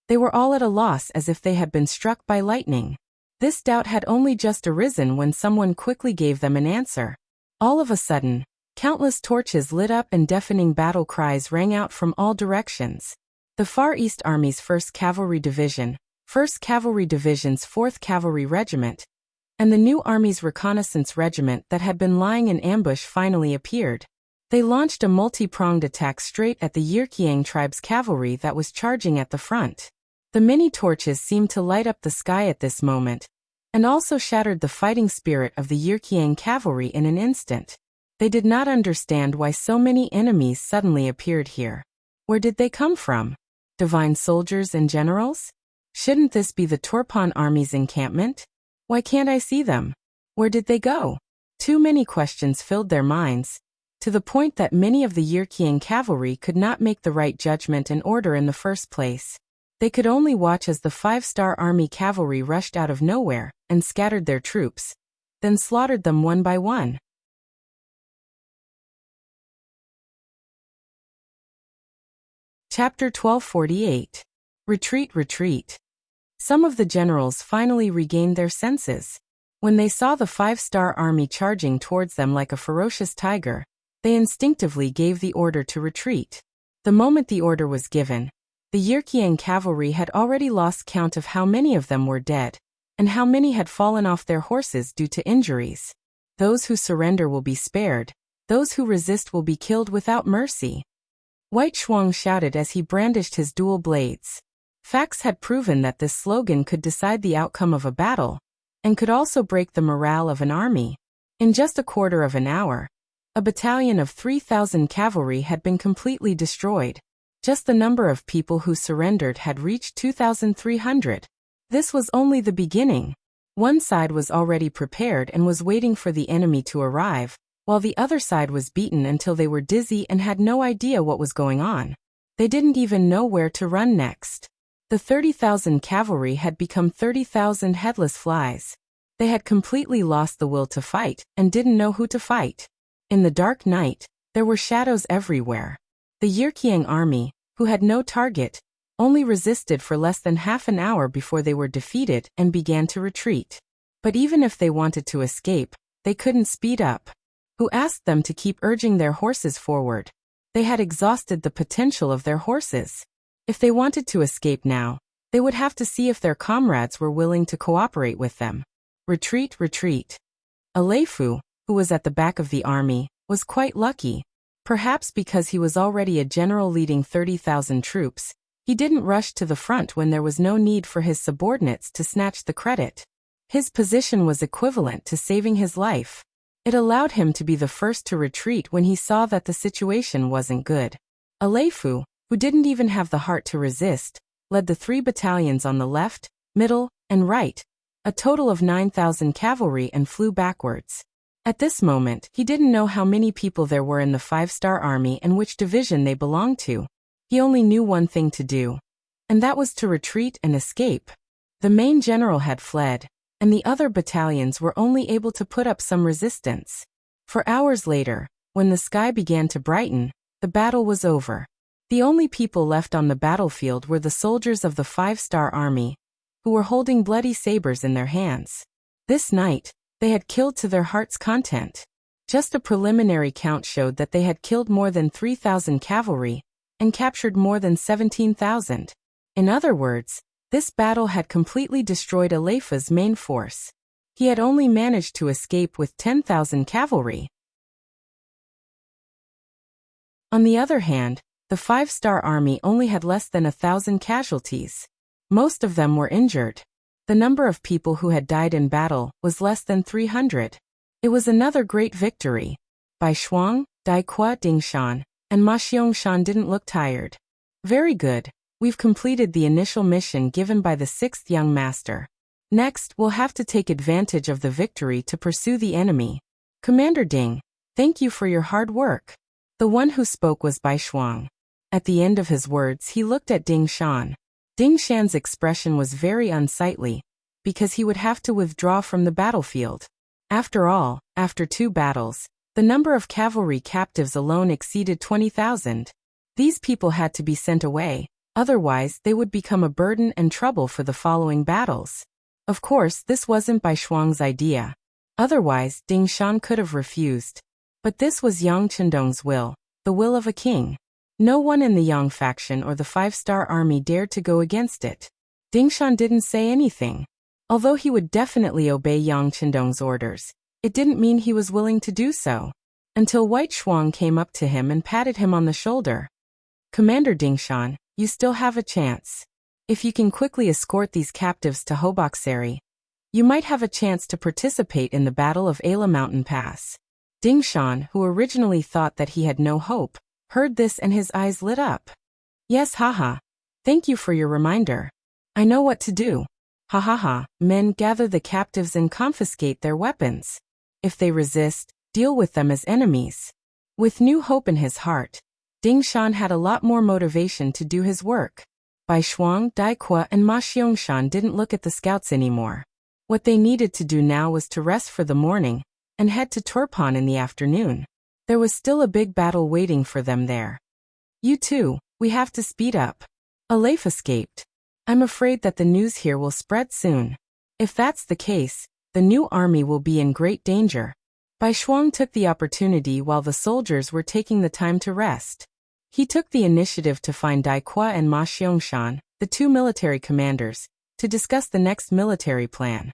they were all at a loss as if they had been struck by lightning. This doubt had only just arisen when someone quickly gave them an answer. All of a sudden, countless torches lit up and deafening battle cries rang out from all directions. The Far East Army's 1st Cavalry Division, 1st Cavalry Division's 4th Cavalry Regiment, and the new Army's Reconnaissance Regiment that had been lying in ambush finally appeared. They launched a multi-pronged attack straight at the Yirqiang tribe's cavalry that was charging at the front. The many torches seemed to light up the sky at this moment, and also shattered the fighting spirit of the Yirqiang cavalry in an instant. They did not understand why so many enemies suddenly appeared here. Where did they come from? Divine soldiers and generals? Shouldn't this be the Turpan army's encampment? Why can't I see them? Where did they go? Too many questions filled their minds, to the point that many of the Yirqiang cavalry could not make the right judgment and order in the first place. They could only watch as the 5-star army cavalry rushed out of nowhere and scattered their troops, then slaughtered them one by one. Chapter 1248. Retreat, retreat. Some of the generals finally regained their senses. When they saw the 5-star army charging towards them like a ferocious tiger, they instinctively gave the order to retreat. The moment the order was given, the Yirqiang cavalry had already lost count of how many of them were dead, and how many had fallen off their horses due to injuries. Those who surrender will be spared, those who resist will be killed without mercy. White Shuang shouted as he brandished his dual blades. Facts had proven that this slogan could decide the outcome of a battle, and could also break the morale of an army. In just a quarter of an hour, a battalion of 3,000 cavalry had been completely destroyed. Just the number of people who surrendered had reached 2,300. This was only the beginning. One side was already prepared and was waiting for the enemy to arrive, while the other side was beaten until they were dizzy and had no idea what was going on. They didn't even know where to run next. The 30,000 cavalry had become 30,000 headless flies. They had completely lost the will to fight and didn't know who to fight. In the dark night, there were shadows everywhere. The Yirqiang army, who had no target, only resisted for less than half an hour before they were defeated and began to retreat. But even if they wanted to escape, they couldn't speed up. Who asked them to keep urging their horses forward? They had exhausted the potential of their horses. If they wanted to escape now, they would have to see if their comrades were willing to cooperate with them. Retreat, retreat. Aleifu, who was at the back of the army, was quite lucky. Perhaps because he was already a general leading 30,000 troops, he didn't rush to the front when there was no need for his subordinates to snatch the credit. His position was equivalent to saving his life. It allowed him to be the first to retreat when he saw that the situation wasn't good. Aleifu, who didn't even have the heart to resist, led the 3 battalions on the left, middle, and right, a total of 9,000 cavalry, and flew backwards. At this moment, he didn't know how many people there were in the 5-star army and which division they belonged to. He only knew one thing to do, and that was to retreat and escape. The main general had fled, and the other battalions were only able to put up some resistance. For hours later, when the sky began to brighten, the battle was over. The only people left on the battlefield were the soldiers of the 5-star army, who were holding bloody sabers in their hands. This night, they had killed to their heart's content. Just a preliminary count showed that they had killed more than 3,000 cavalry and captured more than 17,000. In other words, this battle had completely destroyed Aleifu's main force. He had only managed to escape with 10,000 cavalry. On the other hand, the 5-star army only had less than 1,000 casualties. Most of them were injured. The number of people who had died in battle was less than 300. It was another great victory. Bai Shuang, Dai Qua Dingshan, and Ma Xiangshan didn't look tired. Very good. We've completed the initial mission given by the 6th young master. Next, we'll have to take advantage of the victory to pursue the enemy. Commander Ding, thank you for your hard work. The one who spoke was Bai Shuang. At the end of his words, he looked at Ding Shan. Ding Shan's expression was very unsightly, because he would have to withdraw from the battlefield. After all, after 2 battles, the number of cavalry captives alone exceeded 20,000. These people had to be sent away. Otherwise, they would become a burden and trouble for the following battles. Of course, this wasn't Bai Shuang's idea. Otherwise, Ding Shan could have refused. But this was Yang Chendong's will, the will of a king. No one in the Yang faction or the 5-star army dared to go against it. Ding Shan didn't say anything. Although he would definitely obey Yang Chendong's orders, it didn't mean he was willing to do so. Until White Shuang came up to him and patted him on the shoulder. Commander Ding Shan, you still have a chance. If you can quickly escort these captives to Hoboksari, you might have a chance to participate in the Battle of Ala Mountain Pass. Ding Shan, who originally thought that he had no hope, heard this and his eyes lit up. Yes, haha. Thank you for your reminder. I know what to do. Ha ha ha. Men, gather the captives and confiscate their weapons. If they resist, deal with them as enemies. With new hope in his heart, Ding Shan had a lot more motivation to do his work. Bai Shuang, Dai Qua, and Ma Xiangshan didn't look at the scouts anymore. What they needed to do now was to rest for the morning and head to Turpan in the afternoon. There was still a big battle waiting for them there. You too, we have to speed up. Aleph escaped. I'm afraid that the news here will spread soon. If that's the case, the new army will be in great danger. Bai Shuang took the opportunity while the soldiers were taking the time to rest. He took the initiative to find Dai Qua and Ma Xiangshan, the 2 military commanders, to discuss the next military plan.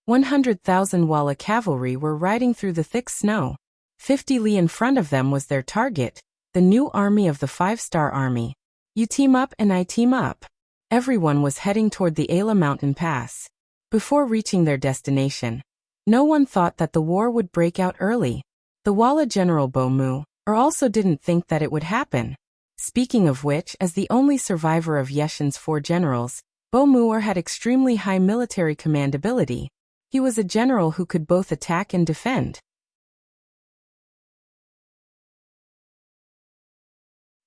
100,000 Walla cavalry were riding through the thick snow. 50 li in front of them was their target, the new army of the 5-star army. You team up and I team up. Everyone was heading toward the Ala Mountain Pass. Before reaching their destination, no one thought that the war would break out early. The Walla general Bo Mu also didn't think that it would happen. Speaking of which, as the only survivor of Yeshin's 4 generals, Bo Mu had extremely high military command ability. He was a general who could both attack and defend.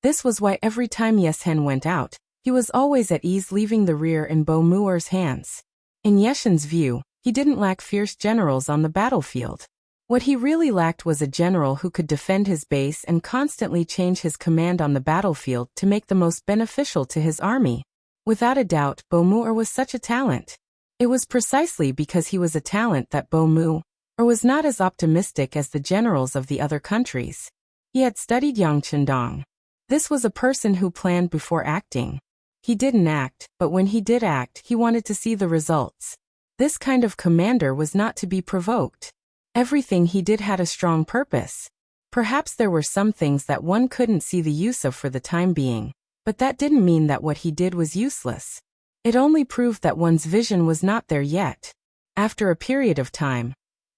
This was why every time Yeshen went out, he was always at ease, leaving the rear in Bo Muer's hands. In Yeshen's view, he didn't lack fierce generals on the battlefield. What he really lacked was a general who could defend his base and constantly change his command on the battlefield to make the most beneficial to his army. Without a doubt, Bo Muer was such a talent. It was precisely because he was a talent that Bo Muer was not as optimistic as the generals of the other countries. He had studied Yang Chendong. This was a person who planned before acting. He didn't act, but when he did act, he wanted to see the results. This kind of commander was not to be provoked. Everything he did had a strong purpose. Perhaps there were some things that one couldn't see the use of for the time being, but that didn't mean that what he did was useless. It only proved that one's vision was not there yet. After a period of time,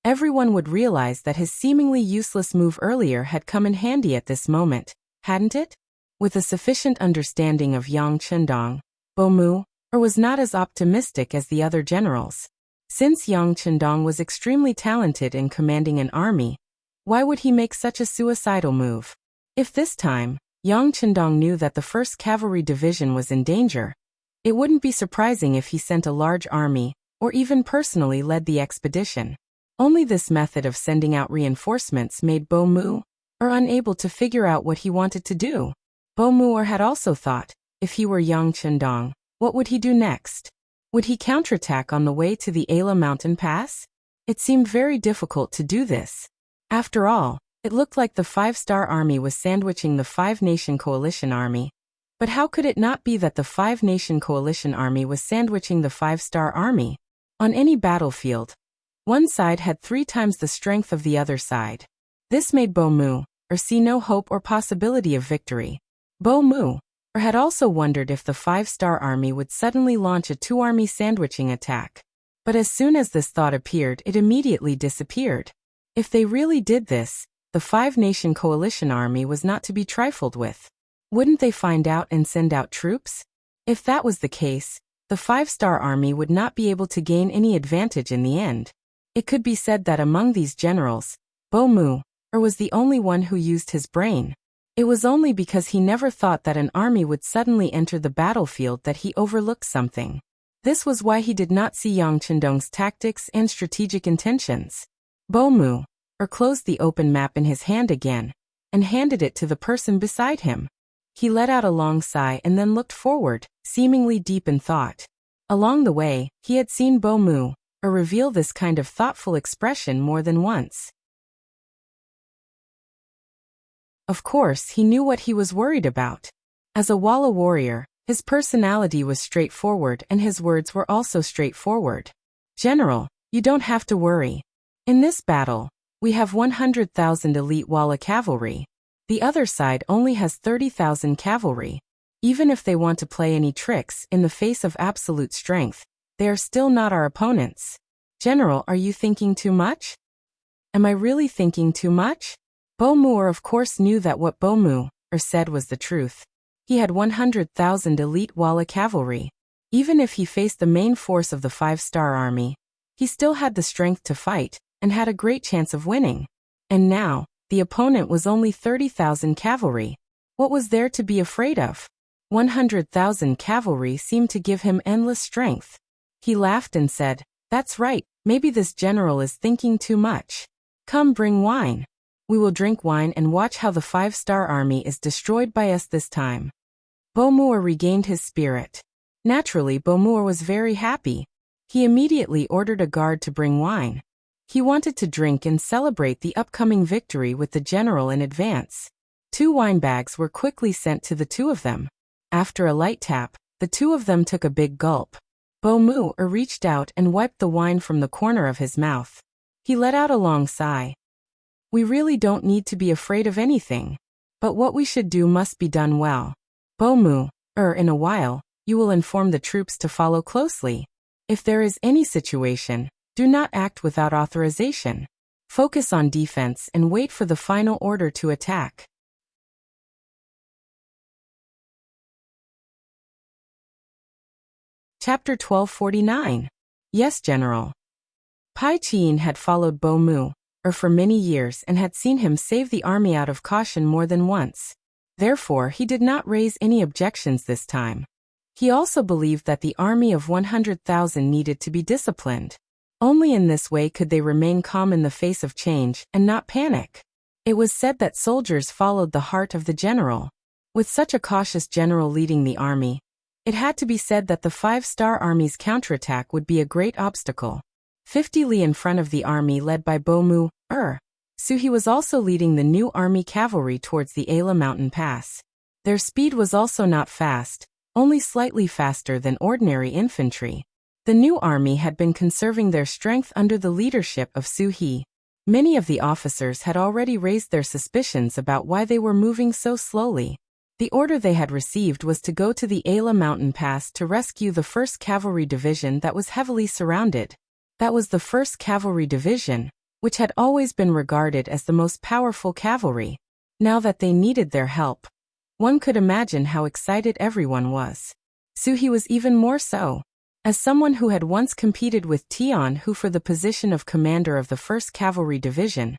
everyone would realize that his seemingly useless move earlier had come in handy at this moment, hadn't it? With a sufficient understanding of Yang Chendong, Bomu was not as optimistic as the other generals. Since Yang Chendong was extremely talented in commanding an army, why would he make such a suicidal move? If this time, Yang Chendong knew that the 1st Cavalry Division was in danger, it wouldn't be surprising if he sent a large army, or even personally led the expedition. Only this method of sending out reinforcements made Bomu unable to figure out what he wanted to do. Bomu had also thought, if he were Yang Chendong, what would he do next? Would he counterattack on the way to the Ala mountain pass? It seemed very difficult to do this. After all, it looked like the 5-star army was sandwiching the 5-nation coalition army. But how could it not be that the 5-nation coalition army was sandwiching the 5-star army? On any battlefield, one side had 3 times the strength of the other side. This made Bomu see no hope or possibility of victory. Bomu had also wondered if the 5-star army would suddenly launch a 2-army sandwiching attack. But as soon as this thought appeared, it immediately disappeared. If they really did this, the 5-nation coalition army was not to be trifled with. Wouldn't they find out and send out troops? If that was the case, the 5-star army would not be able to gain any advantage in the end. It could be said that among these generals, Bomu was the only one who used his brain. It was only because he never thought that an army would suddenly enter the battlefield that he overlooked something. This was why he did not see Yang Chendong's tactics and strategic intentions. Bomu closed the open map in his hand again, and handed it to the person beside him. He let out a long sigh and then looked forward, seemingly deep in thought. Along the way, he had seen Bomu reveal this kind of thoughtful expression more than once. Of course, he knew what he was worried about. As a Walla warrior, his personality was straightforward and his words were also straightforward. General, you don't have to worry. In this battle, we have 100,000 elite Walla cavalry. The other side only has 30,000 cavalry. Even if they want to play any tricks in the face of absolute strength, they are still not our opponents. General, are you thinking too much? Am I really thinking too much? Bomu of course knew that what Bomu said was the truth. He had 100,000 elite Walla cavalry. Even if he faced the main force of the 5-star army, he still had the strength to fight, and had a great chance of winning. And now, the opponent was only 30,000 cavalry. What was there to be afraid of? 100,000 cavalry seemed to give him endless strength. He laughed and said, "That's right, maybe this general is thinking too much. Come, bring wine. We will drink wine and watch how the 5-star army is destroyed by us this time." Bomu regained his spirit. Naturally, Bomu was very happy. He immediately ordered a guard to bring wine. He wanted to drink and celebrate the upcoming victory with the general in advance. 2 wine bags were quickly sent to the 2 of them. After a light tap, the 2 of them took a big gulp. Bomu reached out and wiped the wine from the corner of his mouth. He let out a long sigh. We really don't need to be afraid of anything. But what we should do must be done well. Bomu, in a while, you will inform the troops to follow closely. If there is any situation, do not act without authorization. Focus on defense and wait for the final order to attack. Chapter 1249. Yes, General. Pai Qian had followed Bomu for many years and had seen him save the army out of caution more than once. Therefore, he did not raise any objections this time. He also believed that the army of 100,000 needed to be disciplined. Only in this way could they remain calm in the face of change and not panic. It was said that soldiers followed the heart of the general. With such a cautious general leading the army, it had to be said that the 5-star army's counterattack would be a great obstacle. 50 li in front of the army led by Bomu, Suhi was also leading the new army cavalry towards the Ala mountain pass. Their speed was also not fast, only slightly faster than ordinary infantry. The new army had been conserving their strength under the leadership of Suhi. Many of the officers had already raised their suspicions about why they were moving so slowly. The order they had received was to go to the Ala mountain pass to rescue the 1st Cavalry Division that was heavily surrounded. That was the 1st Cavalry Division, which had always been regarded as the most powerful cavalry. Now that they needed their help, one could imagine how excited everyone was. Suhi was even more so. As someone who had once competed with Tian Hu for the position of commander of the 1st Cavalry Division,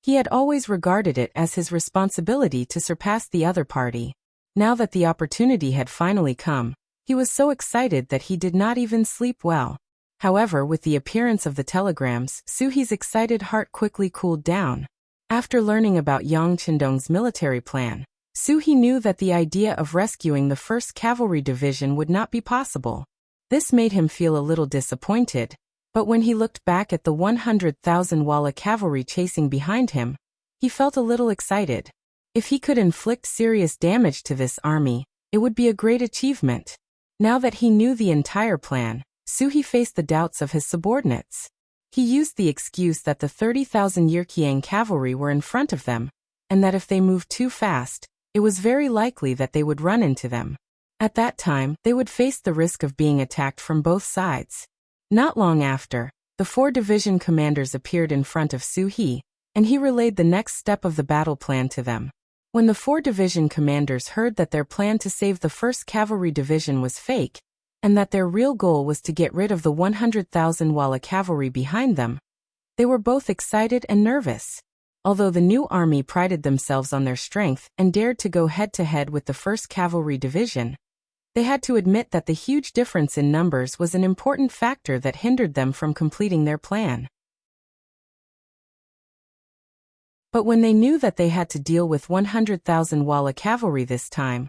he had always regarded it as his responsibility to surpass the other party. Now that the opportunity had finally come, he was so excited that he did not even sleep well. However, with the appearance of the telegrams, Suhi's excited heart quickly cooled down. After learning about Yang Qindong's military plan, Suhi knew that the idea of rescuing the 1st Cavalry Division would not be possible. This made him feel a little disappointed, but when he looked back at the 100,000 Walla cavalry chasing behind him, he felt a little excited. If he could inflict serious damage to this army, it would be a great achievement. Now that he knew the entire plan, Suhi faced the doubts of his subordinates. He used the excuse that the 30,000 Yirkiang cavalry were in front of them, and that if they moved too fast, it was very likely that they would run into them. At that time, they would face the risk of being attacked from both sides. Not long after, the 4 division commanders appeared in front of Suhi, and he relayed the next step of the battle plan to them. When the 4 division commanders heard that their plan to save the 1st Cavalry Division was fake, and that their real goal was to get rid of the 100,000 Walla cavalry behind them, they were both excited and nervous. Although the new army prided themselves on their strength and dared to go head-to-head with the 1st Cavalry Division, they had to admit that the huge difference in numbers was an important factor that hindered them from completing their plan. But when they knew that they had to deal with 100,000 Walla cavalry this time,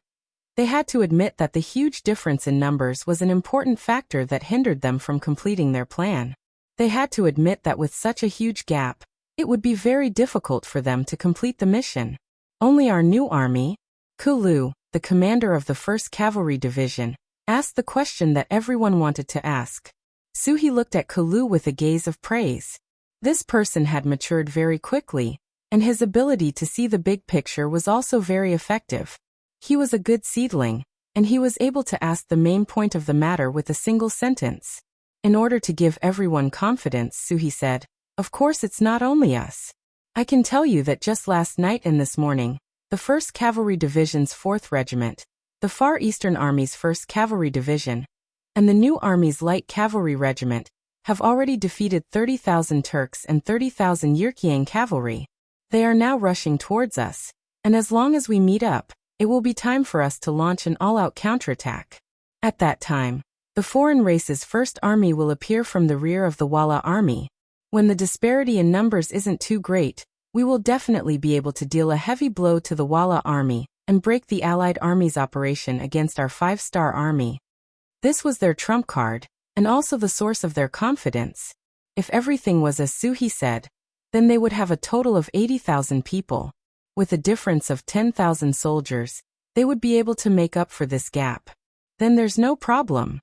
they had to admit that the huge difference in numbers was an important factor that hindered them from completing their plan. They had to admit that with such a huge gap, it would be very difficult for them to complete the mission. Only our new army, Kulu, the commander of the 1st Cavalry Division, asked the question that everyone wanted to ask. Suhi looked at Kulu with a gaze of praise. This person had matured very quickly, and his ability to see the big picture was also very effective. He was a good seedling, and he was able to ask the main point of the matter with a single sentence. In order to give everyone confidence, Suhi said, "Of course it's not only us. I can tell you that just last night and this morning, the 1st Cavalry Division's 4th Regiment, the Far Eastern Army's 1st Cavalry Division, and the New Army's Light Cavalry Regiment have already defeated 30,000 Turks and 30,000 Yirkiang cavalry. They are now rushing towards us, and as long as we meet up, it will be time for us to launch an all-out counterattack. At that time, the foreign race's 1st Army will appear from the rear of the Walla Army. When the disparity in numbers isn't too great, we will definitely be able to deal a heavy blow to the Walla Army and break the Allied Army's operation against our 5-star army." This was their trump card, and also the source of their confidence. If everything was as Suhi said, then they would have a total of 80,000 people. With a difference of 10,000 soldiers, they would be able to make up for this gap. Then there's no problem.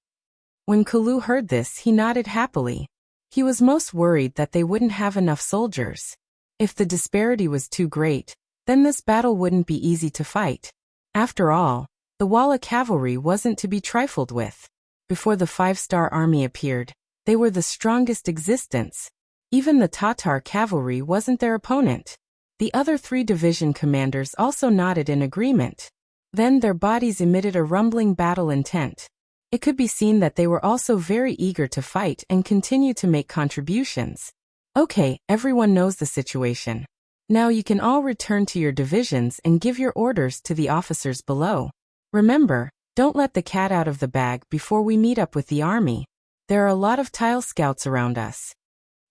When Kulu heard this, he nodded happily. He was most worried that they wouldn't have enough soldiers. If the disparity was too great, then this battle wouldn't be easy to fight. After all, the Walla cavalry wasn't to be trifled with. Before the 5-star army appeared, they were the strongest existence. Even the Tatar cavalry wasn't their opponent. The other 3 division commanders also nodded in agreement. Then their bodies emitted a rumbling battle intent. It could be seen that they were also very eager to fight and continue to make contributions. Okay, everyone knows the situation. Now you can all return to your divisions and give your orders to the officers below. Remember, don't let the cat out of the bag before we meet up with the army. There are a lot of tile scouts around us.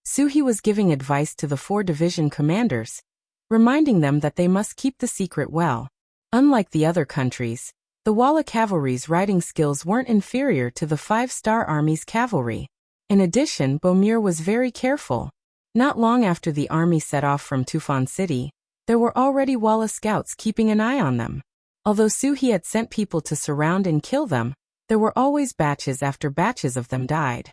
Suhi was giving advice to the 4 division commanders, reminding them that they must keep the secret well. Unlike the other countries, the Walla cavalry's riding skills weren't inferior to the 5-star army's cavalry. In addition, Bomir was very careful. Not long after the army set off from Tufan City, there were already Walla scouts keeping an eye on them. Although Suhi had sent people to surround and kill them, there were always batches after batches of them died.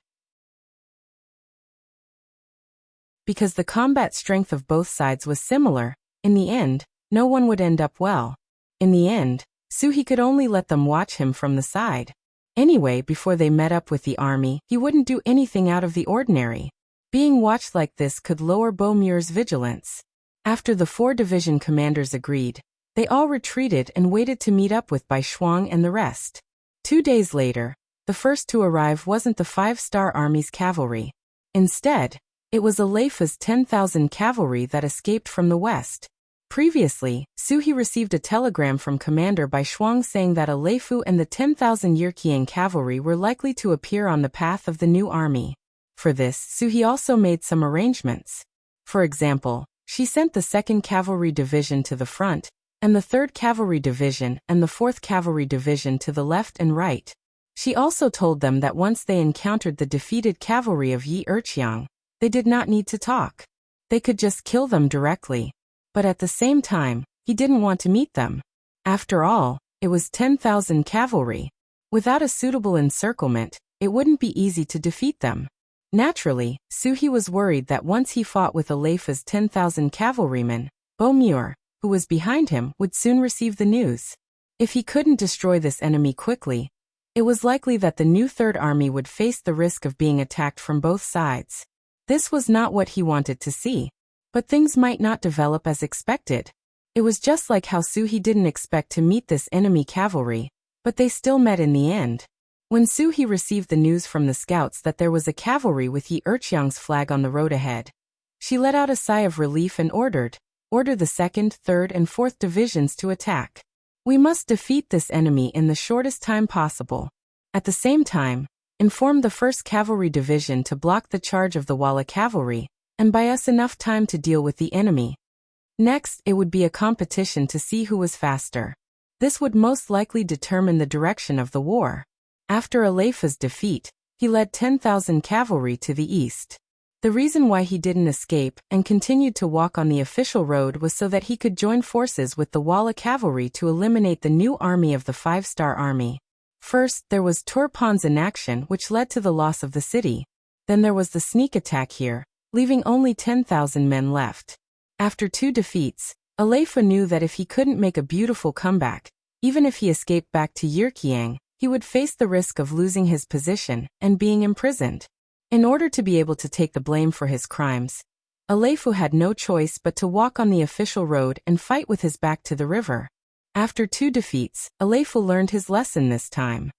Because the combat strength of both sides was similar, in the end, no one would end up well. In the end, Suhi could only let them watch him from the side. Anyway, before they met up with the army, he wouldn't do anything out of the ordinary. Being watched like this could lower Beaumuir's vigilance. After the 4 division commanders agreed, they all retreated and waited to meet up with Bai Shuang and the rest. 2 days later, the first to arrive wasn't the 5-star army's cavalry. Instead, it was Aleifa's 10,000 cavalry that escaped from the west. Previously, Suhi received a telegram from Commander Bai Shuang saying that Aleifu and the 10,000 Yirkian cavalry were likely to appear on the path of the new army. For this, Suhi also made some arrangements. For example, she sent the 2nd Cavalry Division to the front, and the 3rd Cavalry Division and the 4th Cavalry Division to the left and right. She also told them that once they encountered the defeated cavalry of Yi Erqiang, they did not need to talk. They could just kill them directly. But at the same time, he didn't want to meet them. After all, it was 10,000 cavalry. Without a suitable encirclement, it wouldn't be easy to defeat them. Naturally, Suhi was worried that once he fought with Aleifa's 10,000 cavalrymen, Beaumuir, who was behind him, would soon receive the news. If he couldn't destroy this enemy quickly, it was likely that the new Third Army would face the risk of being attacked from both sides. This was not what he wanted to see. But things might not develop as expected. It was just like how Suhi didn't expect to meet this enemy cavalry, but they still met in the end. When Suhi received the news from the scouts that there was a cavalry with Yi Erqiang's flag on the road ahead, she let out a sigh of relief and order the 2nd, 3rd, and 4th divisions to attack. We must defeat this enemy in the shortest time possible. At the same time, inform the 1st Cavalry Division to block the charge of the Walla cavalry, and buy us enough time to deal with the enemy. Next, it would be a competition to see who was faster. This would most likely determine the direction of the war. After Aleifa's defeat, he led 10,000 cavalry to the east. The reason why he didn't escape and continued to walk on the official road was so that he could join forces with the Walla cavalry to eliminate the new army of the 5-star army. First, there was Turpan's inaction, which led to the loss of the city. Then there was the sneak attack here, leaving only 10,000 men left. After 2 defeats, Aleifa knew that if he couldn't make a beautiful comeback, even if he escaped back to Yirqiang, he would face the risk of losing his position and being imprisoned. In order to be able to take the blame for his crimes, Aleifu had no choice but to walk on the official road and fight with his back to the river. After 2 defeats, Aleifu learned his lesson this time.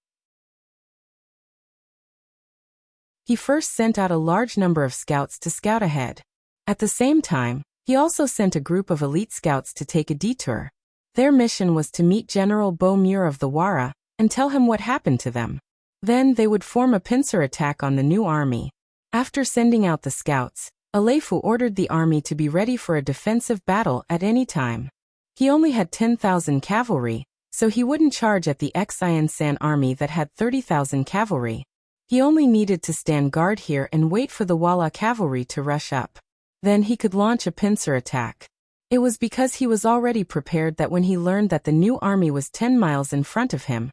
He first sent out a large number of scouts to scout ahead. At the same time, he also sent a group of elite scouts to take a detour. Their mission was to meet General Beaumuir of the Wara and tell him what happened to them. Then they would form a pincer attack on the new army. After sending out the scouts, Aleifu ordered the army to be ready for a defensive battle at any time. He only had 10,000 cavalry, so he wouldn't charge at the Xian San army that had 30,000 cavalry. He only needed to stand guard here and wait for the Walla cavalry to rush up. Then he could launch a pincer attack. It was because he was already prepared that when he learned that the new army was 10 miles in front of him,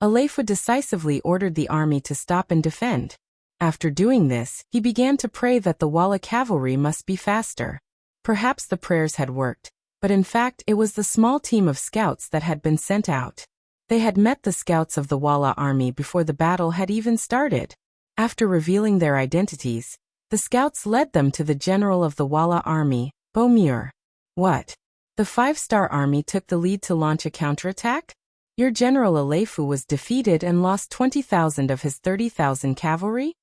Aleifu decisively ordered the army to stop and defend. After doing this, he began to pray that the Walla cavalry must be faster. Perhaps the prayers had worked, but in fact it was the small team of scouts that had been sent out. They had met the scouts of the Walla army before the battle had even started. After revealing their identities, the scouts led them to the general of the Walla army, Beaumuir. What? The 5-star army took the lead to launch a counterattack? Your general Aleifu was defeated and lost 20,000 of his 30,000 cavalry?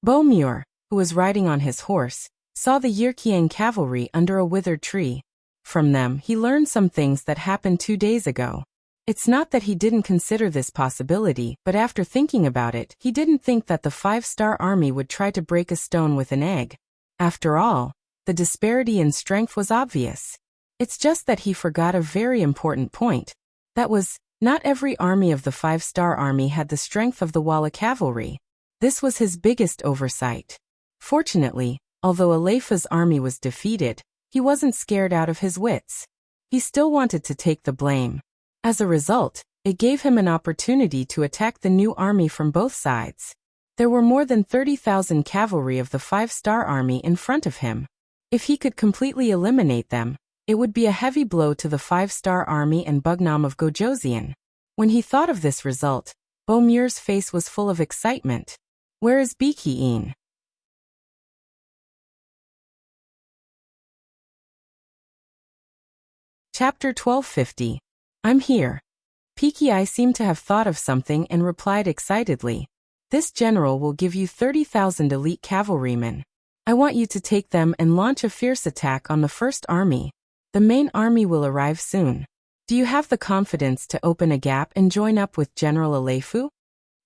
Beaumuir, who was riding on his horse, saw the Yirqiang cavalry under a withered tree. From them, he learned some things that happened 2 days ago. It's not that he didn't consider this possibility, but after thinking about it, he didn't think that the 5-star army would try to break a stone with an egg. After all, the disparity in strength was obvious. It's just that he forgot a very important point. That was, not every army of the 5-star army had the strength of the Walla cavalry. This was his biggest oversight. Fortunately, although Aleifa's army was defeated, he wasn't scared out of his wits. He still wanted to take the blame. As a result, it gave him an opportunity to attack the new army from both sides. There were more than 30,000 cavalry of the 5-star army in front of him. If he could completely eliminate them, it would be a heavy blow to the 5-star army and Bugnam of Gojoseon. When he thought of this result, Beaumuir's face was full of excitement. Where is Biki'in? Chapter 1250. I'm here. Peaky seemed to have thought of something and replied excitedly. This general will give you 30,000 elite cavalrymen. I want you to take them and launch a fierce attack on the first army. The main army will arrive soon. Do you have the confidence to open a gap and join up with General Aleifu?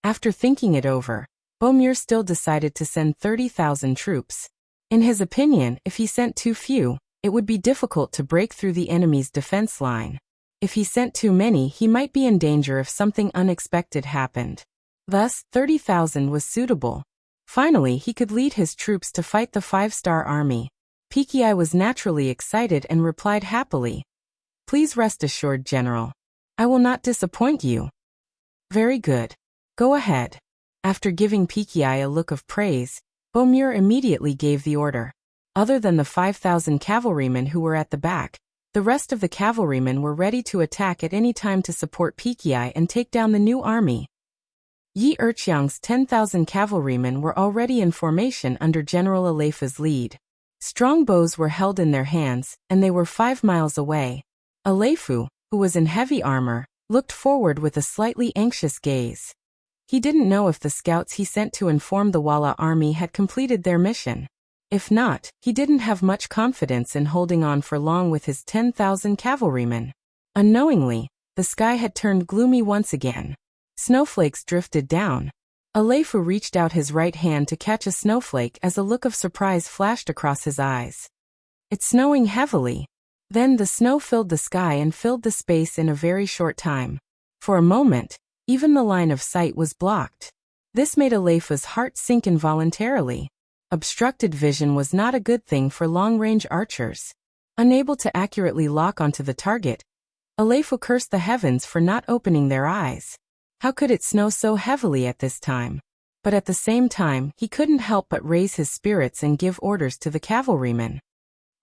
After thinking it over, Beaumure still decided to send 30,000 troops. In his opinion, if he sent too few, it would be difficult to break through the enemy's defense line. If he sent too many, he might be in danger if something unexpected happened. Thus, 30,000 was suitable. Finally, he could lead his troops to fight the five-star army. Peaky was naturally excited and replied happily. Please rest assured, General. I will not disappoint you. Very good. Go ahead. After giving Peaky a look of praise, Beaumure immediately gave the order. Other than the 5,000 cavalrymen who were at the back, the rest of the cavalrymen were ready to attack at any time to support Peaky and take down the new army. Yi Erqiang's 10,000 cavalrymen were already in formation under General Aleifu's lead. Strong bows were held in their hands, and they were 5 miles away. Aleifu, who was in heavy armor, looked forward with a slightly anxious gaze. He didn't know if the scouts he sent to inform the Walla army had completed their mission. If not, he didn't have much confidence in holding on for long with his 10,000 cavalrymen. Unknowingly, the sky had turned gloomy once again. Snowflakes drifted down. Aleifu reached out his right hand to catch a snowflake as a look of surprise flashed across his eyes. It's snowing heavily. Then the snow filled the sky and filled the space in a very short time. For a moment, even the line of sight was blocked. This made Aleifu's heart sink involuntarily. Obstructed vision was not a good thing for long-range archers. Unable to accurately lock onto the target, Aleifu cursed the heavens for not opening their eyes. How could it snow so heavily at this time? But at the same time, he couldn't help but raise his spirits and give orders to the cavalrymen.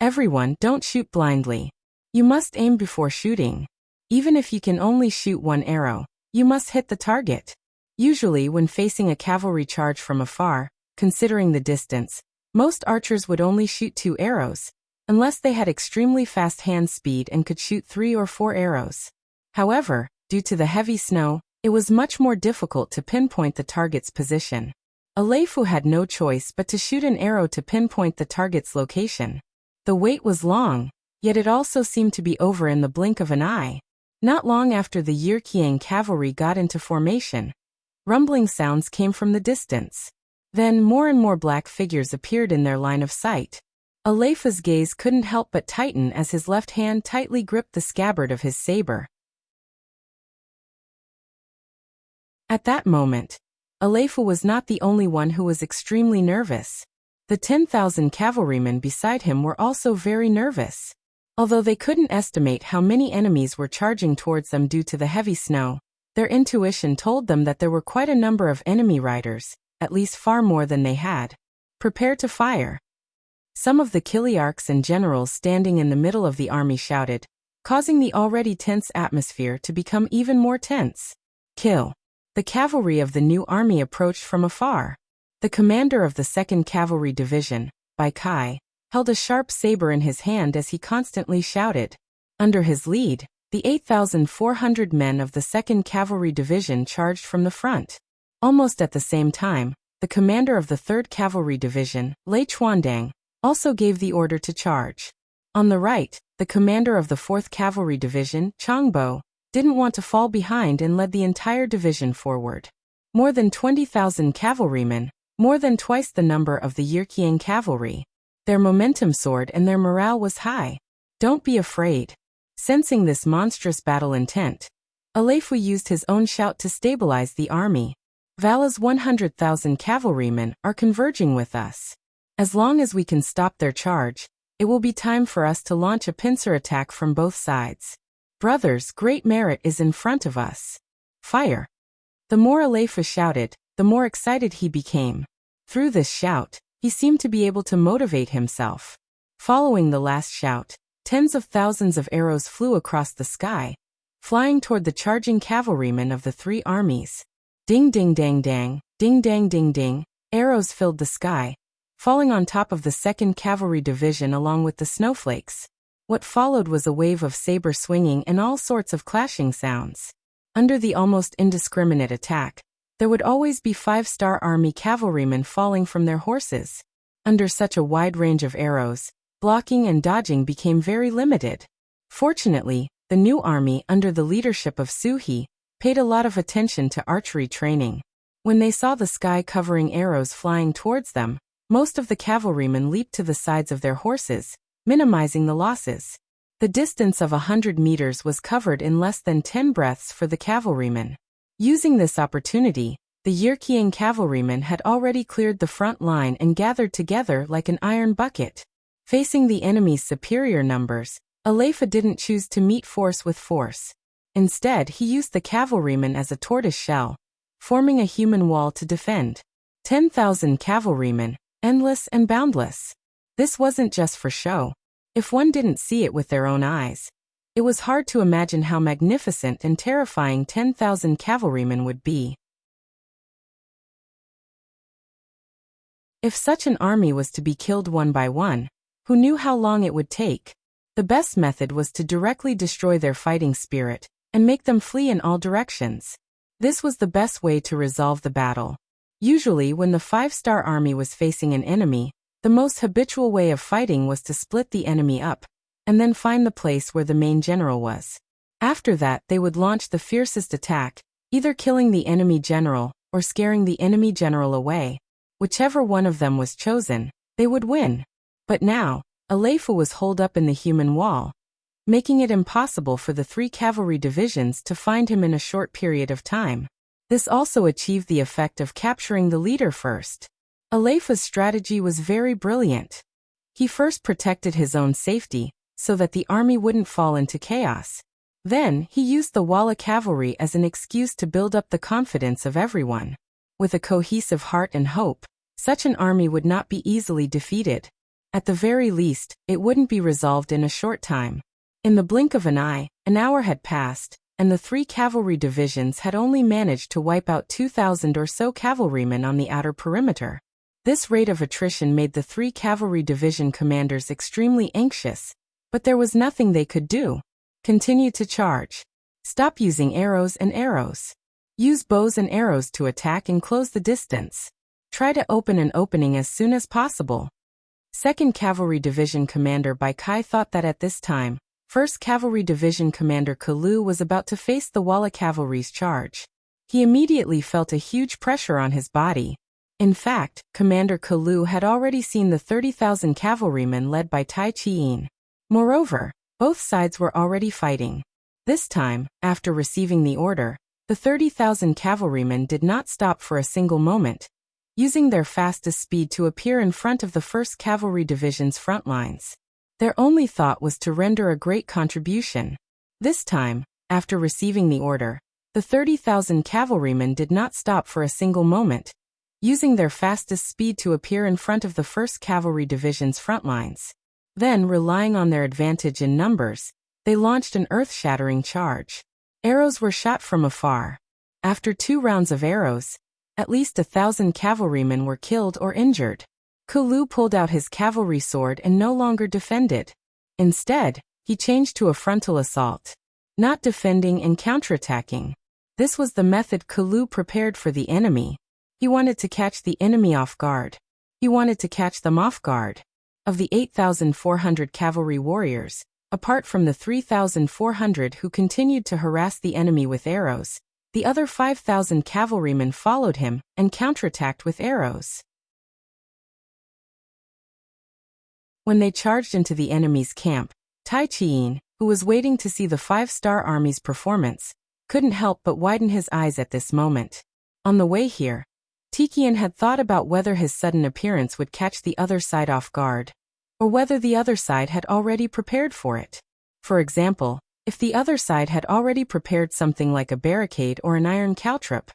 Everyone, don't shoot blindly. You must aim before shooting. Even if you can only shoot one arrow, you must hit the target. Usually, when facing a cavalry charge from afar, considering the distance, most archers would only shoot 2 arrows, unless they had extremely fast hand speed and could shoot 3 or 4 arrows. However, due to the heavy snow, it was much more difficult to pinpoint the target's position. Aleifu had no choice but to shoot an arrow to pinpoint the target's location. The wait was long, yet it also seemed to be over in the blink of an eye. Not long after the Yirqiang cavalry got into formation, rumbling sounds came from the distance. Then more and more black figures appeared in their line of sight. Aleifu's gaze couldn't help but tighten as his left hand tightly gripped the scabbard of his saber. At that moment, Aleifu was not the only one who was extremely nervous. The 10,000 cavalrymen beside him were also very nervous. Although they couldn't estimate how many enemies were charging towards them due to the heavy snow, their intuition told them that there were quite a number of enemy riders, at least far more than they had. Prepare to fire. Some of the Kiliarchs and generals standing in the middle of the army shouted, causing the already tense atmosphere to become even more tense. Kill. The cavalry of the new army approached from afar. The commander of the 2nd Cavalry Division, Bai Kai, held a sharp saber in his hand as he constantly shouted. Under his lead, the 8,400 men of the 2nd Cavalry Division charged from the front. Almost at the same time, the commander of the 3rd Cavalry Division, Lei Chuandang, also gave the order to charge. On the right, the commander of the 4th Cavalry Division, Changbo, didn't want to fall behind and led the entire division forward. More than 20,000 cavalrymen, more than twice the number of the Yirqiang cavalry. Their momentum soared and their morale was high. Don't be afraid. Sensing this monstrous battle intent, Aleifu used his own shout to stabilize the army. Vala's 100,000 cavalrymen are converging with us. As long as we can stop their charge, it will be time for us to launch a pincer attack from both sides. Brothers, great merit is in front of us. Fire! The more Aleifu shouted, the more excited he became. Through this shout, he seemed to be able to motivate himself. Following the last shout, tens of thousands of arrows flew across the sky, flying toward the charging cavalrymen of the 3 armies. Ding ding dang dang, ding dang ding ding, arrows filled the sky, falling on top of the 2nd Cavalry Division along with the snowflakes. What followed was a wave of saber swinging and all sorts of clashing sounds. Under the almost indiscriminate attack, there would always be 5-star army cavalrymen falling from their horses. Under such a wide range of arrows, blocking and dodging became very limited. Fortunately, the new army under the leadership of Suhi paid a lot of attention to archery training. When they saw the sky-covering arrows flying towards them, most of the cavalrymen leaped to the sides of their horses, minimizing the losses. The distance of 100 meters was covered in less than 10 breaths for the cavalrymen. Using this opportunity, the Yirkian cavalrymen had already cleared the front line and gathered together like an iron bucket. Facing the enemy's superior numbers, Aleifa didn't choose to meet force with force. Instead, he used the cavalrymen as a tortoise shell, forming a human wall to defend. 10,000 cavalrymen, endless and boundless. This wasn't just for show. If one didn't see it with their own eyes, it was hard to imagine how magnificent and terrifying 10,000 cavalrymen would be. If such an army was to be killed one by one, who knew how long it would take? The best method was to directly destroy their fighting spirit and make them flee in all directions. This was the best way to resolve the battle. Usually, when the 5-star army was facing an enemy, the most habitual way of fighting was to split the enemy up, and then find the place where the main general was. After that, they would launch the fiercest attack, either killing the enemy general or scaring the enemy general away. Whichever one of them was chosen, they would win. But now, Aleifa was holed up in the human wall, making it impossible for the 3 cavalry divisions to find him in a short period of time. This also achieved the effect of capturing the leader first. Aleifa's strategy was very brilliant. He first protected his own safety, so that the army wouldn't fall into chaos. Then, he used the Walla cavalry as an excuse to build up the confidence of everyone. With a cohesive heart and hope, such an army would not be easily defeated. At the very least, it wouldn't be resolved in a short time. In the blink of an eye, an hour had passed, and the 3 cavalry divisions had only managed to wipe out 2,000 or so cavalrymen on the outer perimeter. This rate of attrition made the 3 cavalry division commanders extremely anxious, but there was nothing they could do. Continue to charge. Stop using arrows and arrows. Use bows and arrows to attack and close the distance. Try to open an opening as soon as possible. 2nd Cavalry Division Commander Bai Kai thought that at this time, 1st Cavalry Division Commander Kalu was about to face the Walla cavalry's charge. He immediately felt a huge pressure on his body. In fact, Commander Kalu had already seen the 30,000 cavalrymen led by Tai Chiyin. Moreover, both sides were already fighting. This time, after receiving the order, the 30,000 cavalrymen did not stop for a single moment, using their fastest speed to appear in front of the 1st Cavalry Division's front lines. Their only thought was to render a great contribution. This time, after receiving the order, the 30,000 cavalrymen did not stop for a single moment, using their fastest speed to appear in front of the 1st Cavalry Division's front lines. Then, relying on their advantage in numbers, they launched an earth-shattering charge. Arrows were shot from afar. After 2 rounds of arrows, at least 1,000 cavalrymen were killed or injured. Kalu pulled out his cavalry sword and no longer defended. Instead, he changed to a frontal assault, not defending and counterattacking. This was the method Kalu prepared for the enemy. He wanted to catch the enemy off guard. He wanted to catch them off guard. Of the 8,400 cavalry warriors, apart from the 3,400 who continued to harass the enemy with arrows, the other 5,000 cavalrymen followed him and counterattacked with arrows. When they charged into the enemy's camp, Tai Chiyin, who was waiting to see the 5-star army's performance, couldn't help but widen his eyes at this moment. On the way here, Tikian had thought about whether his sudden appearance would catch the other side off guard, or whether the other side had already prepared for it. For example, if the other side had already prepared something like a barricade or an iron caltrop,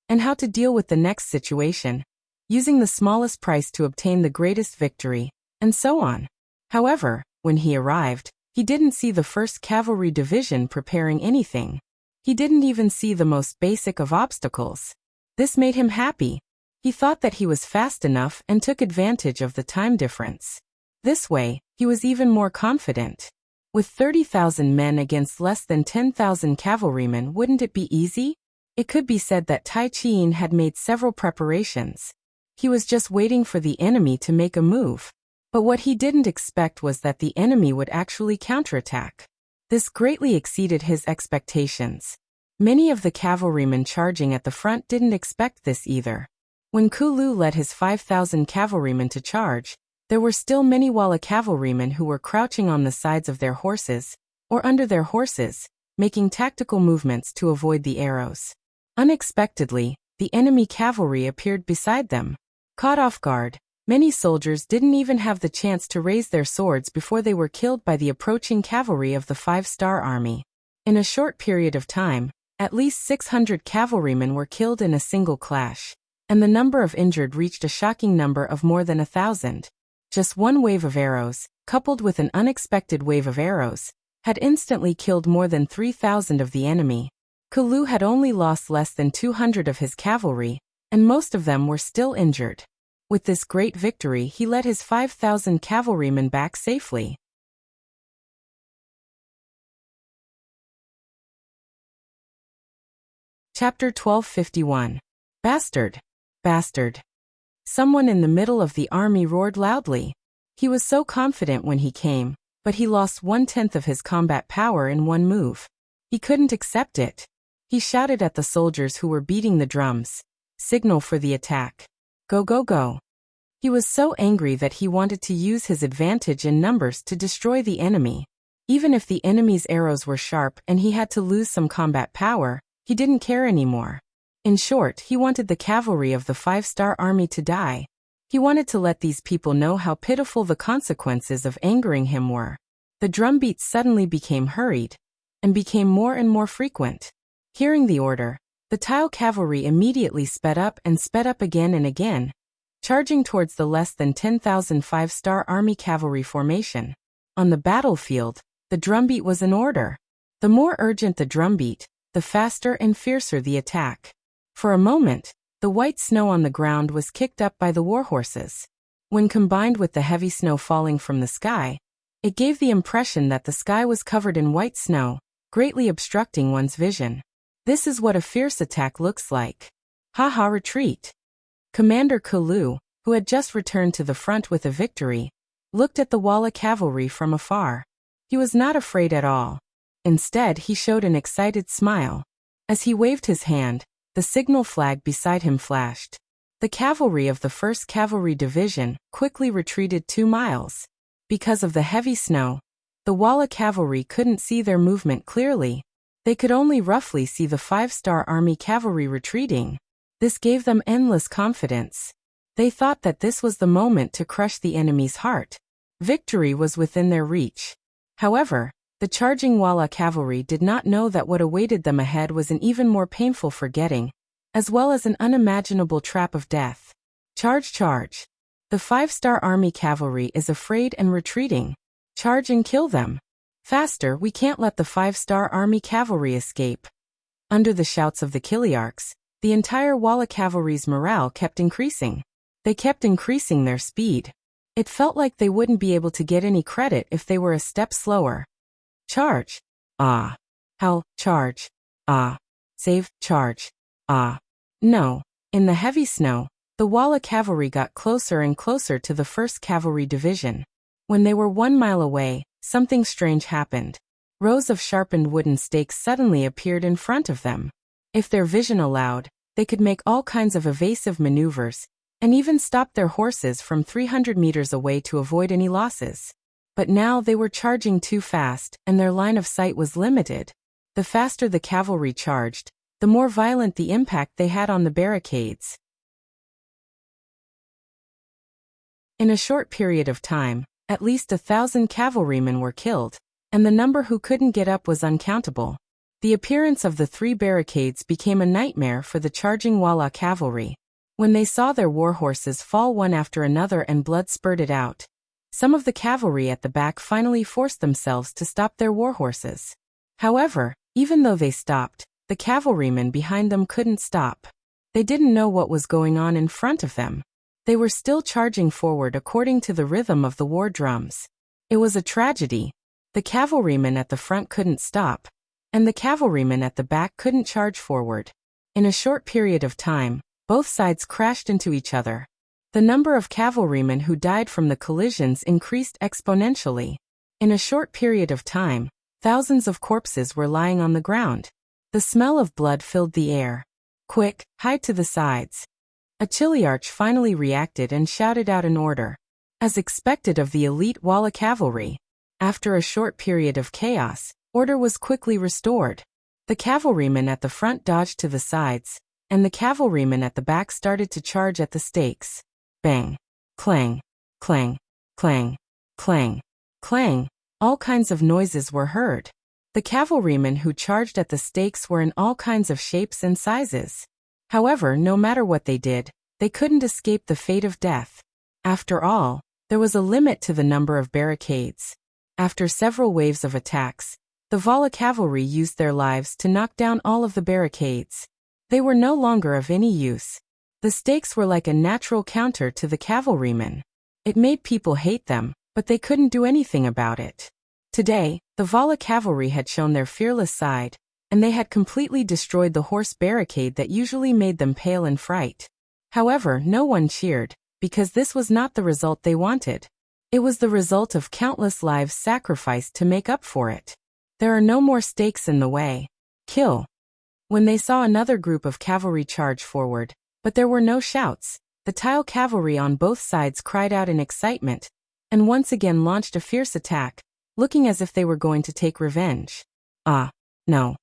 and how to deal with the next situation, using the smallest price to obtain the greatest victory, and so on. However, when he arrived, he didn't see the 1st Cavalry Division preparing anything. He didn't even see the most basic of obstacles. This made him happy. He thought that he was fast enough and took advantage of the time difference. This way, he was even more confident. With 30,000 men against less than 10,000 cavalrymen, wouldn't it be easy? It could be said that Tai Qian had made several preparations. He was just waiting for the enemy to make a move. But what he didn't expect was that the enemy would actually counterattack. This greatly exceeded his expectations. Many of the cavalrymen charging at the front didn't expect this either. When Kulu led his 5,000 cavalrymen to charge, there were still many Walla cavalrymen who were crouching on the sides of their horses, or under their horses, making tactical movements to avoid the arrows. Unexpectedly, the enemy cavalry appeared beside them. Caught off guard, many soldiers didn't even have the chance to raise their swords before they were killed by the approaching cavalry of the 5-star army. In a short period of time, at least 600 cavalrymen were killed in a single clash, and the number of injured reached a shocking number of more than 1,000. Just one wave of arrows, coupled with an unexpected wave of arrows, had instantly killed more than 3,000 of the enemy. Kulu had only lost less than 200 of his cavalry, and most of them were still injured. With this great victory, he led his 5,000 cavalrymen back safely. Chapter 1251. Bastard! Bastard! Someone in the middle of the army roared loudly. He was so confident when he came, but he lost 1/10 of his combat power in one move. He couldn't accept it. He shouted at the soldiers who were beating the drums, "Signal for the attack. Go, go, go." He was so angry that he wanted to use his advantage in numbers to destroy the enemy. Even if the enemy's arrows were sharp and he had to lose some combat power, he didn't care anymore. In short, he wanted the cavalry of the 5-star army to die. He wanted to let these people know how pitiful the consequences of angering him were. The drumbeats suddenly became hurried, and became more and more frequent. Hearing the order, the Tile cavalry immediately sped up again and again, charging towards the less than 10,000 5-star army cavalry formation. On the battlefield, the drumbeat was in order. The more urgent the drumbeat, the faster and fiercer the attack. For a moment, the white snow on the ground was kicked up by the warhorses. When combined with the heavy snow falling from the sky, it gave the impression that the sky was covered in white snow, greatly obstructing one's vision. This is what a fierce attack looks like. Ha, retreat! Commander Kulu, who had just returned to the front with a victory, looked at the Walla cavalry from afar. He was not afraid at all. Instead, he showed an excited smile. As he waved his hand, the signal flag beside him flashed. The cavalry of the 1st Cavalry Division quickly retreated 2 miles. Because of the heavy snow, the Walla cavalry couldn't see their movement clearly. They could only roughly see the 5-star army cavalry retreating. This gave them endless confidence. They thought that this was the moment to crush the enemy's heart. Victory was within their reach. However, the charging Walla cavalry did not know that what awaited them ahead was an even more painful forgetting, as well as an unimaginable trap of death. Charge, charge! The 5-star army cavalry is afraid and retreating. Charge and kill them. Faster, we can't let the 5-star army cavalry escape. Under the shouts of the Kiliarchs, the entire Walla cavalry's morale kept increasing. They kept increasing their speed. It felt like they wouldn't be able to get any credit if they were a step slower. Charge! Ah! Howl! Charge! Ah! Save! Charge! Ah! No! In the heavy snow, the Walla cavalry got closer and closer to the 1st Cavalry Division. When they were 1 mile away, something strange happened. Rows of sharpened wooden stakes suddenly appeared in front of them. If their vision allowed, they could make all kinds of evasive maneuvers, and even stop their horses from 300 meters away to avoid any losses. But now they were charging too fast, and their line of sight was limited. The faster the cavalry charged, the more violent the impact they had on the barricades. In a short period of time, at least 1,000 cavalrymen were killed, and the number who couldn't get up was uncountable. The appearance of the 3 barricades became a nightmare for the charging Walla cavalry. When they saw their warhorses fall one after another and blood spurted out, some of the cavalry at the back finally forced themselves to stop their warhorses. However, even though they stopped, the cavalrymen behind them couldn't stop. They didn't know what was going on in front of them. They were still charging forward according to the rhythm of the war drums. It was a tragedy. The cavalrymen at the front couldn't stop, and the cavalrymen at the back couldn't charge forward. In a short period of time, both sides crashed into each other. The number of cavalrymen who died from the collisions increased exponentially. In a short period of time, thousands of corpses were lying on the ground. The smell of blood filled the air. "Quick, hide to the sides." A Chiliarch finally reacted and shouted out an order. As expected of the elite Walla cavalry, after a short period of chaos, order was quickly restored. The cavalrymen at the front dodged to the sides, and the cavalrymen at the back started to charge at the stakes. Bang! Clang! Clang! Clang! Clang! Clang! All kinds of noises were heard. The cavalrymen who charged at the stakes were in all kinds of shapes and sizes. However, no matter what they did, they couldn't escape the fate of death. After all, there was a limit to the number of barricades. After several waves of attacks, the Walla cavalry used their lives to knock down all of the barricades. They were no longer of any use. The stakes were like a natural counter to the cavalrymen. It made people hate them, but they couldn't do anything about it. Today, the Walla cavalry had shown their fearless side, and they had completely destroyed the horse barricade that usually made them pale in fright. However, no one cheered, because this was not the result they wanted. It was the result of countless lives sacrificed to make up for it. There are no more stakes in the way. Kill. When they saw another group of cavalry charge forward, but there were no shouts, the Tile cavalry on both sides cried out in excitement, and once again launched a fierce attack, looking as if they were going to take revenge. No.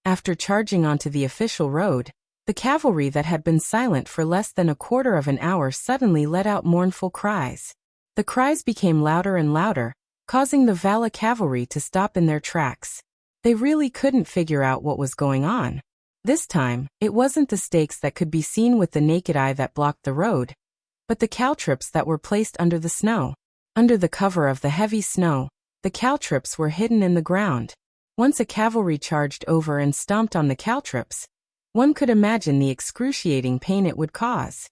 After charging onto the official road, the cavalry that had been silent for less than a quarter of an hour suddenly let out mournful cries. The cries became louder and louder, causing the Walla cavalry to stop in their tracks. They really couldn't figure out what was going on. This time, it wasn't the stakes that could be seen with the naked eye that blocked the road, but the caltrops that were placed under the snow. Under the cover of the heavy snow, the caltrops were hidden in the ground. Once a cavalry charged over and stomped on the caltrops, one could imagine the excruciating pain it would cause.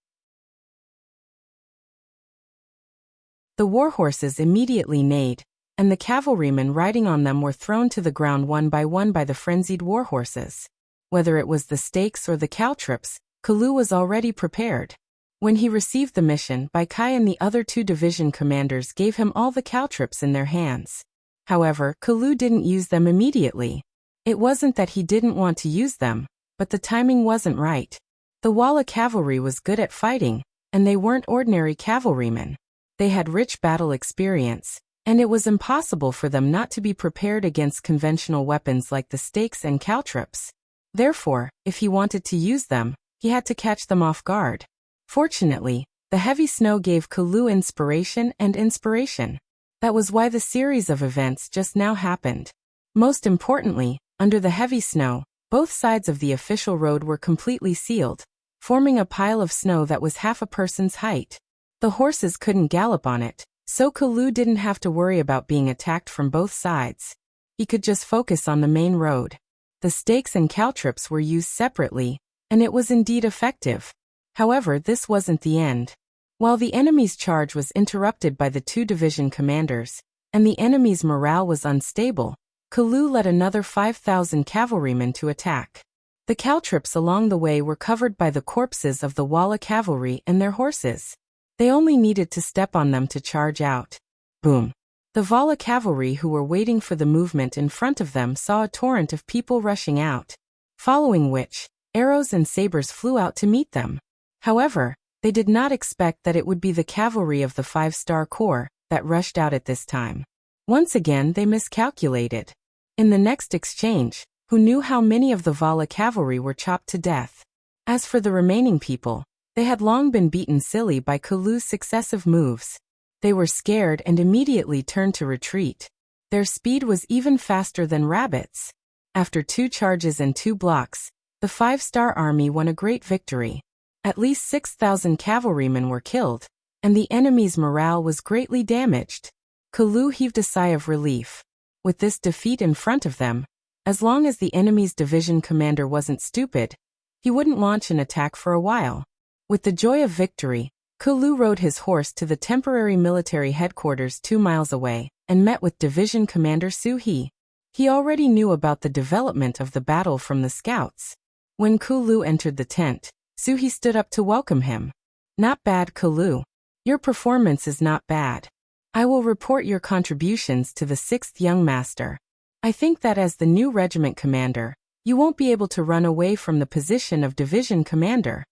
The warhorses immediately neighed, and the cavalrymen riding on them were thrown to the ground one by the frenzied warhorses. Whether it was the stakes or the caltrops, Kalu was already prepared. When he received the mission, Kai and the other two division commanders gave him all the caltrops in their hands. However, Kalu didn't use them immediately. It wasn't that he didn't want to use them, but the timing wasn't right. The Walla cavalry was good at fighting, and they weren't ordinary cavalrymen. They had rich battle experience, and it was impossible for them not to be prepared against conventional weapons like the stakes and caltrops. Therefore, if he wanted to use them, he had to catch them off guard. Fortunately, the heavy snow gave Kalu inspiration. That was why the series of events just now happened. Most importantly, under the heavy snow, both sides of the official road were completely sealed, forming a pile of snow that was half a person's height. The horses couldn't gallop on it, so Kalu didn't have to worry about being attacked from both sides. He could just focus on the main road. The stakes and caltrops were used separately, and it was indeed effective. However, this wasn't the end. While the enemy's charge was interrupted by the two division commanders, and the enemy's morale was unstable, Kalu led another 5,000 cavalrymen to attack. The caltrops along the way were covered by the corpses of the Walla cavalry and their horses. They only needed to step on them to charge out. Boom! The Walla cavalry who were waiting for the movement in front of them saw a torrent of people rushing out, following which, arrows and sabers flew out to meet them. However, they did not expect that it would be the cavalry of the 5-star Corps that rushed out at this time. Once again they miscalculated. In the next exchange, who knew how many of the Walla cavalry were chopped to death? As for the remaining people, they had long been beaten silly by Kalu's successive moves. They were scared and immediately turned to retreat. Their speed was even faster than rabbits. After 2 charges and 2 blocks, the 5-star army won a great victory. At least 6,000 cavalrymen were killed, and the enemy's morale was greatly damaged. Kalu heaved a sigh of relief. With this defeat in front of them, as long as the enemy's division commander wasn't stupid, he wouldn't launch an attack for a while. With the joy of victory, Kulu rode his horse to the temporary military headquarters 2 miles away and met with Division Commander Su-hee. He already knew about the development of the battle from the scouts. When Kulu entered the tent, Su-hee stood up to welcome him. "Not bad, Kulu. Your performance is not bad. I will report your contributions to the 6th Young Master. I think that as the new regiment commander, you won't be able to run away from the position of division commander."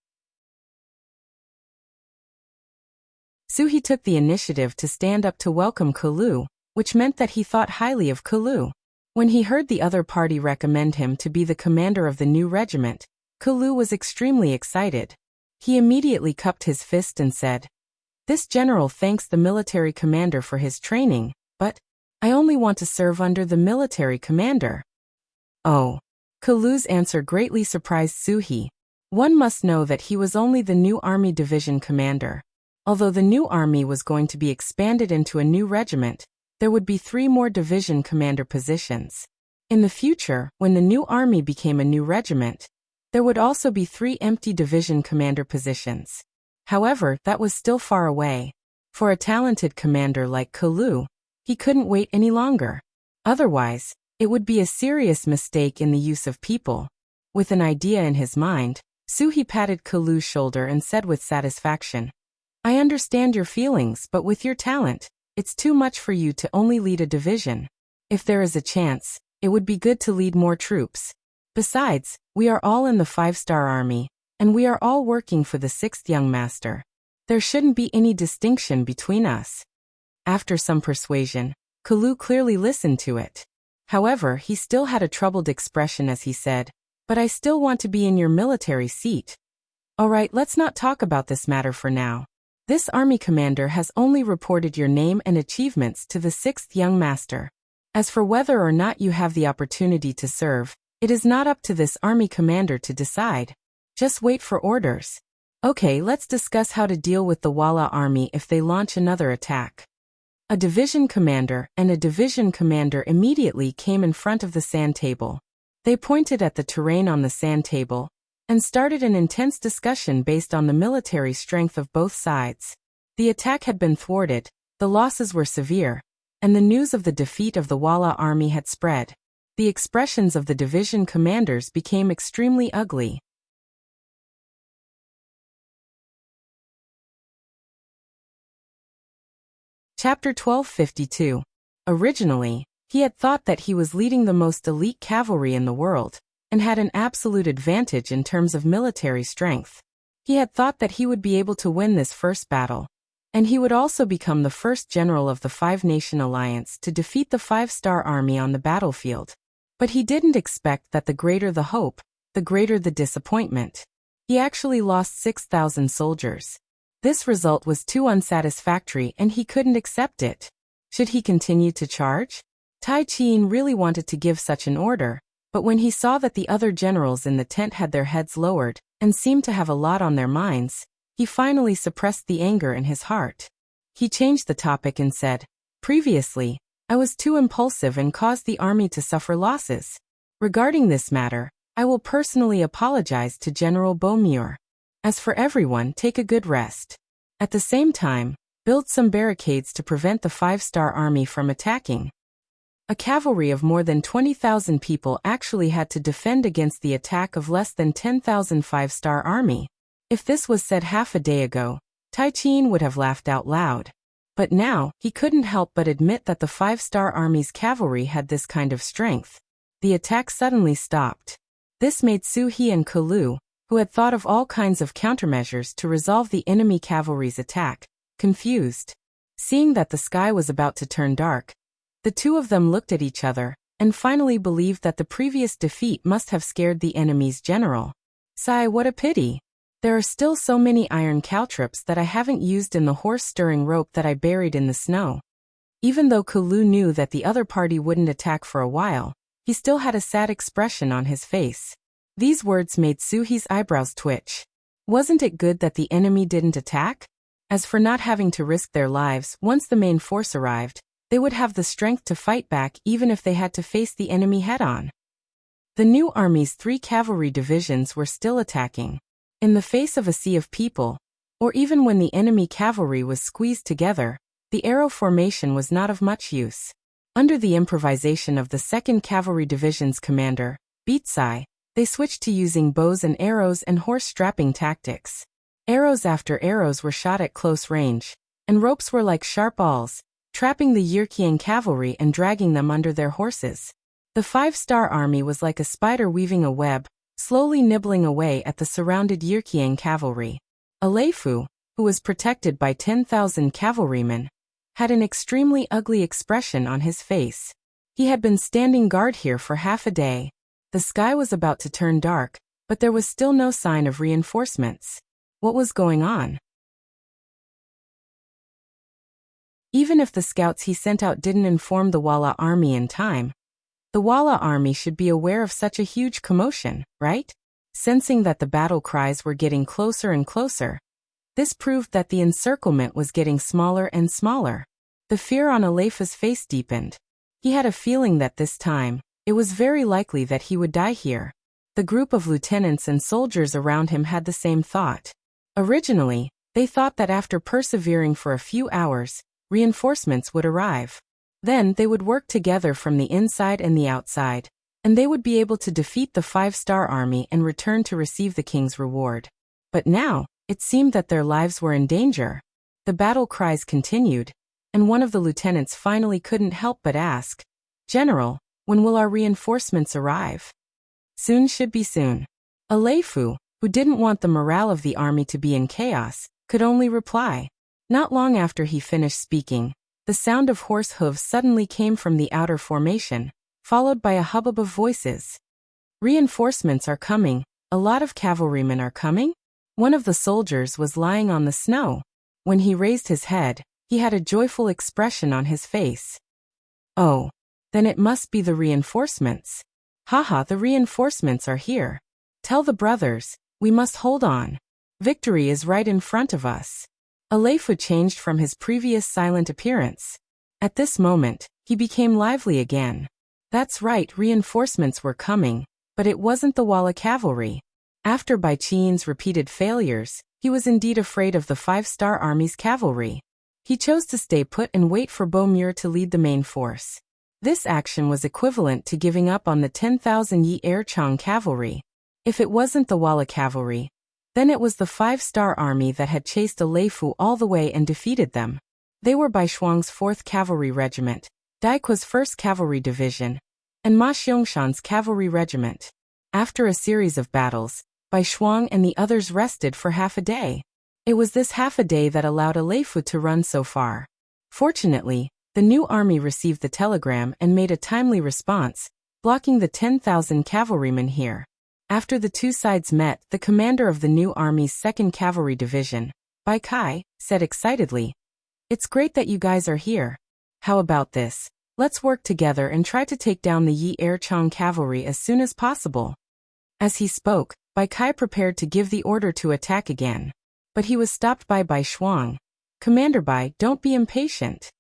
Su-hee took the initiative to stand up to welcome Kulu, which meant that he thought highly of Kulu. When he heard the other party recommend him to be the commander of the new regiment, Kulu was extremely excited. He immediately cupped his fist and said, "This general thanks the military commander for his training, but I only want to serve under the military commander." Oh. Kulu's answer greatly surprised Su-hee. One must know that he was only the new army division commander. Although the new army was going to be expanded into a new regiment, there would be 3 more division commander positions. In the future, when the new army became a new regiment, there would also be 3 empty division commander positions. However, that was still far away. For a talented commander like Kulu, he couldn't wait any longer. Otherwise, it would be a serious mistake in the use of people. With an idea in his mind, Su-hee patted Kulu's shoulder and said with satisfaction, "I understand your feelings, but with your talent, it's too much for you to only lead a division. If there is a chance, it would be good to lead more troops. Besides, we are all in the 5-star army, and we are all working for the 6th Young Master. There shouldn't be any distinction between us." After some persuasion, Kulu clearly listened to it. However, he still had a troubled expression as he said, "But I still want to be in your military seat." "Alright, let's not talk about this matter for now. This army commander has only reported your name and achievements to the 6th Young Master. As for whether or not you have the opportunity to serve, it is not up to this army commander to decide. Just wait for orders. Okay, let's discuss how to deal with the Walla army if they launch another attack." A division commander and a division commander immediately came in front of the sand table. They pointed at the terrain on the sand table and started an intense discussion based on the military strength of both sides. The attack had been thwarted, the losses were severe, and the news of the defeat of the Walla army had spread. The expressions of the division commanders became extremely ugly. Chapter 1252. Originally, he had thought that he was leading the most elite cavalry in the world, and had an absolute advantage in terms of military strength. He had thought that he would be able to win this first battle, and he would also become the first general of the 5-Nation Alliance to defeat the 5-star army on the battlefield. But he didn't expect that the greater the hope, the greater the disappointment. He actually lost 6,000 soldiers. This result was too unsatisfactory and he couldn't accept it. Should he continue to charge? Tai Qian really wanted to give such an order, but when he saw that the other generals in the tent had their heads lowered and seemed to have a lot on their minds, he finally suppressed the anger in his heart. He changed the topic and said, "Previously, I was too impulsive and caused the army to suffer losses. Regarding this matter, I will personally apologize to General Beaumeur. As for everyone, take a good rest. At the same time, build some barricades to prevent the 5-star army from attacking." A cavalry of more than 20,000 people actually had to defend against the attack of less than 10,000 5-star army. If this was said half a day ago, Tai Qian would have laughed out loud. But now, he couldn't help but admit that the 5-star army's cavalry had this kind of strength. The attack suddenly stopped. This made Su-hee and Kulu, who had thought of all kinds of countermeasures to resolve the enemy cavalry's attack, confused. Seeing that the sky was about to turn dark, the two of them looked at each other, and finally believed that the previous defeat must have scared the enemy's general. Sigh, what a pity. There are still so many iron caltrops that I haven't used in the horse-stirring rope that I buried in the snow. Even though Kulu knew that the other party wouldn't attack for a while, he still had a sad expression on his face. These words made Su-hee's eyebrows twitch. Wasn't it good that the enemy didn't attack? As for not having to risk their lives once the main force arrived, they would have the strength to fight back even if they had to face the enemy head-on. The new army's 3 cavalry divisions were still attacking. In the face of a sea of people, Or even when the enemy cavalry was squeezed together, the arrow formation was not of much use. Under the improvisation of the 2nd Cavalry Division's commander, Wuxia, they switched to using bows and arrows and horse-strapping tactics. Arrows after arrows were shot at close range, and ropes were like sharp awls, trapping the Yurkian cavalry and dragging them under their horses. The 5-star army was like a spider weaving a web, slowly nibbling away at the surrounded Yurkian cavalry. Aleifu, who was protected by 10,000 cavalrymen, had an extremely ugly expression on his face. He had been standing guard here for half a day. The sky was about to turn dark, but there was still no sign of reinforcements. What was going on? Even if the scouts he sent out didn't inform the Walla army in time, the Walla army should be aware of such a huge commotion, right? Sensing that the battle cries were getting closer and closer, this proved that the encirclement was getting smaller and smaller. The fear on Aleifu's face deepened. He had a feeling that this time, it was very likely that he would die here. The group of lieutenants and soldiers around him had the same thought. Originally, they thought that after persevering for a few hours, reinforcements would arrive. Then they would work together from the inside and the outside, and they would be able to defeat the 5-star army and return to receive the king's reward. But now, it seemed that their lives were in danger. The battle cries continued, and one of the lieutenants finally couldn't help but ask, "General, when will our reinforcements arrive?" "Soon should be soon." Aleifu, who didn't want the morale of the army to be in chaos, could only reply. Not long after he finished speaking, the sound of horse hooves suddenly came from the outer formation, followed by a hubbub of voices. "Reinforcements are coming. A lot of cavalrymen are coming?" One of the soldiers was lying on the snow. When he raised his head, he had a joyful expression on his face. "Oh, then it must be the reinforcements. Haha, the reinforcements are here. Tell the brothers, we must hold on. Victory is right in front of us." Aleifu changed from his previous silent appearance. At this moment, he became lively again. That's right, reinforcements were coming, but it wasn't the Walla cavalry. After Bai Qian's repeated failures, he was indeed afraid of the 5-star army's cavalry. He chose to stay put and wait for Bomur to lead the main force. This action was equivalent to giving up on the 10,000 Yi Erchang cavalry. If it wasn't the Walla cavalry, then it was the 5-star army that had chased Aleifu all the way and defeated them. They were Bai Shuang's 4th Cavalry Regiment, Daiqua's 1st Cavalry Division, and Ma Xiangshan's Cavalry Regiment. After a series of battles, Bai Shuang and the others rested for half a day. It was this half a day that allowed Aleifu to run so far. Fortunately, the new army received the telegram and made a timely response, blocking the 10,000 cavalrymen here. After the two sides met, the commander of the new army's 2nd Cavalry Division, Bai Kai, said excitedly, "It's great that you guys are here. How about this? Let's work together and try to take down the Yi Erchang cavalry as soon as possible." As he spoke, Bai Kai prepared to give the order to attack again. But he was stopped by Bai Shuang. "Commander Bai, don't be impatient."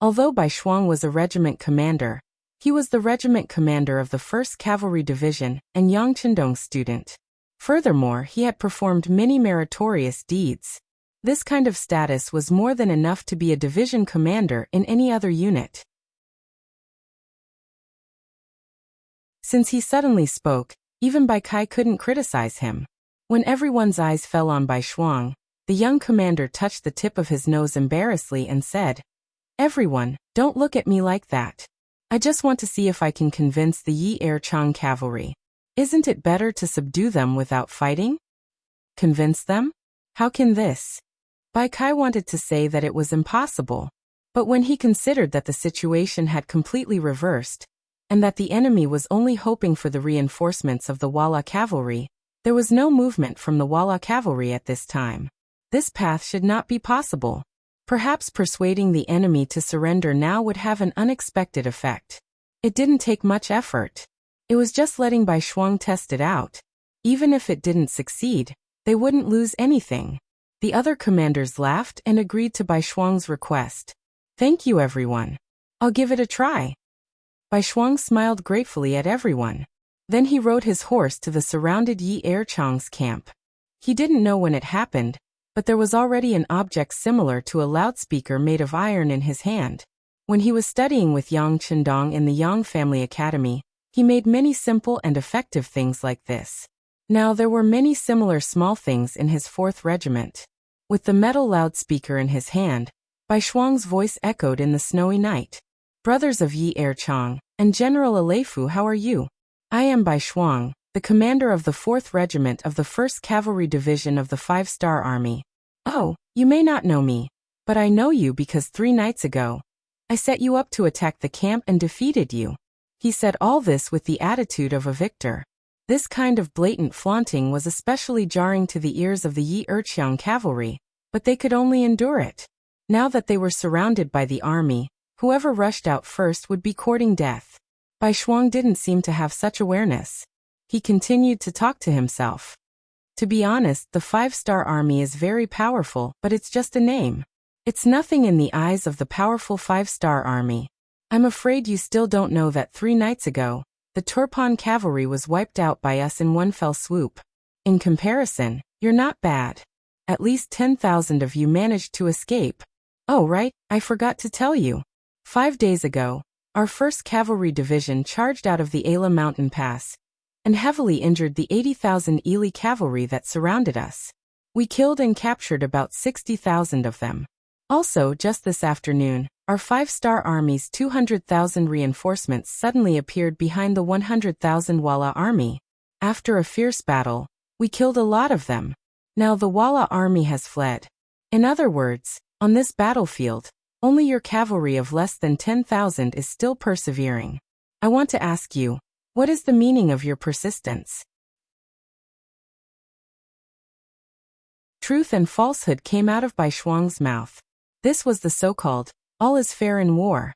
Although Bai Shuang was a regiment commander, he was the regiment commander of the 1st Cavalry Division and Yang Chendong's student. Furthermore, he had performed many meritorious deeds. This kind of status was more than enough to be a division commander in any other unit. Since he suddenly spoke, even Bai Kai couldn't criticize him. When everyone's eyes fell on Bai Shuang, the young commander touched the tip of his nose embarrassedly and said, "Everyone, don't look at me like that. I just want to see if I can convince the Yi Erchang cavalry. Isn't it better to subdue them without fighting?" "Convince them? How can this?" Bai Kai wanted to say that it was impossible. But when he considered that the situation had completely reversed, and that the enemy was only hoping for the reinforcements of the Walla cavalry, there was no movement from the Walla cavalry at this time. This path should not be possible. Perhaps persuading the enemy to surrender now would have an unexpected effect. It didn't take much effort. It was just letting Bai Shuang test it out. Even if it didn't succeed, they wouldn't lose anything. The other commanders laughed and agreed to Bai Shuang's request. "Thank you, everyone. I'll give it a try." Bai Shuang smiled gratefully at everyone. Then he rode his horse to the surrounded Yi Erchang's camp. He didn't know when it happened, but there was already an object similar to a loudspeaker made of iron in his hand. When he was studying with Yang Chendong in the Yang Family Academy, he made many simple and effective things like this. Now there were many similar small things in his 4th regiment. With the metal loudspeaker in his hand, Bai Shuang's voice echoed in the snowy night. Brothers of Yi Erchang, and General Aleifu, how are you? I am Bai Shuang, the commander of the 4th Regiment of the 1st Cavalry Division of the 5-Star Army. Oh, you may not know me, but I know you because 3 nights ago, I set you up to attack the camp and defeated you. He said all this with the attitude of a victor. This kind of blatant flaunting was especially jarring to the ears of the Yi Erchang cavalry, but they could only endure it. Now that they were surrounded by the army, whoever rushed out first would be courting death. Bai Shuang didn't seem to have such awareness. He continued to talk to himself. To be honest, the 5-Star Army is very powerful, but it's just a name. It's nothing in the eyes of the powerful 5-Star Army. I'm afraid you still don't know that 3 nights ago, the Turpan cavalry was wiped out by us in one fell swoop. In comparison, you're not bad. At least 10,000 of you managed to escape. Oh right, I forgot to tell you. 5 days ago, our 1st Cavalry Division charged out of the Ala mountain pass and heavily injured the 80,000 Ili cavalry that surrounded us. We killed and captured about 60,000 of them. Also, just this afternoon, our 5-Star Army's 200,000 reinforcements suddenly appeared behind the 100,000 Walla Army. After a fierce battle, we killed a lot of them. Now the Walla Army has fled. In other words, on this battlefield, only your cavalry of less than 10,000 is still persevering. I want to ask you, what is the meaning of your persistence? Truth and falsehood came out of Bai Shuang's mouth. This was the so-called, all is fair in war.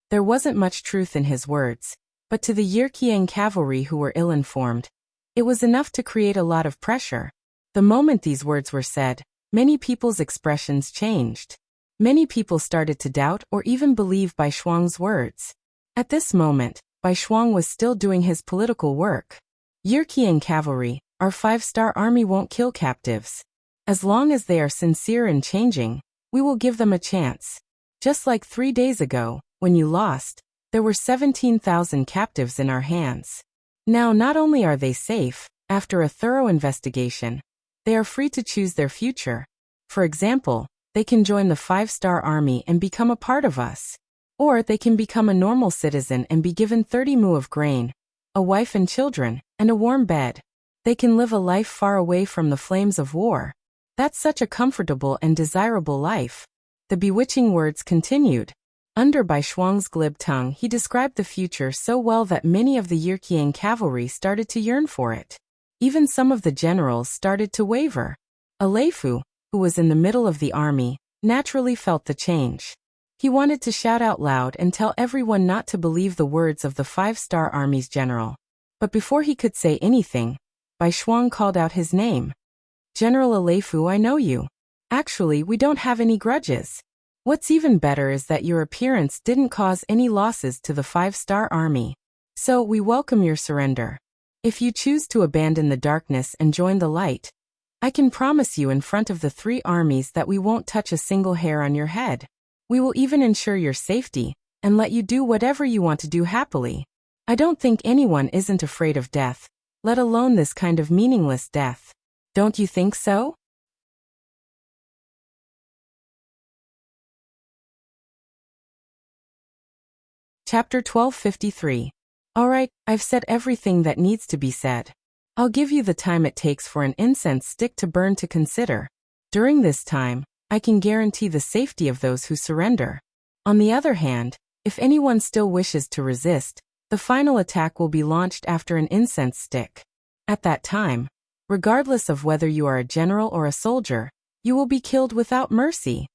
There wasn't much truth in his words, but to the Yirkiang cavalry who were ill-informed, it was enough to create a lot of pressure. The moment these words were said, many people's expressions changed. Many people started to doubt or even believe Bai Shuang's words. At this moment, Bai Shuang was still doing his political work. Yirkiang cavalry, our 5-Star Army won't kill captives. As long as they are sincere and changing, we will give them a chance. Just like 3 days ago, when you lost, there were 17,000 captives in our hands. Now not only are they safe, after a thorough investigation, they are free to choose their future. For example, they can join the 5-Star Army and become a part of us. Or they can become a normal citizen and be given 30 mu of grain, a wife and children, and a warm bed. They can live a life far away from the flames of war. That's such a comfortable and desirable life. The bewitching words continued. Under Bai Shuang's glib tongue, he described the future so well that many of the Yirkiang cavalry started to yearn for it. Even some of the generals started to waver. Aleifu, who was in the middle of the army, naturally felt the change. He wanted to shout out loud and tell everyone not to believe the words of the 5-Star Army's general. But before he could say anything, Bai Shuang called out his name. General Aleifu, I know you. Actually, we don't have any grudges. What's even better is that your appearance didn't cause any losses to the 5-Star Army. So we welcome your surrender. If you choose to abandon the darkness and join the light, I can promise you in front of the 3 armies that we won't touch a single hair on your head. We will even ensure your safety, and let you do whatever you want to do happily. I don't think anyone isn't afraid of death, let alone this kind of meaningless death. Don't you think so? Chapter 1253. Alright, I've said everything that needs to be said. I'll give you the time it takes for an incense stick to burn to consider. During this time, I can guarantee the safety of those who surrender. On the other hand, if anyone still wishes to resist, the final attack will be launched after an incense stick. At that time, regardless of whether you are a general or a soldier, you will be killed without mercy.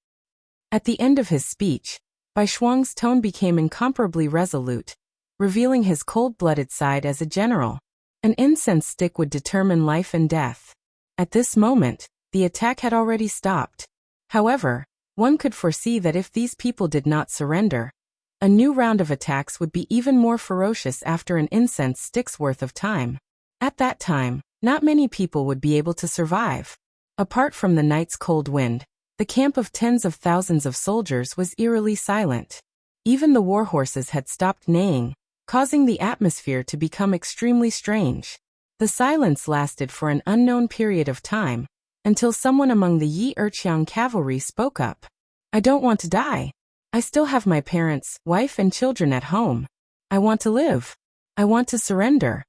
At the end of his speech, Bai Shuang's tone became incomparably resolute, revealing his cold-blooded side as a general. An incense stick would determine life and death. At this moment, the attack had already stopped. However, one could foresee that if these people did not surrender, a new round of attacks would be even more ferocious after an incense stick's worth of time. At that time, not many people would be able to survive. Apart from the night's cold wind, the camp of tens of thousands of soldiers was eerily silent. Even the war horses had stopped neighing, causing the atmosphere to become extremely strange. The silence lasted for an unknown period of time, until someone among the Yi Erqiang cavalry spoke up. "I don't want to die. I still have my parents, wife and children at home. I want to live. I want to surrender."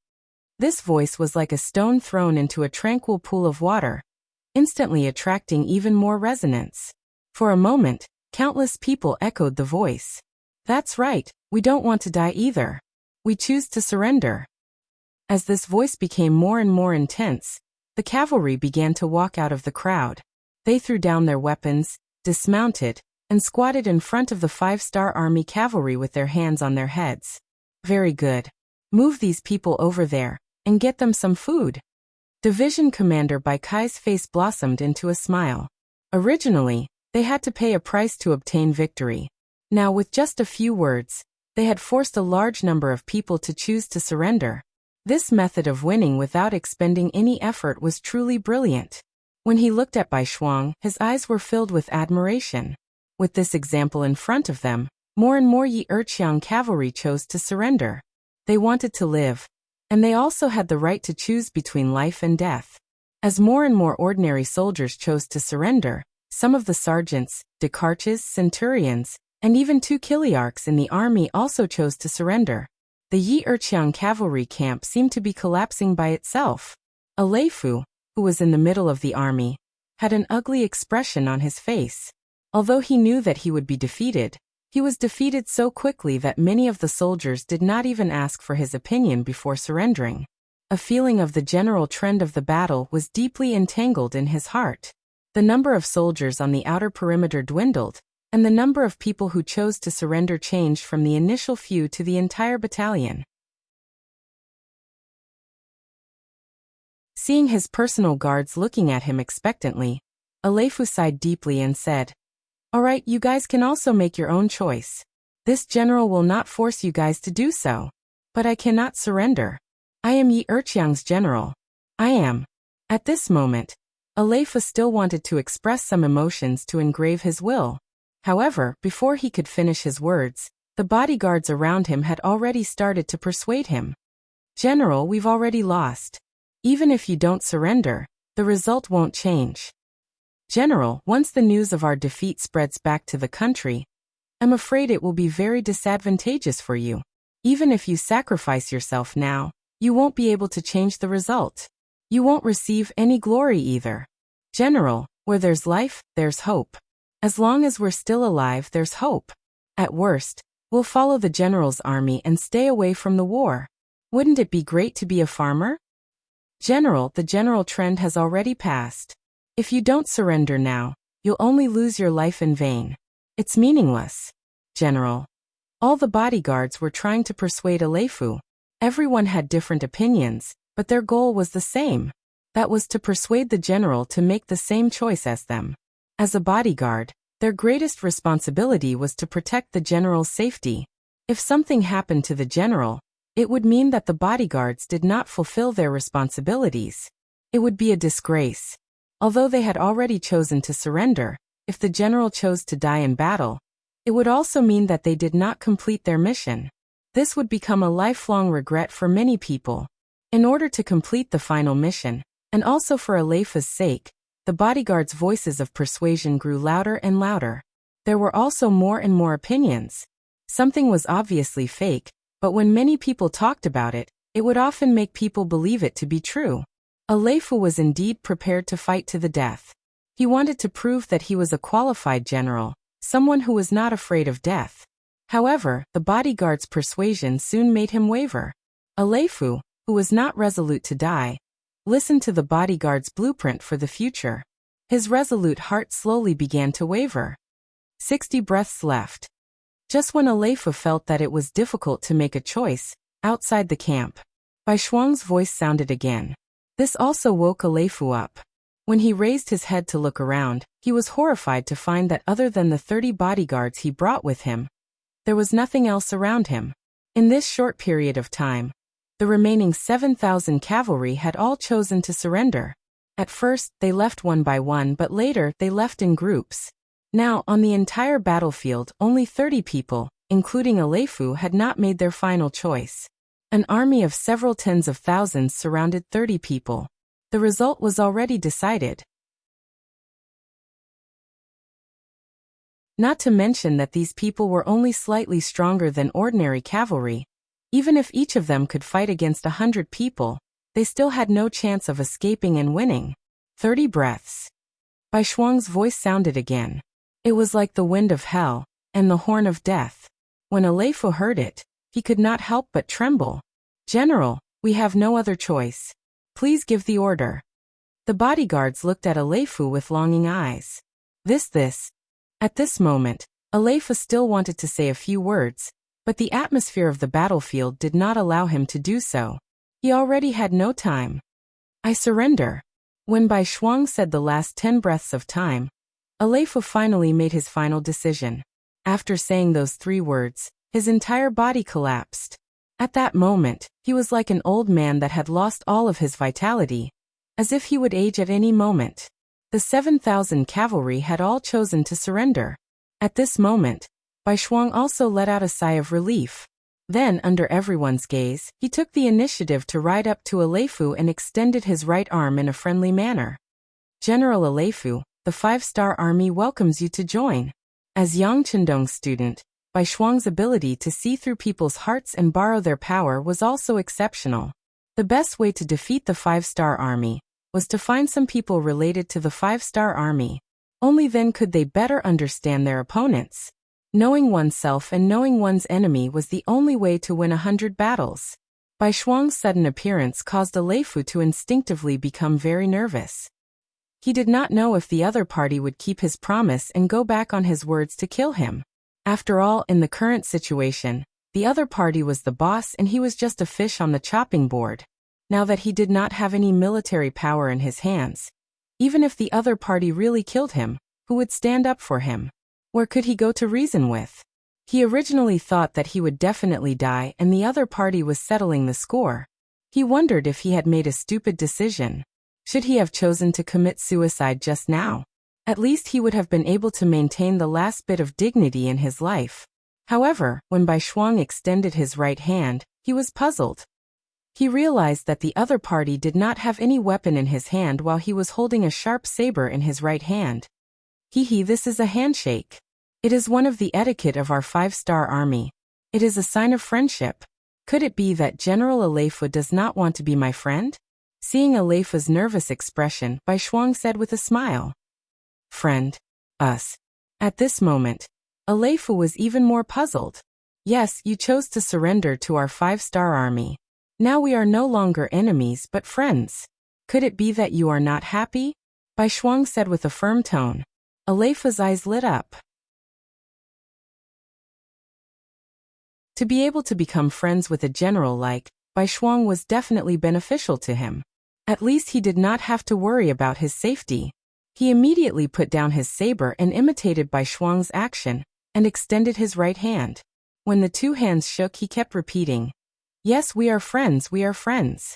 This voice was like a stone thrown into a tranquil pool of water, instantly attracting even more resonance. For a moment, countless people echoed the voice. "That's right, we don't want to die either. We choose to surrender." As this voice became more and more intense, the cavalry began to walk out of the crowd. They threw down their weapons, dismounted, and squatted in front of the 5-star army cavalry with their hands on their heads. "Very good. Move these people over there, and get them some food." Division Commander Bai Kai's face blossomed into a smile. Originally, they had to pay a price to obtain victory. Now, with just a few words, they had forced a large number of people to choose to surrender. This method of winning without expending any effort was truly brilliant. When he looked at Bai Shuang, his eyes were filled with admiration. With this example in front of them, more and more Yi Erqiang cavalry chose to surrender. They wanted to live, and they also had the right to choose between life and death. As more and more ordinary soldiers chose to surrender, some of the sergeants, decarches, centurions, and even 2 kiliarchs in the army also chose to surrender. The Yi Erqiang cavalry camp seemed to be collapsing by itself. A Leifu, who was in the middle of the army, had an ugly expression on his face. Although he knew that he would be defeated, he was defeated so quickly that many of the soldiers did not even ask for his opinion before surrendering. A feeling of the general trend of the battle was deeply entangled in his heart. The number of soldiers on the outer perimeter dwindled, and the number of people who chose to surrender changed from the initial few to the entire battalion. Seeing his personal guards looking at him expectantly, Aleifu sighed deeply and said, "All right, you guys can also make your own choice. This general will not force you guys to do so. But I cannot surrender. I am Yi Erqiang's general. I am." At this moment, Aleifu still wanted to express some emotions to engrave his will. However, before he could finish his words, the bodyguards around him had already started to persuade him. "General, we've already lost. Even if you don't surrender, the result won't change. General, once the news of our defeat spreads back to the country, I'm afraid it will be very disadvantageous for you. Even if you sacrifice yourself now, you won't be able to change the result. You won't receive any glory either. General, where there's life, there's hope. As long as we're still alive, there's hope. At worst, we'll follow the general's army and stay away from the war. Wouldn't it be great to be a farmer? General, the general trend has already passed. If you don't surrender now, you'll only lose your life in vain. It's meaningless." "General." All the bodyguards were trying to persuade Aleifu. Everyone had different opinions, but their goal was the same. That was to persuade the general to make the same choice as them. As a bodyguard, their greatest responsibility was to protect the general's safety. If something happened to the general, it would mean that the bodyguards did not fulfill their responsibilities. It would be a disgrace. Although they had already chosen to surrender, if the general chose to die in battle, it would also mean that they did not complete their mission. This would become a lifelong regret for many people. In order to complete the final mission, and also for Aleifu's sake, the bodyguards' voices of persuasion grew louder and louder. There were also more and more opinions. Something was obviously fake, but when many people talked about it, it would often make people believe it to be true. Aleifu was indeed prepared to fight to the death. He wanted to prove that he was a qualified general, someone who was not afraid of death. However, the bodyguard's persuasion soon made him waver. Aleifu, who was not resolute to die, listened to the bodyguard's blueprint for the future. His resolute heart slowly began to waver. 60 breaths left. Just when Aleifu felt that it was difficult to make a choice, outside the camp, Bai Shuang's voice sounded again. This also woke Aleifu up. When he raised his head to look around, he was horrified to find that other than the 30 bodyguards he brought with him, there was nothing else around him. In this short period of time, the remaining 7,000 cavalry had all chosen to surrender. At first, they left one by one, but later, they left in groups. Now, on the entire battlefield, only 30 people, including Alefu, had not made their final choice. An army of several tens of thousands surrounded 30 people. The result was already decided. Not to mention that these people were only slightly stronger than ordinary cavalry. Even if each of them could fight against 100 people, they still had no chance of escaping and winning. 30 breaths. Bai Shuang's voice sounded again. It was like the wind of hell, and the horn of death. When Alefu heard it, he could not help but tremble. "General, we have no other choice. Please give the order." The bodyguards looked at Alefu with longing eyes. This. At this moment, Alefu still wanted to say a few words, but the atmosphere of the battlefield did not allow him to do so. He already had no time. "I surrender." When Bai Shuang said the last 10 breaths of time, Alefu finally made his final decision. After saying those 3 words, his entire body collapsed. At that moment, he was like an old man that had lost all of his vitality, as if he would age at any moment. The 7,000 cavalry had all chosen to surrender. At this moment, Bai Shuang also let out a sigh of relief. Then, under everyone's gaze, he took the initiative to ride up to Alefu and extended his right arm in a friendly manner. "General Alefu, the 5-star army welcomes you to join." As Yang Chendong's student, Bai Shuang's ability to see through people's hearts and borrow their power was also exceptional. The best way to defeat the 5-star army was to find some people related to the 5-star army. Only then could they better understand their opponents. Knowing oneself and knowing one's enemy was the only way to win 100 battles. Bai Shuang's sudden appearance caused Alefu to instinctively become very nervous. He did not know if the other party would keep his promise and go back on his words to kill him. After all, in the current situation, the other party was the boss and he was just a fish on the chopping board. Now that he did not have any military power in his hands, even if the other party really killed him, who would stand up for him? Where could he go to reason with? He originally thought that he would definitely die and the other party was settling the score. He wondered if he had made a stupid decision. Should he have chosen to commit suicide just now? At least he would have been able to maintain the last bit of dignity in his life. However, when Bai Shuang extended his right hand, he was puzzled. He realized that the other party did not have any weapon in his hand while he was holding a sharp saber in his right hand. This is a handshake. It is one of the etiquette of our 5-star army. It is a sign of friendship. Could it be that General Alefu does not want to be my friend? Seeing Alefu's nervous expression, Bai Shuang said with a smile. "Friend? Us?" At this moment, Alefu was even more puzzled. "Yes, you chose to surrender to our 5-star army. Now we are no longer enemies but friends. Could it be that you are not happy?" Bai Shuang said with a firm tone. Alefu's eyes lit up. To be able to become friends with a general like Bai Shuang was definitely beneficial to him. At least he did not have to worry about his safety. He immediately put down his saber and imitated Bai Shuang's action, and extended his right hand. When the 2 hands shook, he kept repeating, "Yes, we are friends, we are friends."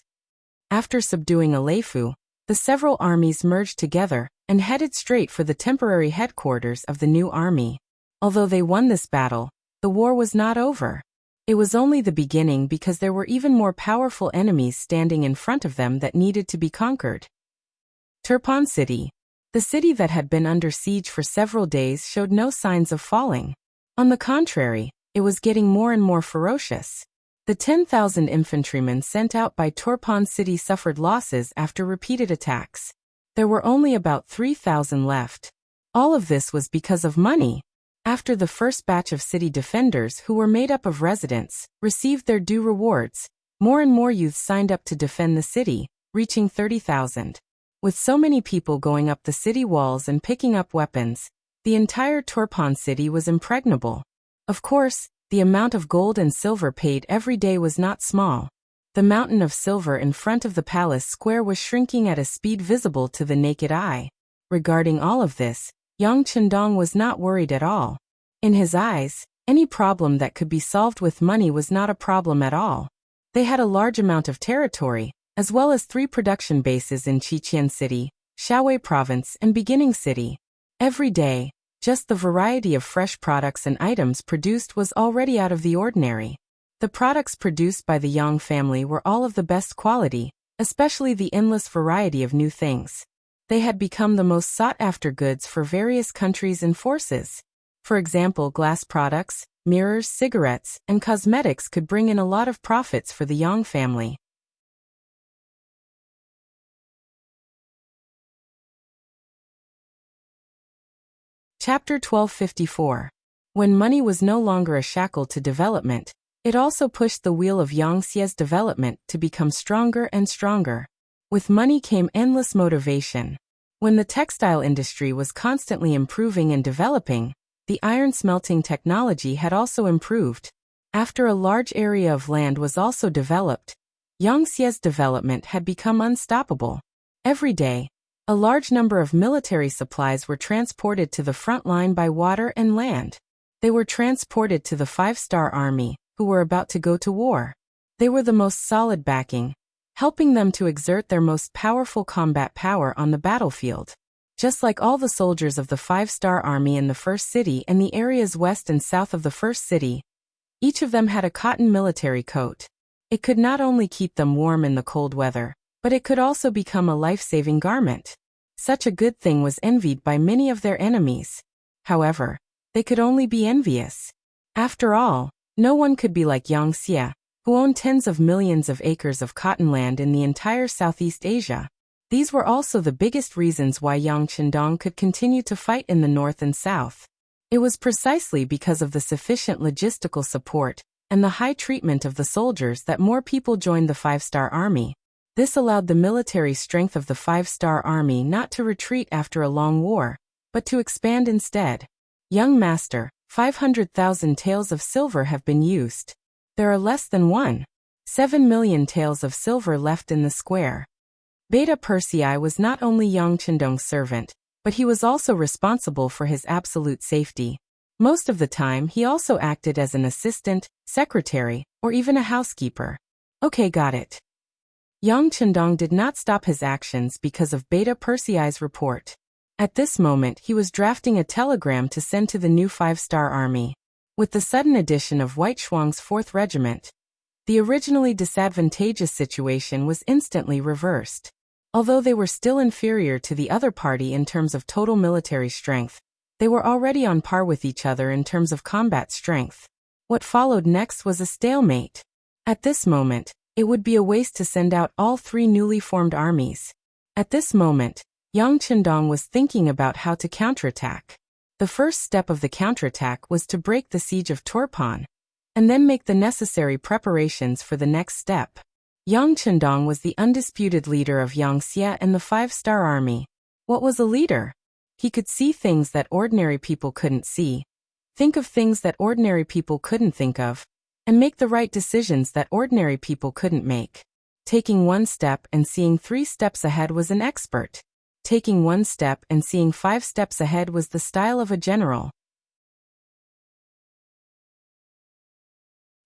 After subduing Alefu, the several armies merged together and headed straight for the temporary headquarters of the new army. Although they won this battle, the war was not over. It was only the beginning because there were even more powerful enemies standing in front of them that needed to be conquered. Turpan City. The city that had been under siege for several days showed no signs of falling. On the contrary, it was getting more and more ferocious. The 10,000 infantrymen sent out by Turpan City suffered losses after repeated attacks. There were only about 3,000 left. All of this was because of money. After the first batch of city defenders, who were made up of residents, received their due rewards, more and more youths signed up to defend the city, reaching 30,000. With so many people going up the city walls and picking up weapons, the entire Turpan city was impregnable. Of course, the amount of gold and silver paid every day was not small. The mountain of silver in front of the palace square was shrinking at a speed visible to the naked eye. Regarding all of this, Yang Chendong was not worried at all. In his eyes, any problem that could be solved with money was not a problem at all. They had a large amount of territory, as well as 3 production bases in Qiqian City, Shaowei Province, and Beginning City. Every day, just the variety of fresh products and items produced was already out of the ordinary. The products produced by the Yang family were all of the best quality, especially the endless variety of new things. They had become the most sought-after goods for various countries and forces. For example, glass products, mirrors, cigarettes, and cosmetics could bring in a lot of profits for the Yang family. Chapter 1254. When money was no longer a shackle to development, it also pushed the wheel of Yangtze's development to become stronger and stronger. With money came endless motivation. When the textile industry was constantly improving and developing, the iron smelting technology had also improved. After a large area of land was also developed, Yangtze's development had become unstoppable. Every day, a large number of military supplies were transported to the front line by water and land. They were transported to the 5-star army, who were about to go to war. They were the most solid backing, helping them to exert their most powerful combat power on the battlefield. Just like all the soldiers of the 5-star army in the first city and the areas west and south of the first city, each of them had a cotton military coat. It could not only keep them warm in the cold weather, but it could also become a life-saving garment. Such a good thing was envied by many of their enemies. However, they could only be envious. After all, no one could be like Yang Xie, who owned tens of millions of acres of cotton land in the entire Southeast Asia. These were also the biggest reasons why Yang Qindong could continue to fight in the north and south. It was precisely because of the sufficient logistical support and the high treatment of the soldiers that more people joined the 5-star army. This allowed the military strength of the 5-star army not to retreat after a long war, but to expand instead. Young Master, 500,000 taels of silver have been used. There are less than 1.7 million taels of silver left in the square. Beta Persei was not only Yang Qindong's servant, but he was also responsible for his absolute safety. Most of the time he also acted as an assistant, secretary, or even a housekeeper. Okay, got it. Yang Qindong did not stop his actions because of Beta Persei's report. At this moment he was drafting a telegram to send to the new 5-star army. With the sudden addition of White Shuang's 4th Regiment, the originally disadvantageous situation was instantly reversed. Although they were still inferior to the other party in terms of total military strength, they were already on par with each other in terms of combat strength. What followed next was a stalemate. At this moment, it would be a waste to send out all 3 newly formed armies. At this moment, Yang Qindong was thinking about how to counterattack. The first step of the counterattack was to break the siege of Turpan, and then make the necessary preparations for the next step. Yang Qindong was the undisputed leader of Yangtze and the 5-star army. What was a leader? He could see things that ordinary people couldn't see, think of things that ordinary people couldn't think of, and make the right decisions that ordinary people couldn't make. Taking one step and seeing 3 steps ahead was an expert. Taking one step and seeing 5 steps ahead was the style of a general.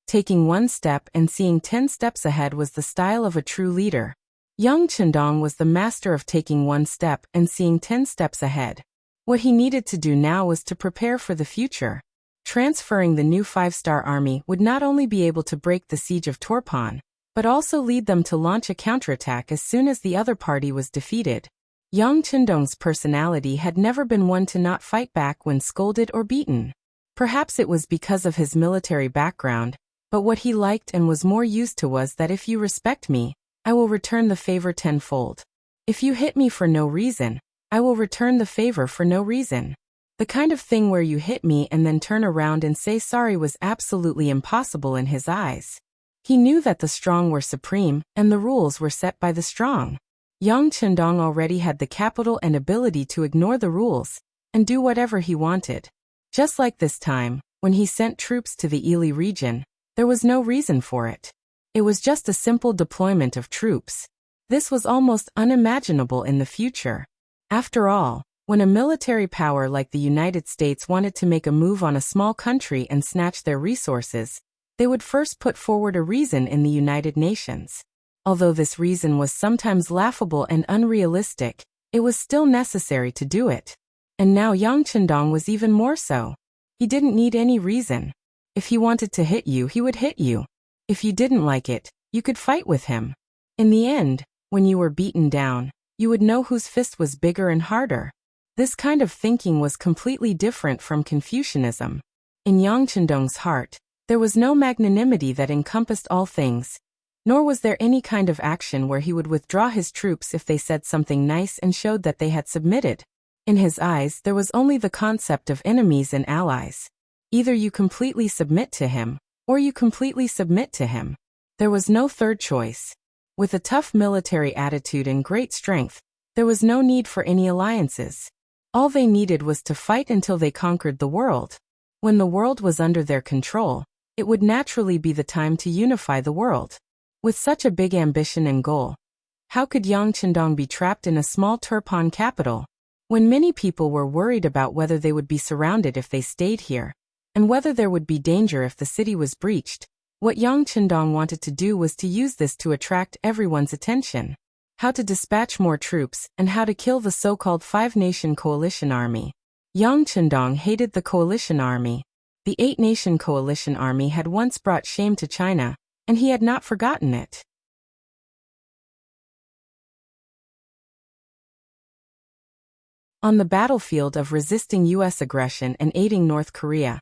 Taking one step and seeing 10 steps ahead was the style of a true leader. Yang Qindong was the master of taking one step and seeing 10 steps ahead. What he needed to do now was to prepare for the future. Transferring the new 5-star army would not only be able to break the siege of Turpan, but also lead them to launch a counterattack as soon as the other party was defeated. Yang Qindong's personality had never been one to not fight back when scolded or beaten. Perhaps it was because of his military background, but what he liked and was more used to was that if you respect me, I will return the favor tenfold. If you hit me for no reason, I will return the favor for no reason. The kind of thing where you hit me and then turn around and say sorry was absolutely impossible in his eyes. He knew that the strong were supreme, and the rules were set by the strong. Yang Qindong already had the capital and ability to ignore the rules, and do whatever he wanted. Just like this time, when he sent troops to the Ili region, there was no reason for it. It was just a simple deployment of troops. This was almost unimaginable in the future. After all, when a military power like the United States wanted to make a move on a small country and snatch their resources, they would first put forward a reason in the United Nations. Although this reason was sometimes laughable and unrealistic, it was still necessary to do it. And now Yang Chendong was even more so. He didn't need any reason. If he wanted to hit you, he would hit you. If you didn't like it, you could fight with him. In the end, when you were beaten down, you would know whose fist was bigger and harder. This kind of thinking was completely different from Confucianism. In Yang Chendong's heart, there was no magnanimity that encompassed all things, nor was there any kind of action where he would withdraw his troops if they said something nice and showed that they had submitted. In his eyes, there was only the concept of enemies and allies. Either you completely submit to him, or you completely submit to him. There was no third choice. With a tough military attitude and great strength, there was no need for any alliances. All they needed was to fight until they conquered the world. When the world was under their control, it would naturally be the time to unify the world. With such a big ambition and goal, how could Yang Chendong be trapped in a small Turpan capital? When many people were worried about whether they would be surrounded if they stayed here, and whether there would be danger if the city was breached, what Yang Chendong wanted to do was to use this to attract everyone's attention. How to dispatch more troops, and how to kill the so-called five-nation coalition army. Yang Chendong hated the coalition army. The eight-nation coalition army had once brought shame to China, and he had not forgotten it. On the battlefield of resisting U.S. aggression and aiding North Korea,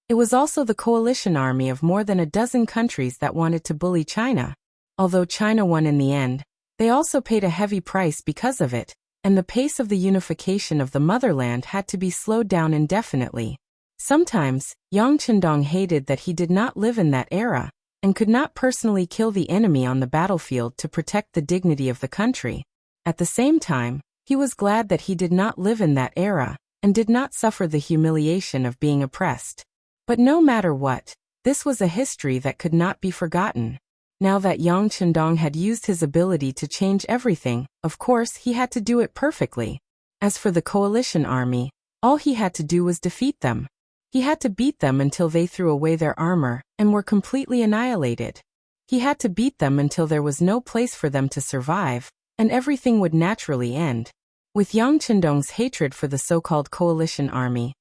it was also the coalition army of more than a dozen countries that wanted to bully China. Although China won in the end, they also paid a heavy price because of it, and the pace of the unification of the motherland had to be slowed down indefinitely. Sometimes, Yang Chendong hated that he did not live in that era, and could not personally kill the enemy on the battlefield to protect the dignity of the country. At the same time, he was glad that he did not live in that era, and did not suffer the humiliation of being oppressed. But no matter what, this was a history that could not be forgotten. Now that Yang Chendong had used his ability to change everything, of course he had to do it perfectly. As for the coalition army, all he had to do was defeat them. He had to beat them until they threw away their armor and were completely annihilated. He had to beat them until there was no place for them to survive, and everything would naturally end. With Yang Chendong's hatred for the so-called coalition army,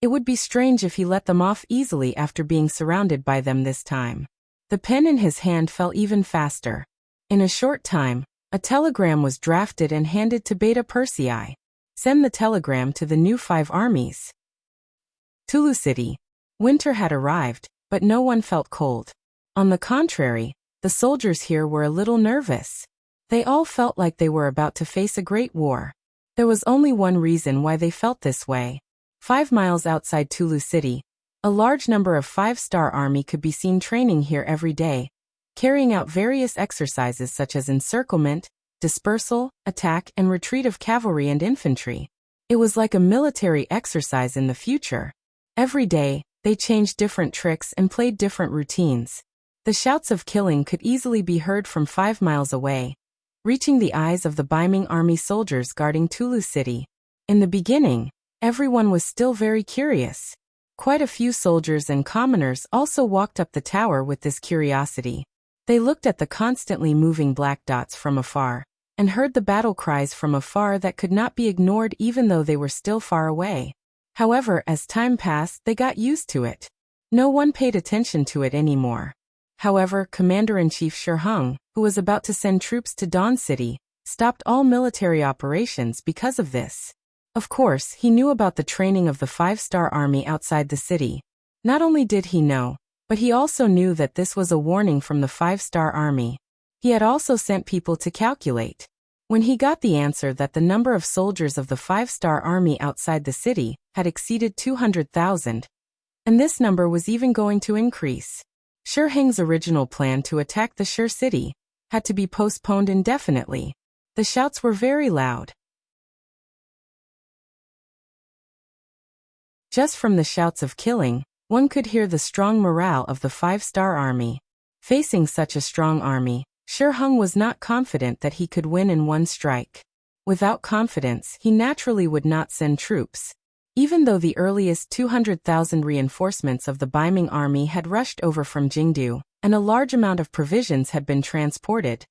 it would be strange if he let them off easily after being surrounded by them this time. The pen in his hand fell even faster. In a short time, a telegram was drafted and handed to Beta Persei. Send the telegram to the new 5 armies. Tulu City. Winter had arrived, but no one felt cold. On the contrary, the soldiers here were a little nervous. They all felt like they were about to face a great war. There was only one reason why they felt this way. 5 miles outside Tulu City, a large number of 5-star army could be seen training here every day, carrying out various exercises such as encirclement, dispersal, attack and retreat of cavalry and infantry. It was like a military exercise in the future. Every day, they changed different tricks and played different routines. The shouts of killing could easily be heard from 5 miles away, reaching the eyes of the Baiming army soldiers guarding Tulu City. In the beginning, everyone was still very curious. Quite a few soldiers and commoners also walked up the tower with this curiosity. They looked at the constantly moving black dots from afar, and heard the battle cries from afar that could not be ignored even though they were still far away. However, as time passed, they got used to it. No one paid attention to it anymore. However, Commander-in-Chief Shi Hung, who was about to send troops to Dawn City, stopped all military operations because of this. Of course, he knew about the training of the 5-star army outside the city. Not only did he know, but he also knew that this was a warning from the 5-star army. He had also sent people to calculate. When he got the answer that the number of soldiers of the 5-star army outside the city had exceeded 200,000, and this number was even going to increase. Shi Hung's original plan to attack the Shi city had to be postponed indefinitely. The shouts were very loud. Just from the shouts of killing, one could hear the strong morale of the 5-star army. Facing such a strong army, Shi Hung was not confident that he could win in one strike. Without confidence, he naturally would not send troops. Even though the earliest 200,000 reinforcements of the Baiming army had rushed over from Jingdu, and a large amount of provisions had been transported,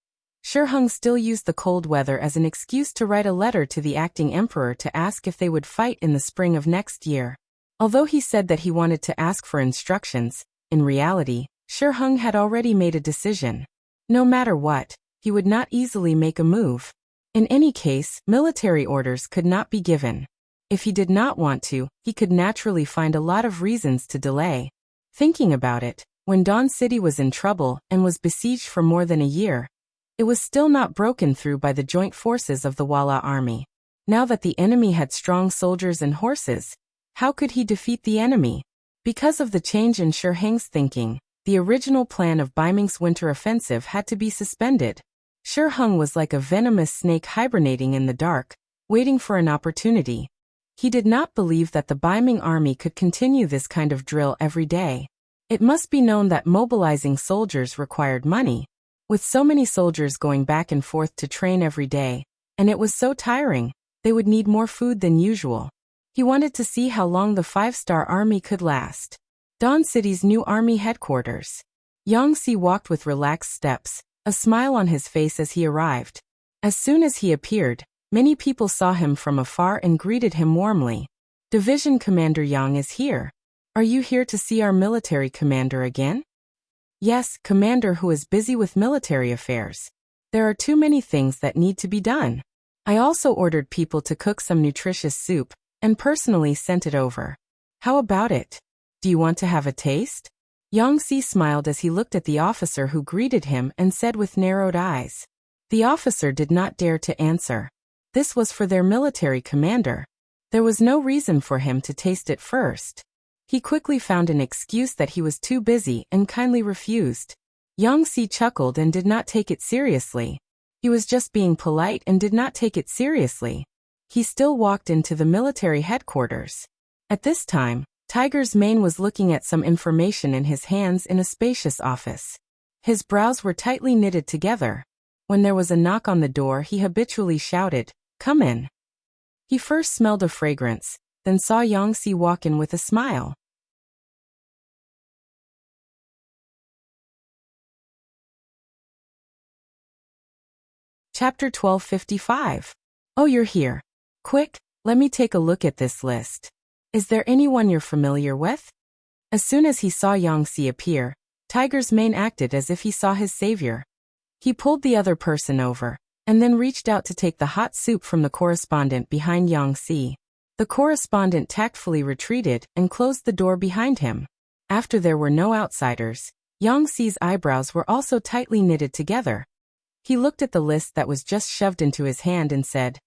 Shi Hung still used the cold weather as an excuse to write a letter to the acting emperor to ask if they would fight in the spring of next year. Although he said that he wanted to ask for instructions, in reality, Shi Hung had already made a decision. No matter what, he would not easily make a move. In any case, military orders could not be given. If he did not want to, he could naturally find a lot of reasons to delay. Thinking about it, when Dawn City was in trouble and was besieged for more than a year, it was still not broken through by the joint forces of the Walla army. Now that the enemy had strong soldiers and horses, how could he defeat the enemy? Because of the change in Shi Hung's thinking, the original plan of Baiming's winter offensive had to be suspended. Shi Hung was like a venomous snake hibernating in the dark, waiting for an opportunity. He did not believe that the Baiming army could continue this kind of drill every day. It must be known that mobilizing soldiers required money. With so many soldiers going back and forth to train every day, and it was so tiring, they would need more food than usual. He wanted to see how long the 5-star army could last. Dawn City's new army headquarters. Yangtze walked with relaxed steps, a smile on his face as he arrived. As soon as he appeared, many people saw him from afar and greeted him warmly. Division Commander Yang is here. Are you here to see our military commander again? Yes, commander who is busy with military affairs. There are too many things that need to be done. I also ordered people to cook some nutritious soup, and personally sent it over. How about it? Do you want to have a taste? Yangtze smiled as he looked at the officer who greeted him and said with narrowed eyes. The officer did not dare to answer. This was for their military commander. There was no reason for him to taste it first. He quickly found an excuse that he was too busy and kindly refused. Yangtze chuckled and did not take it seriously. He was just being polite and did not take it seriously. He still walked into the military headquarters. At this time, Tiger's Mane was looking at some information in his hands in a spacious office. His brows were tightly knitted together. When there was a knock on the door, he habitually shouted, "Come in." He first smelled a fragrance, then saw Yangtze walk in with a smile. Chapter 1255. Oh, you're here. Quick, let me take a look at this list. Is there anyone you're familiar with? As soon as he saw Yangtze appear, Tiger's Mane acted as if he saw his savior. He pulled the other person over, and then reached out to take the hot soup from the correspondent behind Yangtze. The correspondent tactfully retreated and closed the door behind him. After there were no outsiders, Yangtze's eyebrows were also tightly knitted together. He looked at the list that was just shoved into his hand and said,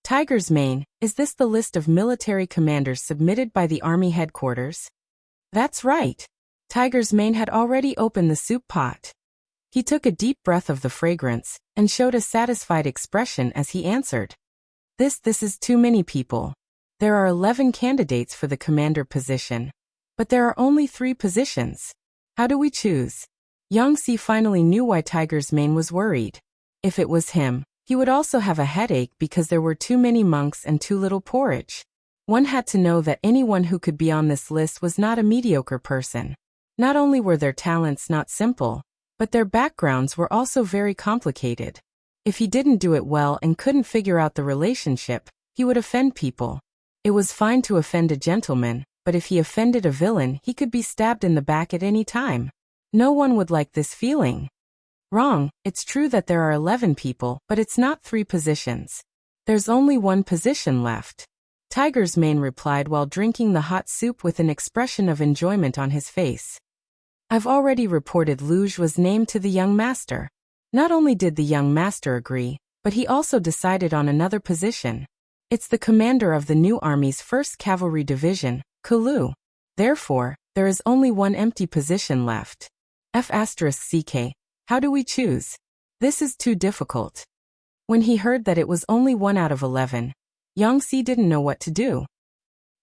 "Tiger's Mane, is this the list of military commanders submitted by the army headquarters?" That's right. Tiger's Mane had already opened the soup pot. He took a deep breath of the fragrance and showed a satisfied expression as he answered. This is too many people. There are 11 candidates for the commander position. But there are only 3 positions. How do we choose? Yangtze finally knew why Tiger's Mane was worried. If it was him, he would also have a headache because there were too many monks and too little porridge. One had to know that anyone who could be on this list was not a mediocre person. Not only were their talents not simple, but their backgrounds were also very complicated. If he didn't do it well and couldn't figure out the relationship, he would offend people. It was fine to offend a gentleman, but if he offended a villain, he could be stabbed in the back at any time. No one would like this feeling. Wrong, it's true that there are 11 people, but it's not 3 positions. There's only 1 position left. Tiger's Mane replied while drinking the hot soup with an expression of enjoyment on his face. I've already reported Luge was named to the young master. Not only did the young master agree, but he also decided on another position. It's the commander of the new army's 1st Cavalry Division, Kalu. Therefore, there is only 1 empty position left. F***CK. How do we choose? This is too difficult. When he heard that it was only 1 out of 11, Yangtze didn't know what to do.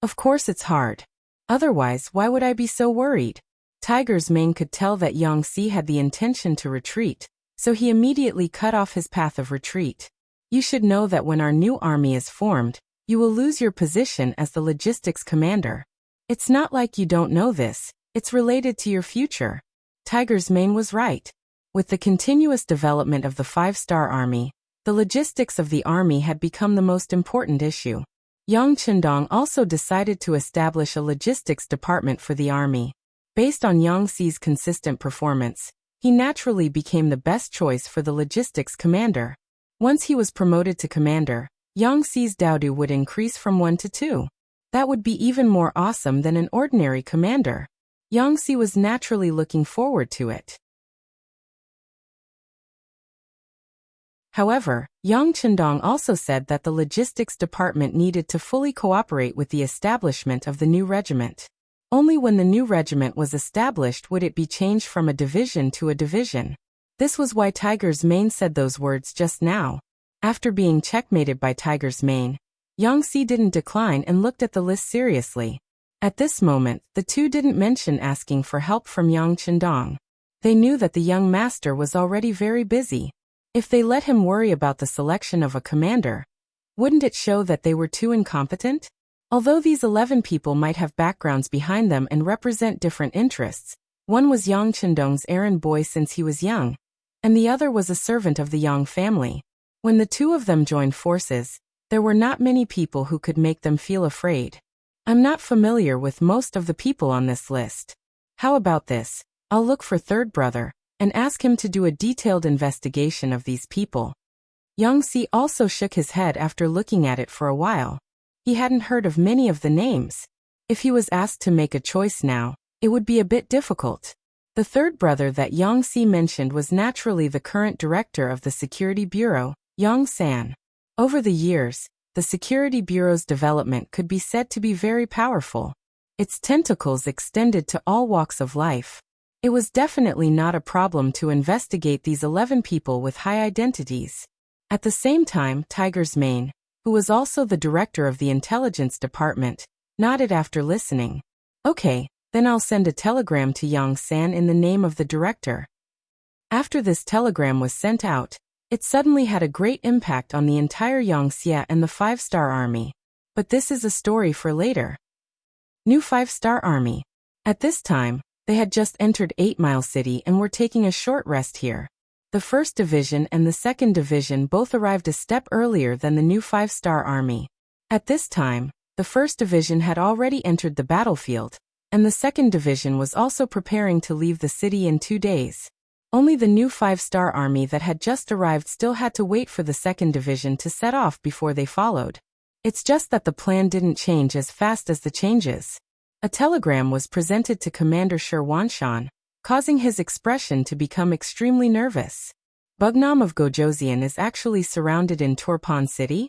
Of course it's hard. Otherwise, why would I be so worried? Tiger's Mane could tell that Yangtze had the intention to retreat, so he immediately cut off his path of retreat. You should know that when our new army is formed, you will lose your position as the logistics commander. It's not like you don't know this, it's related to your future. Tiger's Mane was right. With the continuous development of the five-star army, the logistics of the army had become the most important issue. Yang Chendong also decided to establish a logistics department for the army. Based on Yang Xi's consistent performance, he naturally became the best choice for the logistics commander. Once he was promoted to commander, Yang Xi's Daodu would increase from 1 to 2. That would be even more awesome than an ordinary commander. Yang Xi was naturally looking forward to it. However, Yang Chendong also said that the logistics department needed to fully cooperate with the establishment of the new regiment. Only when the new regiment was established would it be changed from a division to a division. This was why Tiger's Mane said those words just now. After being checkmated by Tiger's Mane, Yang Xi didn't decline and looked at the list seriously. At this moment, the two didn't mention asking for help from Yang Chendong. They knew that the young master was already very busy. If they let him worry about the selection of a commander, wouldn't it show that they were too incompetent? Although these 11 people might have backgrounds behind them and represent different interests, one was Yang Chendong's errand boy since he was young, and the other was a servant of the Yang family. When the two of them joined forces, there were not many people who could make them feel afraid. I'm not familiar with most of the people on this list. How about this? I'll look for third brother and ask him to do a detailed investigation of these people. Yang Xi also shook his head after looking at it for a while. He hadn't heard of many of the names. If he was asked to make a choice now, it would be a bit difficult. The third brother that Yang Xi mentioned was naturally the current director of the Security Bureau, Yang San. Over the years, the Security Bureau's development could be said to be very powerful. Its tentacles extended to all walks of life. It was definitely not a problem to investigate these 11 people with high identities. At the same time, Tiger's Mane, who was also the director of the intelligence department, nodded after listening. Okay, then I'll send a telegram to Yang San in the name of the director. After this telegram was sent out, it suddenly had a great impact on the entire Yangxia and the five-star army. But this is a story for later. New five-star army. At this time, they had just entered 8 Mile City and were taking a short rest here. The 1st Division and the 2nd Division both arrived a step earlier than the new five-star army. At this time, the 1st Division had already entered the battlefield, and the 2nd Division was also preparing to leave the city in 2 days. Only the new five-star army that had just arrived still had to wait for the 2nd Division to set off before they followed. It's just that the plan didn't change as fast as the changes. A telegram was presented to Commander Sherwanshan, causing his expression to become extremely nervous. Bugnam of Gojoseon is actually surrounded in Torpon City?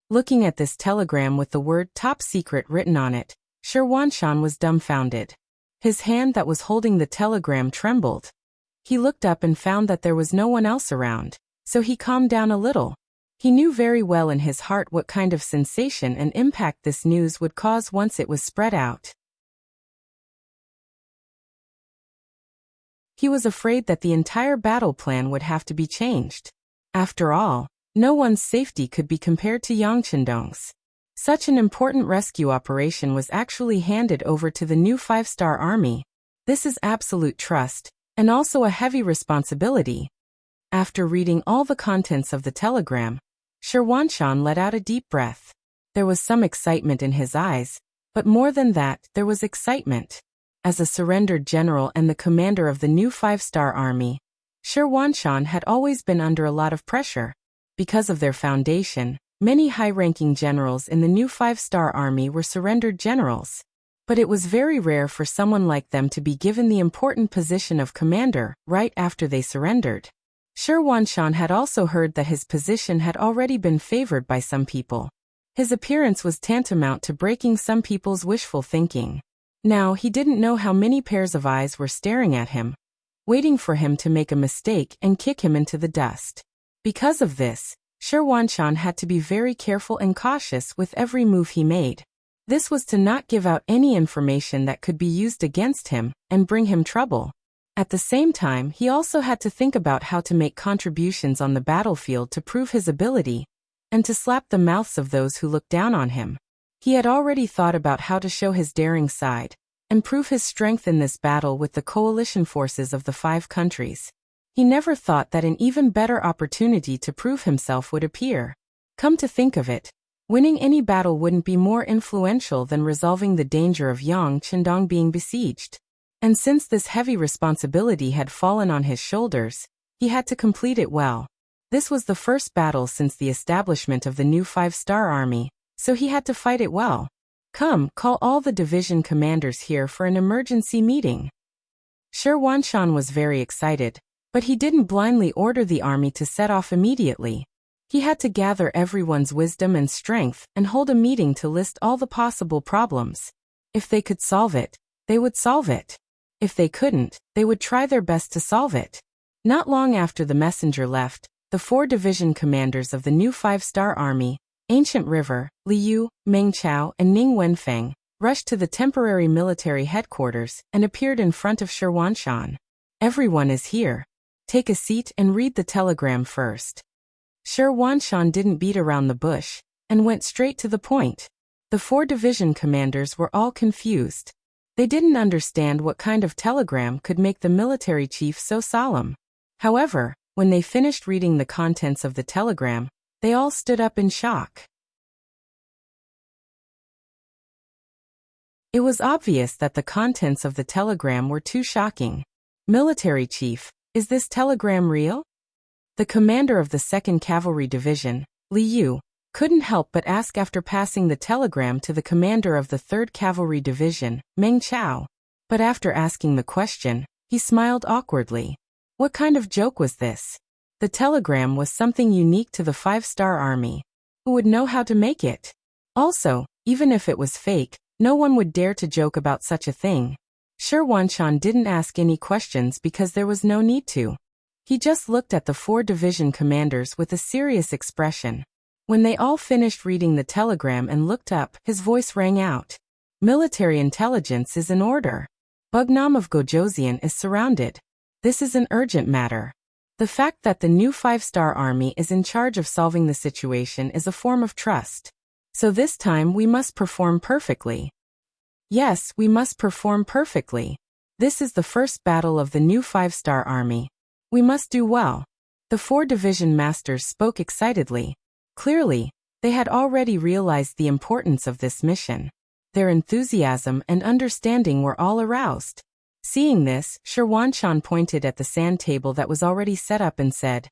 Looking at this telegram with the word top secret written on it, Sherwanshan was dumbfounded. His hand that was holding the telegram trembled. He looked up and found that there was no one else around, so he calmed down a little. He knew very well in his heart what kind of sensation and impact this news would cause once it was spread out. He was afraid that the entire battle plan would have to be changed. After all, no one's safety could be compared to Yang Chendong's. Such an important rescue operation was actually handed over to the new five-star army. This is absolute trust, and also a heavy responsibility. After reading all the contents of the telegram, Sherwanshan let out a deep breath. There was some excitement in his eyes, but more than that, there was excitement. As a surrendered general and the commander of the new five-star army, Sherwanshan had always been under a lot of pressure. Because of their foundation, many high-ranking generals in the new five-star army were surrendered generals. But it was very rare for someone like them to be given the important position of commander right after they surrendered. Sherwanshan had also heard that his position had already been favored by some people. His appearance was tantamount to breaking some people's wishful thinking. Now he didn't know how many pairs of eyes were staring at him, waiting for him to make a mistake and kick him into the dust. Because of this, Sherwanshan had to be very careful and cautious with every move he made. This was to not give out any information that could be used against him and bring him trouble. At the same time, he also had to think about how to make contributions on the battlefield to prove his ability, and to slap the mouths of those who looked down on him. He had already thought about how to show his daring side, and prove his strength in this battle with the coalition forces of the 5 countries. He never thought that an even better opportunity to prove himself would appear. Come to think of it, winning any battle wouldn't be more influential than resolving the danger of Yang Qindong being besieged. And since this heavy responsibility had fallen on his shoulders, he had to complete it well. This was the first battle since the establishment of the new 5-star army, so he had to fight it well. Come, call all the division commanders here for an emergency meeting. Sherwanshan was very excited, but he didn't blindly order the army to set off immediately. He had to gather everyone's wisdom and strength and hold a meeting to list all the possible problems. If they could solve it, they would solve it. If they couldn't, they would try their best to solve it. Not long after the messenger left, the 4 division commanders of the new 5-star army, Ancient River, Liu, Meng Chao, and Ning Wenfeng, rushed to the temporary military headquarters and appeared in front of Sherwanshan. Everyone is here. Take a seat and read the telegram first. Sherwanshan didn't beat around the bush and went straight to the point. The 4 division commanders were all confused. They didn't understand what kind of telegram could make the military chief so solemn. However, when they finished reading the contents of the telegram, they all stood up in shock. It was obvious that the contents of the telegram were too shocking. Military chief, is this telegram real? The commander of the 2nd Cavalry Division, Liu, couldn't help but ask after passing the telegram to the commander of the 3rd Cavalry Division, Meng Chao. But after asking the question, he smiled awkwardly. What kind of joke was this? The telegram was something unique to the 5-star army. Who would know how to make it? Also, even if it was fake, no one would dare to joke about such a thing. Sherwanshan didn't ask any questions because there was no need to. He just looked at the 4 division commanders with a serious expression. When they all finished reading the telegram and looked up, his voice rang out. Military intelligence is in order. Bugnam of Gojoseon is surrounded. This is an urgent matter. The fact that the new 5-star army is in charge of solving the situation is a form of trust. So this time we must perform perfectly. Yes, we must perform perfectly. This is the first battle of the new 5-star army. We must do well. The 4 division masters spoke excitedly. Clearly, they had already realized the importance of this mission. Their enthusiasm and understanding were all aroused. Seeing this, Sherwanshan pointed at the sand table that was already set up and said,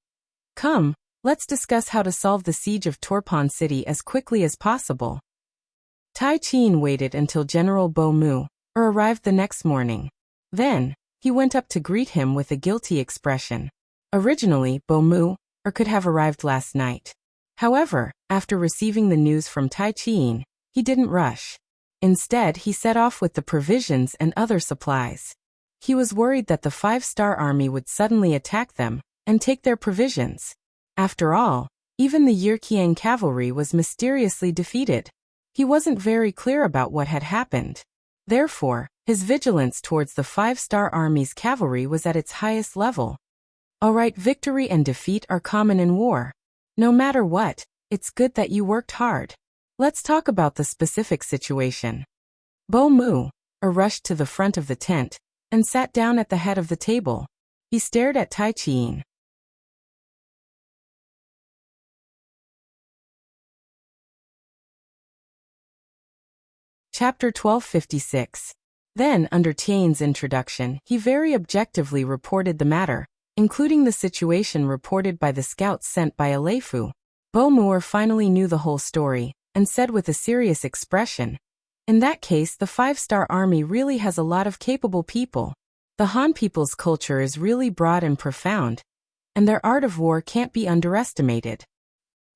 Come, let's discuss how to solve the siege of Torpon City as quickly as possible. Tai Qin waited until General Bo Mu arrived the next morning. Then, he went up to greet him with a guilty expression. Originally, Bo Mu could have arrived last night. However, after receiving the news from Tai Qin, he didn't rush. Instead, he set off with the provisions and other supplies. He was worried that the 5-star army would suddenly attack them and take their provisions. After all, even the Yirkiang cavalry was mysteriously defeated. He wasn't very clear about what had happened. Therefore, his vigilance towards the 5-star army's cavalry was at its highest level. Alright, victory and defeat are common in war. No matter what, it's good that you worked hard. Let's talk about the specific situation. Bo Mu rushed to the front of the tent and sat down at the head of the table. He stared at Tai Qin. Chapter 1256. Then, under Tian's introduction, he very objectively reported the matter, including the situation reported by the scouts sent by Aleifu. Bo Mu finally knew the whole story, and said with a serious expression, In that case, the 5-star army really has a lot of capable people. The Han people's culture is really broad and profound, and their art of war can't be underestimated.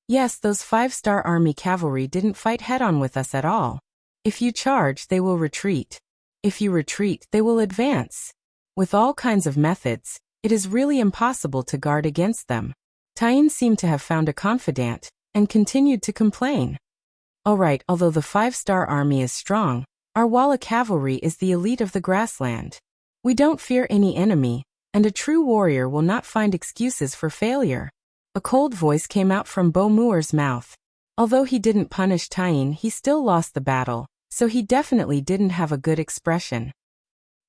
Yes, those 5-star army cavalry didn't fight head-on with us at all. If you charge, they will retreat. If you retreat, they will advance. With all kinds of methods, it is really impossible to guard against them. Tain seemed to have found a confidant, and continued to complain. Alright, although the 5-star army is strong, our Walla cavalry is the elite of the grassland. We don't fear any enemy, and a true warrior will not find excuses for failure. A cold voice came out from Bo Muir's mouth. Although he didn't punish Tain, he still lost the battle, so he definitely didn't have a good expression.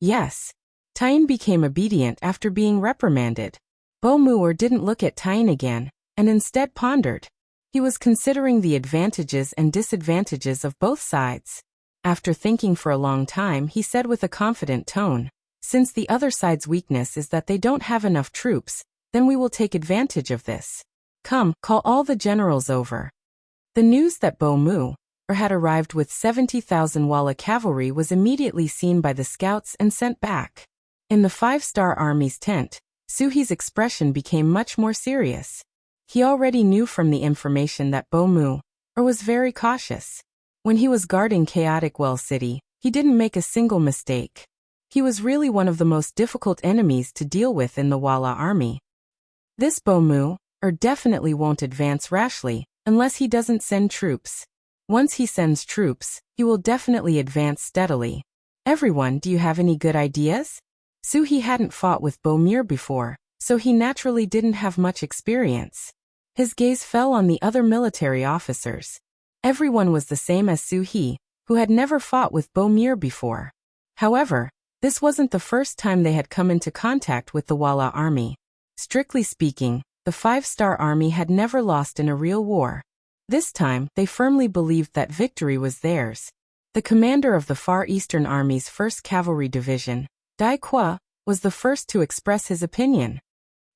Yes. Tain became obedient after being reprimanded. Mu didn't look at Tyne again, and instead pondered. He was considering the advantages and disadvantages of both sides. After thinking for a long time, he said with a confident tone, "Since the other side's weakness is that they don't have enough troops, then we will take advantage of this. Come, call all the generals over." The news that Mu had arrived with 70,000 Walla cavalry was immediately seen by the scouts and sent back. In the 5-star Army's tent, Suhi's expression became much more serious. He already knew from the information that Mu was very cautious. When he was guarding Chaotic Well City, he didn't make a single mistake. He was really one of the most difficult enemies to deal with in the Walla army. This Mu definitely won't advance rashly, unless he doesn't send troops. Once he sends troops, he will definitely advance steadily. Everyone, do you have any good ideas? Suhi hadn't fought with Bomir before, so he naturally didn't have much experience. His gaze fell on the other military officers. Everyone was the same as Suhi, who had never fought with Bomir before. However, this wasn't the first time they had come into contact with the Walla army. Strictly speaking, the 5-star army had never lost in a real war. This time, they firmly believed that victory was theirs. The commander of the Far Eastern Army's 1st Cavalry Division, Dai Qua, was the first to express his opinion.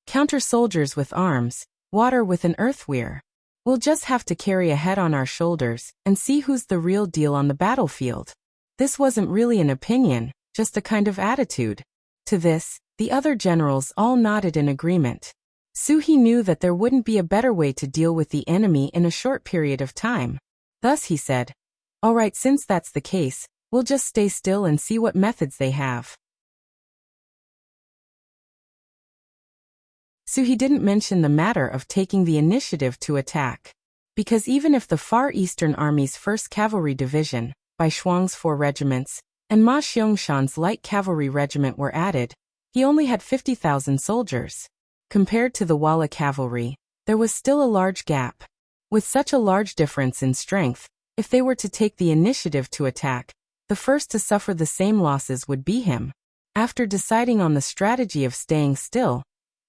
"Counter soldiers with arms, water with an earthweir. We'll just have to carry a head on our shoulders and see who's the real deal on the battlefield." This wasn't really an opinion, just a kind of attitude. To this, the other generals all nodded in agreement. Suhi knew that there wouldn't be a better way to deal with the enemy in a short period of time. Thus he said, "All right, since that's the case, we'll just stay still and see what methods they have." Suhi didn't mention the matter of taking the initiative to attack. Because even if the Far Eastern Army's 1st Cavalry Division, Bai Shuang's 4 regiments, and Ma Xiangshan's light cavalry regiment were added, he only had 50,000 soldiers. Compared to the Walla cavalry, there was still a large gap. With such a large difference in strength, if they were to take the initiative to attack, the first to suffer the same losses would be him. After deciding on the strategy of staying still,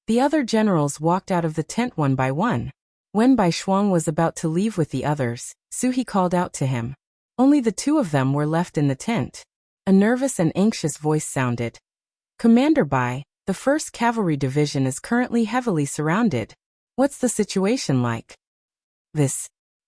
the other generals walked out of the tent one by one. When Bai Shuang was about to leave with the others, Suhi called out to him. Only the 2 of them were left in the tent. A nervous and anxious voice sounded. "Commander Bai, the 1st Cavalry Division is currently heavily surrounded. What's the situation like?"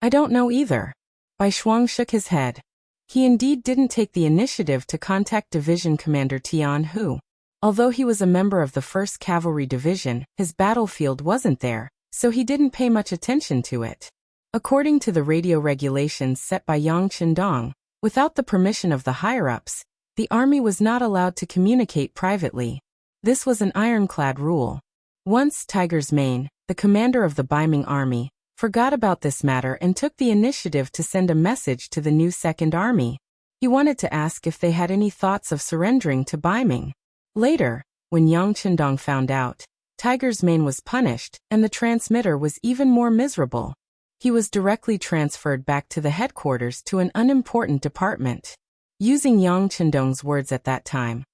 I don't know either." Bai Shuang shook his head. He indeed didn't take the initiative to contact Division Commander Tian Hu. Although he was a member of the 1st Cavalry Division, his battlefield wasn't there, so he didn't pay much attention to it. According to the radio regulations set by Yang Qindong, without the permission of the higher-ups, the army was not allowed to communicate privately. This was an ironclad rule. Once Tiger's Mane, the commander of the Baiming army, forgot about this matter and took the initiative to send a message to the new 2nd Army. He wanted to ask if they had any thoughts of surrendering to Baiming. Later, when Yang Qindong found out, Tiger's Mane was punished, and the transmitter was even more miserable. He was directly transferred back to the headquarters to an unimportant department. Using Yang Qindong's words at that time,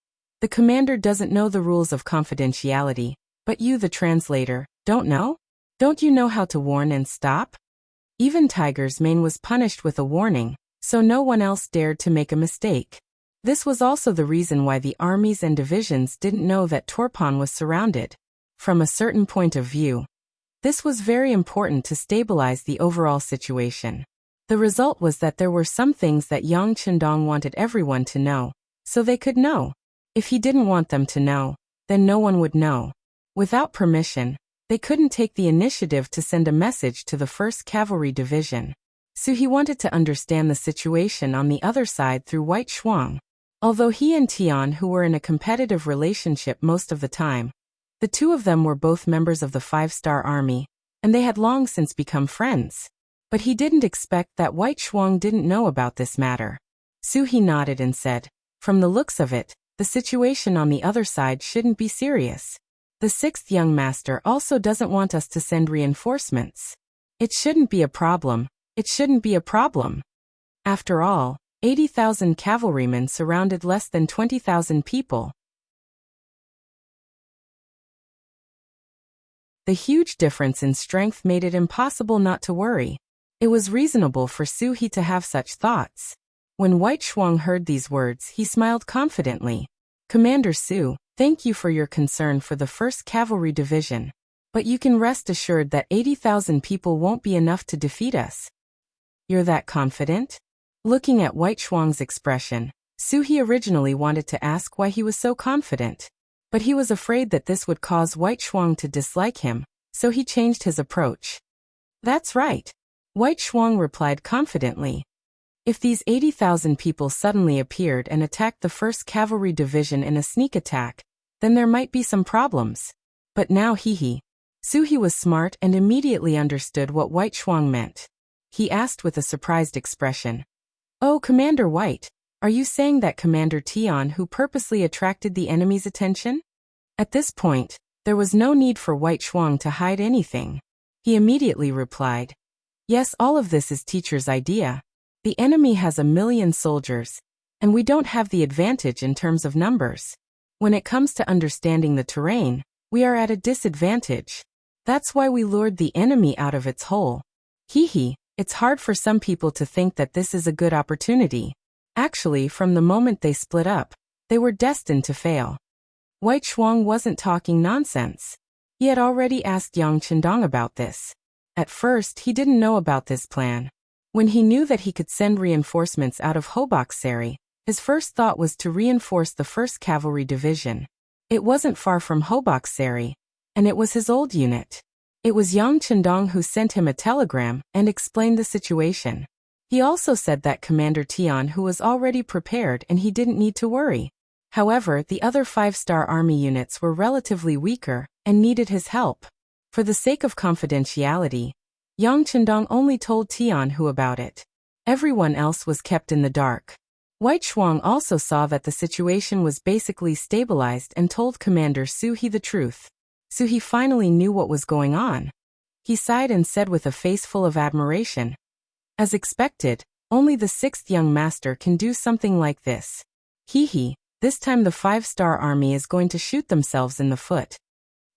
"The commander doesn't know the rules of confidentiality, but you, the translator, don't know? Don't you know how to warn and stop?" Even Tiger's Mane was punished with a warning, so no one else dared to make a mistake. This was also the reason why the armies and divisions didn't know that Torpon was surrounded. From a certain point of view, this was very important to stabilize the overall situation. The result was that there were some things that Yang Qindong wanted everyone to know, so they could know. If he didn't want them to know, then no one would know. Without permission, they couldn't take the initiative to send a message to the 1st Cavalry Division. So he wanted to understand the situation on the other side through White Shuang. Although he and Tian Hu were in a competitive relationship most of the time, the 2 of them were both members of the 5-star Army, and they had long since become friends. But he didn't expect that White Shuang didn't know about this matter. Suhi nodded and said, "From the looks of it, the situation on the other side shouldn't be serious. The 6th young master also doesn't want us to send reinforcements. It shouldn't be a problem. It shouldn't be a problem. After all, 80,000 cavalrymen surrounded less than 20,000 people. The huge difference in strength made it impossible not to worry. It was reasonable for Su He to have such thoughts. When White Shuang heard these words, he smiled confidently. Commander Su, thank you for your concern for the 1st Cavalry Division. But you can rest assured that 80,000 people won't be enough to defeat us. You're that confident? Looking at White Shuang's expression, Su He originally wanted to ask why he was so confident. But he was afraid that this would cause White Shuang to dislike him, so he changed his approach. That's right. White Shuang replied confidently. If these 80,000 people suddenly appeared and attacked the 1st Cavalry Division in a sneak attack, then there might be some problems. But now Su He was smart and immediately understood what White Shuang meant. He asked with a surprised expression. Oh, Commander White, are you saying that Commander Tian who purposely attracted the enemy's attention? At this point, there was no need for White Shuang to hide anything. He immediately replied. Yes, all of this is teacher's idea. The enemy has 1,000,000 soldiers, and we don't have the advantage in terms of numbers. When it comes to understanding the terrain, we are at a disadvantage. That's why we lured the enemy out of its hole. It's hard for some people to think that this is a good opportunity. Actually, from the moment they split up, they were destined to fail. White Shuang wasn't talking nonsense. He had already asked Yang Chendong about this. At first, he didn't know about this plan. When he knew that he could send reinforcements out of Hoboksari, his first thought was to reinforce the 1st Cavalry Division. It wasn't far from Hoboksari, and it was his old unit. It was Yang Chendong who sent him a telegram and explained the situation. He also said that Commander Tian who was already prepared and he didn't need to worry. However, the other 5-star army units were relatively weaker and needed his help. For the sake of confidentiality, Yang Chendong only told Tian Hu about it. Everyone else was kept in the dark. White Shuang also saw that the situation was basically stabilized and told Commander Su He the truth. Su He finally knew what was going on. He sighed and said with a face full of admiration. As expected, only the 6th young master can do something like this. This time the 5-star army is going to shoot themselves in the foot.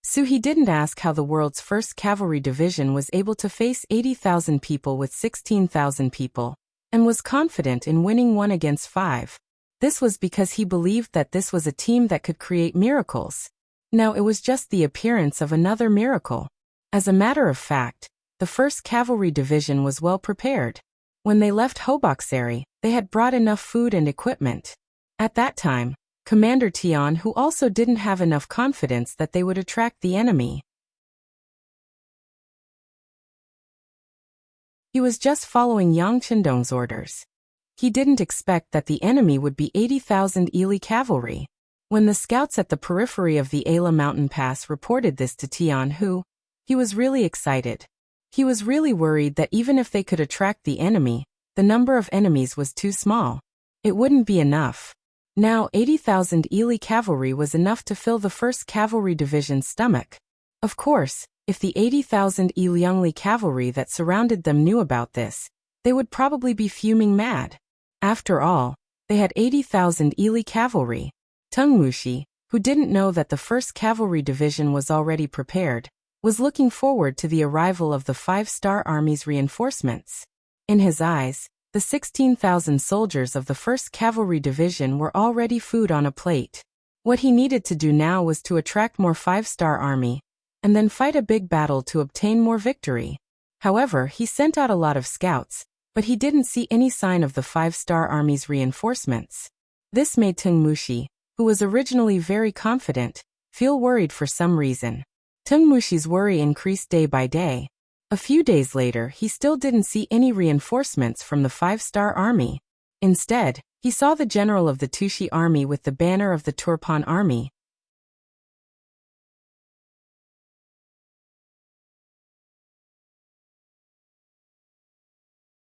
Su He didn't ask how the world's 1st Cavalry Division was able to face 80,000 people with 16,000 people, and was confident in winning 1 against 5. This was because he believed that this was a team that could create miracles. Now it was just the appearance of another miracle. As a matter of fact, the 1st Cavalry Division was well prepared. When they left Hoboksari, they had brought enough food and equipment. At that time, Commander Tian who also didn't have enough confidence that they would attract the enemy. He was just following Yang Chendong's orders. He didn't expect that the enemy would be 80,000 Ili cavalry. When the scouts at the periphery of the Ala mountain pass reported this to Tian Hu, he was really excited. He was really worried that even if they could attract the enemy, the number of enemies was too small. It wouldn't be enough. Now 80,000 Ili cavalry was enough to fill the 1st Cavalry Division's stomach. Of course, if the 80,000 Iliangli cavalry that surrounded them knew about this, they would probably be fuming mad. After all, they had 80,000 Ili cavalry. Tengmushi, who didn't know that the 1st Cavalry Division was already prepared, was looking forward to the arrival of the 5-star army's reinforcements. In his eyes, the 16,000 soldiers of the 1st Cavalry Division were already food on a plate. What he needed to do now was to attract more 5-star army, and then fight a big battle to obtain more victory. However, he sent out a lot of scouts, but he didn't see any sign of the 5-star army's reinforcements. This made Tengmushi, who was originally very confident, feel worried for some reason. Tengmushi's worry increased day by day. A few days later, he still didn't see any reinforcements from the 5-star army. Instead, he saw the general of the Tushi army with the banner of the Turpan army.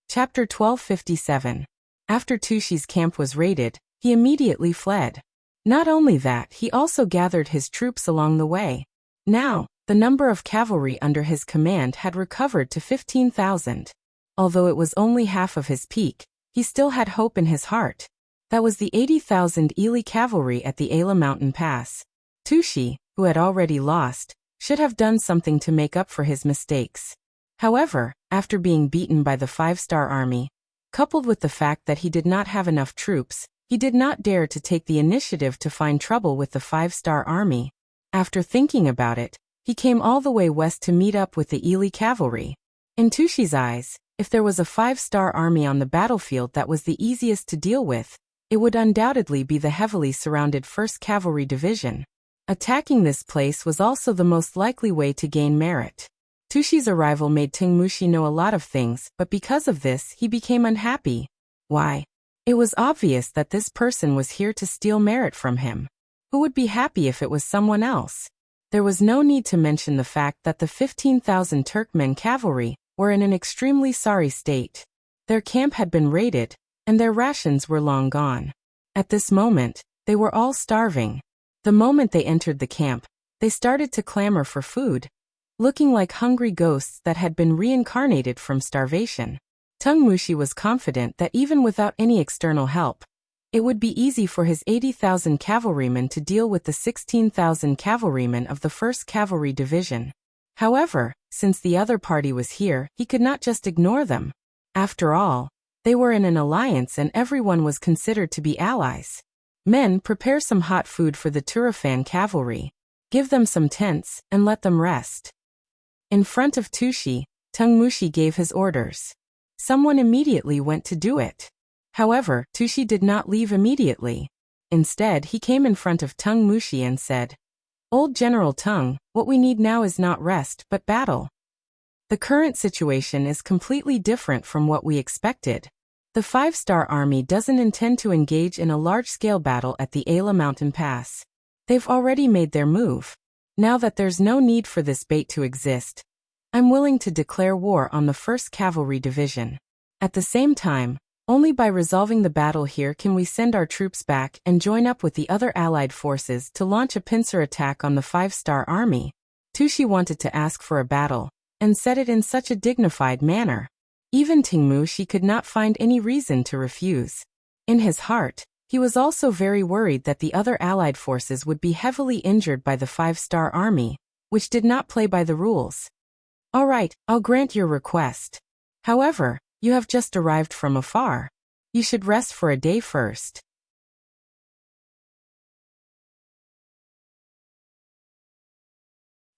Chapter 1257. After Tushi's camp was raided, he immediately fled. Not only that, he also gathered his troops along the way. Now, the number of cavalry under his command had recovered to 15,000. Although it was only half of his peak, he still had hope in his heart. That was the 80,000 Ili cavalry at the Ala mountain pass. Tushi, who had already lost, should have done something to make up for his mistakes. However, after being beaten by the 5-star army, coupled with the fact that he did not have enough troops, he did not dare to take the initiative to find trouble with the 5-star army. After thinking about it, he came all the way west to meet up with the Ili cavalry. In Tushi's eyes, if there was a 5-star army on the battlefield that was the easiest to deal with, it would undoubtedly be the heavily surrounded 1st Cavalry Division. Attacking this place was also the most likely way to gain merit. Tushi's arrival made Tingmushi know a lot of things, but because of this he became unhappy. Why? It was obvious that this person was here to steal merit from him. Who would be happy if it was someone else? There was no need to mention the fact that the 15,000 Turkmen cavalry were in an extremely sorry state. Their camp had been raided, and their rations were long gone. At this moment, they were all starving. The moment they entered the camp, they started to clamor for food, looking like hungry ghosts that had been reincarnated from starvation. Tungmushi was confident that even without any external help, it would be easy for his 80,000 cavalrymen to deal with the 16,000 cavalrymen of the 1st Cavalry Division. However, since the other party was here, he could not just ignore them. After all, they were in an alliance and everyone was considered to be allies. Men, prepare some hot food for the Turfan cavalry. Give them some tents, and let them rest. In front of Tushi, Tungmushi gave his orders. Someone immediately went to do it. However, Tushi did not leave immediately. Instead, he came in front of Tungmushi and said, "Old General Tung, what we need now is not rest but battle. The current situation is completely different from what we expected. The 5-star army doesn't intend to engage in a large-scale battle at the Ayla Mountain Pass. They've already made their move. Now that there's no need for this bait to exist, I'm willing to declare war on the 1st Cavalry Division. At the same time, only by resolving the battle here can we send our troops back and join up with the other allied forces to launch a pincer attack on the 5-star army." Tushi wanted to ask for a battle, and said it in such a dignified manner. Even Tingmushi could not find any reason to refuse. In his heart, he was also very worried that the other allied forces would be heavily injured by the 5-star army, which did not play by the rules. "All right, I'll grant your request. However, you have just arrived from afar. You should rest for a day first.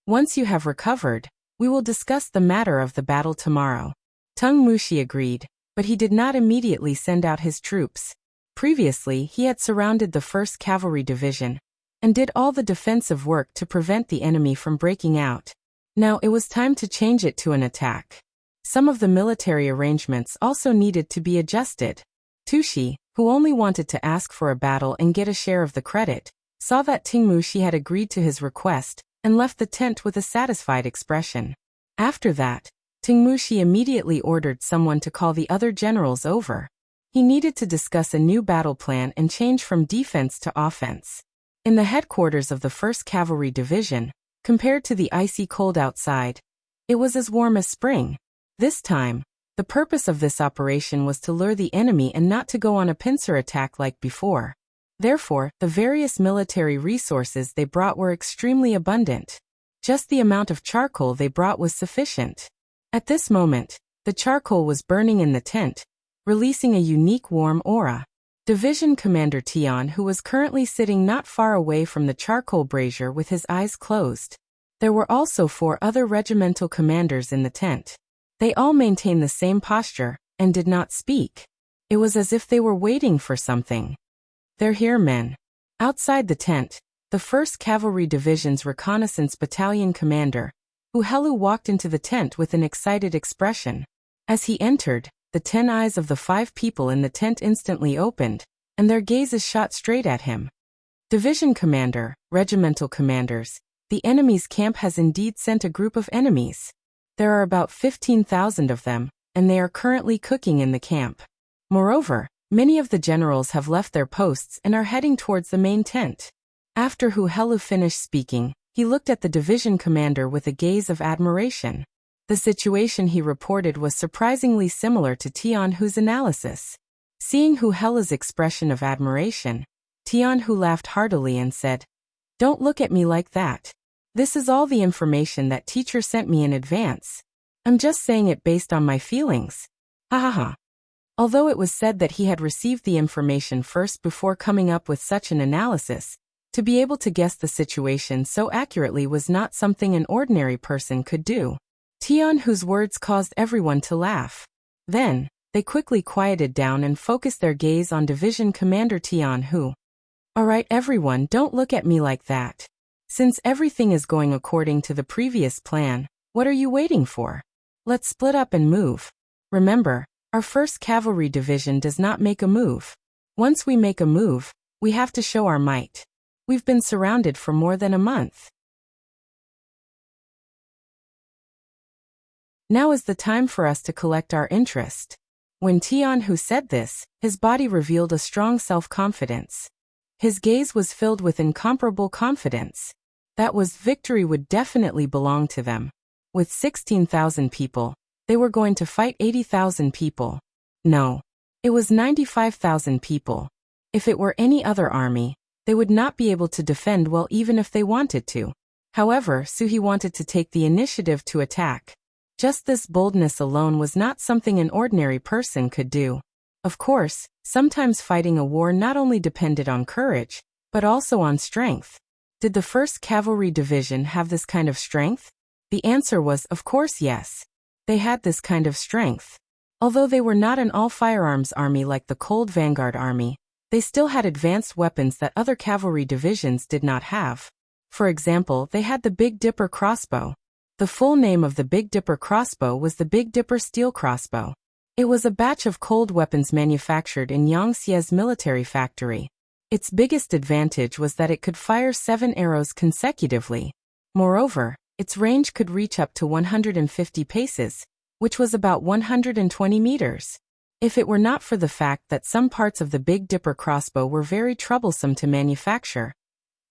Once you have recovered, we will discuss the matter of the battle tomorrow." Tungmushi agreed, but he did not immediately send out his troops. Previously, he had surrounded the 1st Cavalry Division and did all the defensive work to prevent the enemy from breaking out. Now it was time to change it to an attack. Some of the military arrangements also needed to be adjusted. Tushi, who only wanted to ask for a battle and get a share of the credit, saw that Tingmushi had agreed to his request and left the tent with a satisfied expression. After that, Tingmushi immediately ordered someone to call the other generals over. He needed to discuss a new battle plan and change from defense to offense. In the headquarters of the 1st Cavalry Division, compared to the icy cold outside, it was as warm as spring. This time, the purpose of this operation was to lure the enemy and not to go on a pincer attack like before. Therefore, the various military resources they brought were extremely abundant. Just the amount of charcoal they brought was sufficient. At this moment, the charcoal was burning in the tent, releasing a unique warm aura. Division Commander Tian, who was currently sitting not far away from the charcoal brazier with his eyes closed. There were also 4 other regimental commanders in the tent. They all maintained the same posture and did not speak. It was as if they were waiting for something. "They're here, men." Outside the tent, the 1st Cavalry Division's reconnaissance battalion commander, Uhelu, walked into the tent with an excited expression. As he entered, the 10 eyes of the 5 people in the tent instantly opened, and their gazes shot straight at him. "Division Commander, regimental commanders, the enemy's camp has indeed sent a group of enemies. There are about 15,000 of them, and they are currently cooking in the camp. Moreover, many of the generals have left their posts and are heading towards the main tent." After Uhelu finished speaking, he looked at the division commander with a gaze of admiration. The situation he reported was surprisingly similar to Tianhu's analysis. Seeing Uhelu's expression of admiration, Tianhu laughed heartily and said, "Don't look at me like that. This is all the information that teacher sent me in advance. I'm just saying it based on my feelings. Ha ha ha. Although it was said that he had received the information first before coming up with such an analysis, to be able to guess the situation so accurately was not something an ordinary person could do. Tian Hu's words caused everyone to laugh. Then, they quickly quieted down and focused their gaze on Division Commander Tian Hu. Alright everyone, don't look at me like that. Since everything is going according to the previous plan, what are you waiting for? Let's split up and move. Remember, our 1st Cavalry Division does not make a move. Once we make a move, we have to show our might. We've been surrounded for more than a month. Now is the time for us to collect our interest. When Tian Hu said this, his body revealed a strong self-confidence. His gaze was filled with incomparable confidence. That was victory would definitely belong to them. With 16,000 people, they were going to fight 80,000 people. No. It was 95,000 people. If it were any other army, they would not be able to defend well even if they wanted to. However, Suhi wanted to take the initiative to attack. Just this boldness alone was not something an ordinary person could do. Of course, sometimes fighting a war not only depended on courage, but also on strength. Did the 1st Cavalry Division have this kind of strength? The answer was, of course, yes. They had this kind of strength. Although they were not an all-firearms army like the Cold Vanguard Army, they still had advanced weapons that other cavalry divisions did not have. For example, they had the Big Dipper crossbow. The full name of the Big Dipper crossbow was the Big Dipper steel crossbow. It was a batch of cold weapons manufactured in Yangxie's military factory. Its biggest advantage was that it could fire 7 arrows consecutively. Moreover, its range could reach up to 150 paces, which was about 120 meters. If it were not for the fact that some parts of the Big Dipper crossbow were very troublesome to manufacture,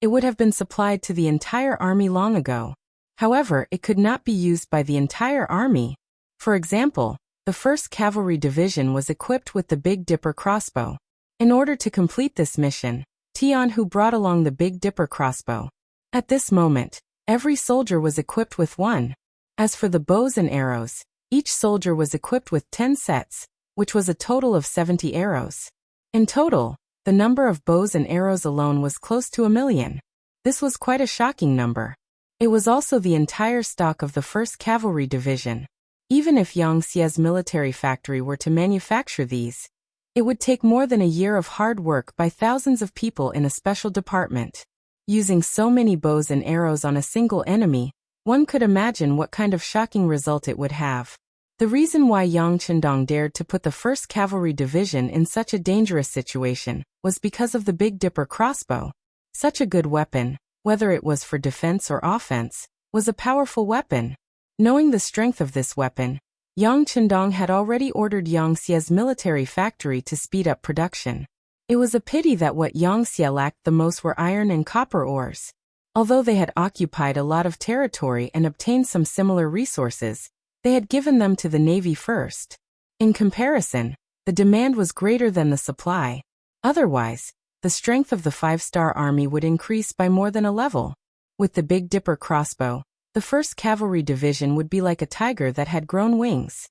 it would have been supplied to the entire army long ago. However, it could not be used by the entire army. For example, the 1st Cavalry Division was equipped with the Big Dipper crossbow. In order to complete this mission, Tian Hu brought along the Big Dipper crossbow. At this moment, every soldier was equipped with one. As for the bows and arrows, each soldier was equipped with 10 sets, which was a total of 70 arrows. In total, the number of bows and arrows alone was close to 1,000,000. This was quite a shocking number. It was also the entire stock of the 1st Cavalry Division. Even if Yangxie's military factory were to manufacture these, it would take more than a year of hard work by thousands of people in a special department. Using so many bows and arrows on a single enemy, one could imagine what kind of shocking result it would have. The reason why Yang Chendong dared to put the 1st Cavalry Division in such a dangerous situation was because of the Big Dipper crossbow. Such a good weapon, whether it was for defense or offense, was a powerful weapon. Knowing the strength of this weapon, Yang Chendong had already ordered Yangxie's military factory to speed up production. It was a pity that what Yangxie lacked the most were iron and copper ores. Although they had occupied a lot of territory and obtained some similar resources, they had given them to the Navy first. In comparison, the demand was greater than the supply. Otherwise, the strength of the 5-star army would increase by more than a level. With the Big Dipper crossbow, the 1st Cavalry Division would be like a tiger that had grown wings.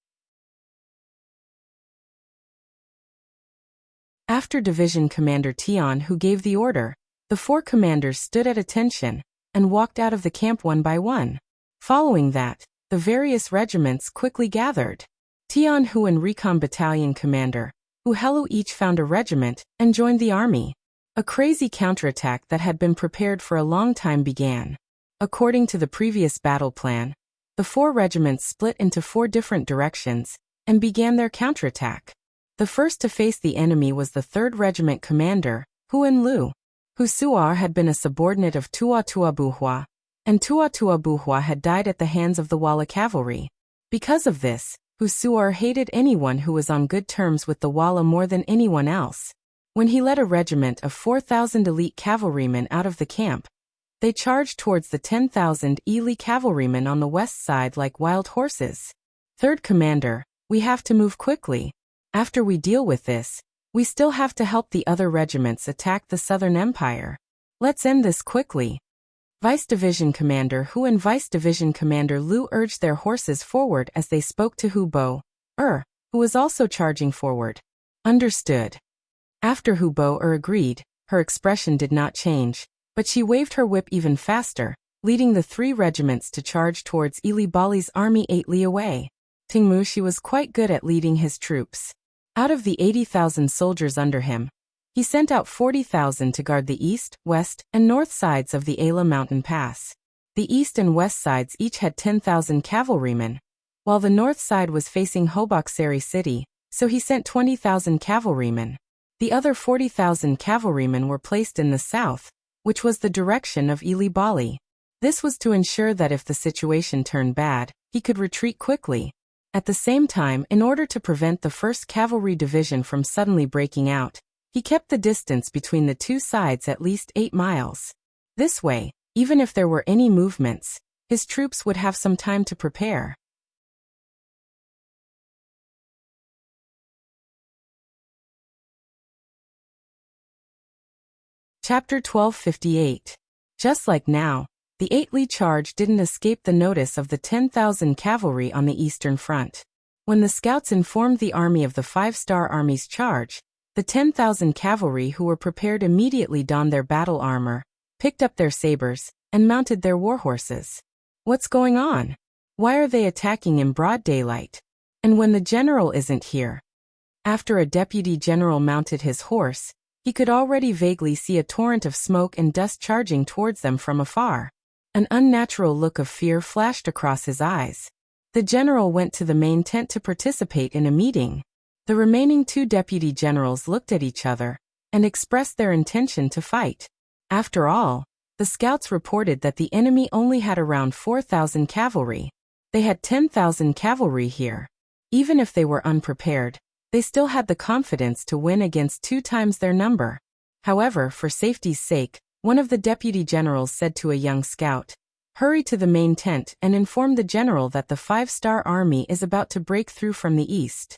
After Division Commander Tian Hu gave the order, the 4 commanders stood at attention and walked out of the camp one by one. Following that, the various regiments quickly gathered. Tian Hu and Recon Battalion Commander Hu Helu each found a regiment and joined the army. A crazy counterattack that had been prepared for a long time began. According to the previous battle plan, the 4 regiments split into 4 different directions and began their counterattack. The first to face the enemy was the 3rd Regiment commander, Huan Lu. Hu Suar had been a subordinate of Tua Tua Buhua, and Tua Tua Buhua had died at the hands of the Walla cavalry. Because of this, Hu Suar hated anyone who was on good terms with the Walla more than anyone else. When he led a regiment of 4,000 elite cavalrymen out of the camp, they charged towards the 10,000 Ely cavalrymen on the west side like wild horses. 3rd Commander, we have to move quickly. After we deal with this, we still have to help the other regiments attack the Southern Empire. Let's end this quickly. Vice Division Commander Hu and Vice Division Commander Lu urged their horses forward as they spoke to Hu Bo, who was also charging forward. Understood. After Hu Bo agreed, her expression did not change, but she waved her whip even faster, leading the 3 regiments to charge towards Ili Bali's army 8 li away. Tingmu Shi was quite good at leading his troops. Out of the 80,000 soldiers under him, he sent out 40,000 to guard the east, west, and north sides of the Ala mountain pass. The east and west sides each had 10,000 cavalrymen, while the north side was facing Hoboksari city, so he sent 20,000 cavalrymen. The other 40,000 cavalrymen were placed in the south, which was the direction of Ili Bali. This was to ensure that if the situation turned bad, he could retreat quickly. At the same time, in order to prevent the 1st Cavalry Division from suddenly breaking out, he kept the distance between the 2 sides at least 8 miles. This way, even if there were any movements, his troops would have some time to prepare. Chapter 1258. Just like now, the 8 li charge didn't escape the notice of the 10,000 cavalry on the eastern front. When the scouts informed the army of the 5-star army's charge, the 10,000 cavalry who were prepared immediately donned their battle armor, picked up their sabers, and mounted their war horses. What's going on? Why are they attacking in broad daylight? And when the general isn't here? After a deputy general mounted his horse, he could already vaguely see a torrent of smoke and dust charging towards them from afar. An unnatural look of fear flashed across his eyes. The general went to the main tent to participate in a meeting. The remaining 2 deputy generals looked at each other and expressed their intention to fight. After all, the scouts reported that the enemy only had around 4,000 cavalry. They had 10,000 cavalry here. Even if they were unprepared, they still had the confidence to win against 2 times their number. However, for safety's sake, one of the deputy generals said to a young scout, "Hurry to the main tent and inform the general that the 5-star army is about to break through from the east."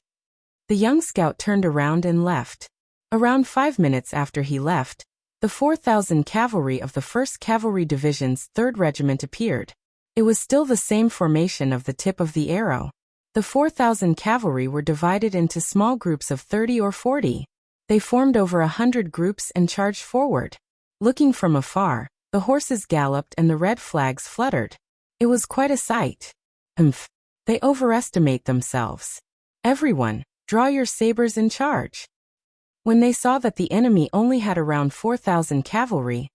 The young scout turned around and left. Around 5 minutes after he left, the 4,000 cavalry of the 1st Cavalry Division's 3rd Regiment appeared. It was still the same formation of the tip of the arrow. The 4,000 cavalry were divided into small groups of 30 or 40. They formed over 100 groups and charged forward. Looking from afar, the horses galloped and the red flags fluttered. It was quite a sight. They overestimate themselves. Everyone, draw your sabers and charge. When they saw that the enemy only had around 4,000 cavalry,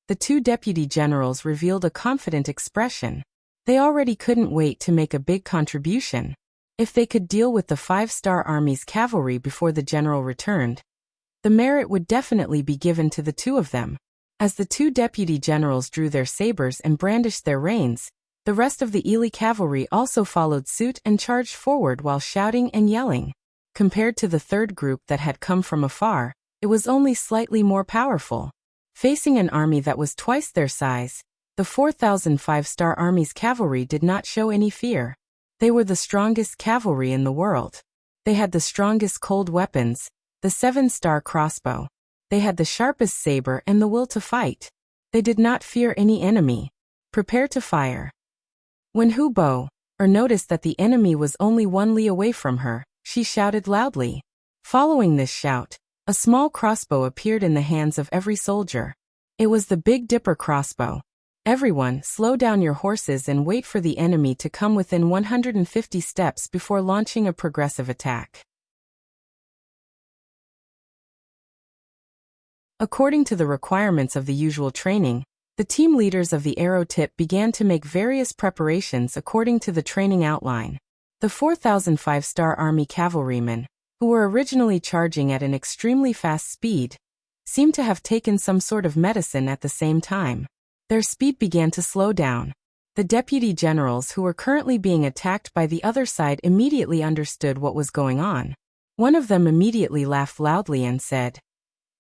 the 2 deputy generals revealed a confident expression. They already couldn't wait to make a big contribution. If they could deal with the 5-star army's cavalry before the general returned, the merit would definitely be given to the 2 of them. As the 2 deputy generals drew their sabers and brandished their reins, the rest of the Ili cavalry also followed suit and charged forward while shouting and yelling. Compared to the 3rd group that had come from afar, it was only slightly more powerful. Facing an army that was twice their size, the 4,000 5-star army's cavalry did not show any fear. They were the strongest cavalry in the world. They had the strongest cold weapons, the 7-star crossbow. They had the sharpest saber and the will to fight. They did not fear any enemy. Prepare to fire. When Hu Bo noticed that the enemy was only 1 li away from her, she shouted loudly. Following this shout, a small crossbow appeared in the hands of every soldier. It was the Big Dipper crossbow. Everyone, slow down your horses and wait for the enemy to come within 150 steps before launching a progressive attack. According to the requirements of the usual training, the team leaders of the arrow tip began to make various preparations according to the training outline. The 4,000 5-star army cavalrymen, who were originally charging at an extremely fast speed, seemed to have taken some sort of medicine at the same time. Their speed began to slow down. The deputy generals who were currently being attacked by the other side immediately understood what was going on. One of them immediately laughed loudly and said,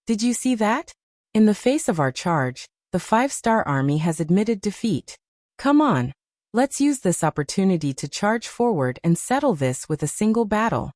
"Did you see that? In the face of our charge, the 5-star army has admitted defeat. Come on, let's use this opportunity to charge forward and settle this with a single battle."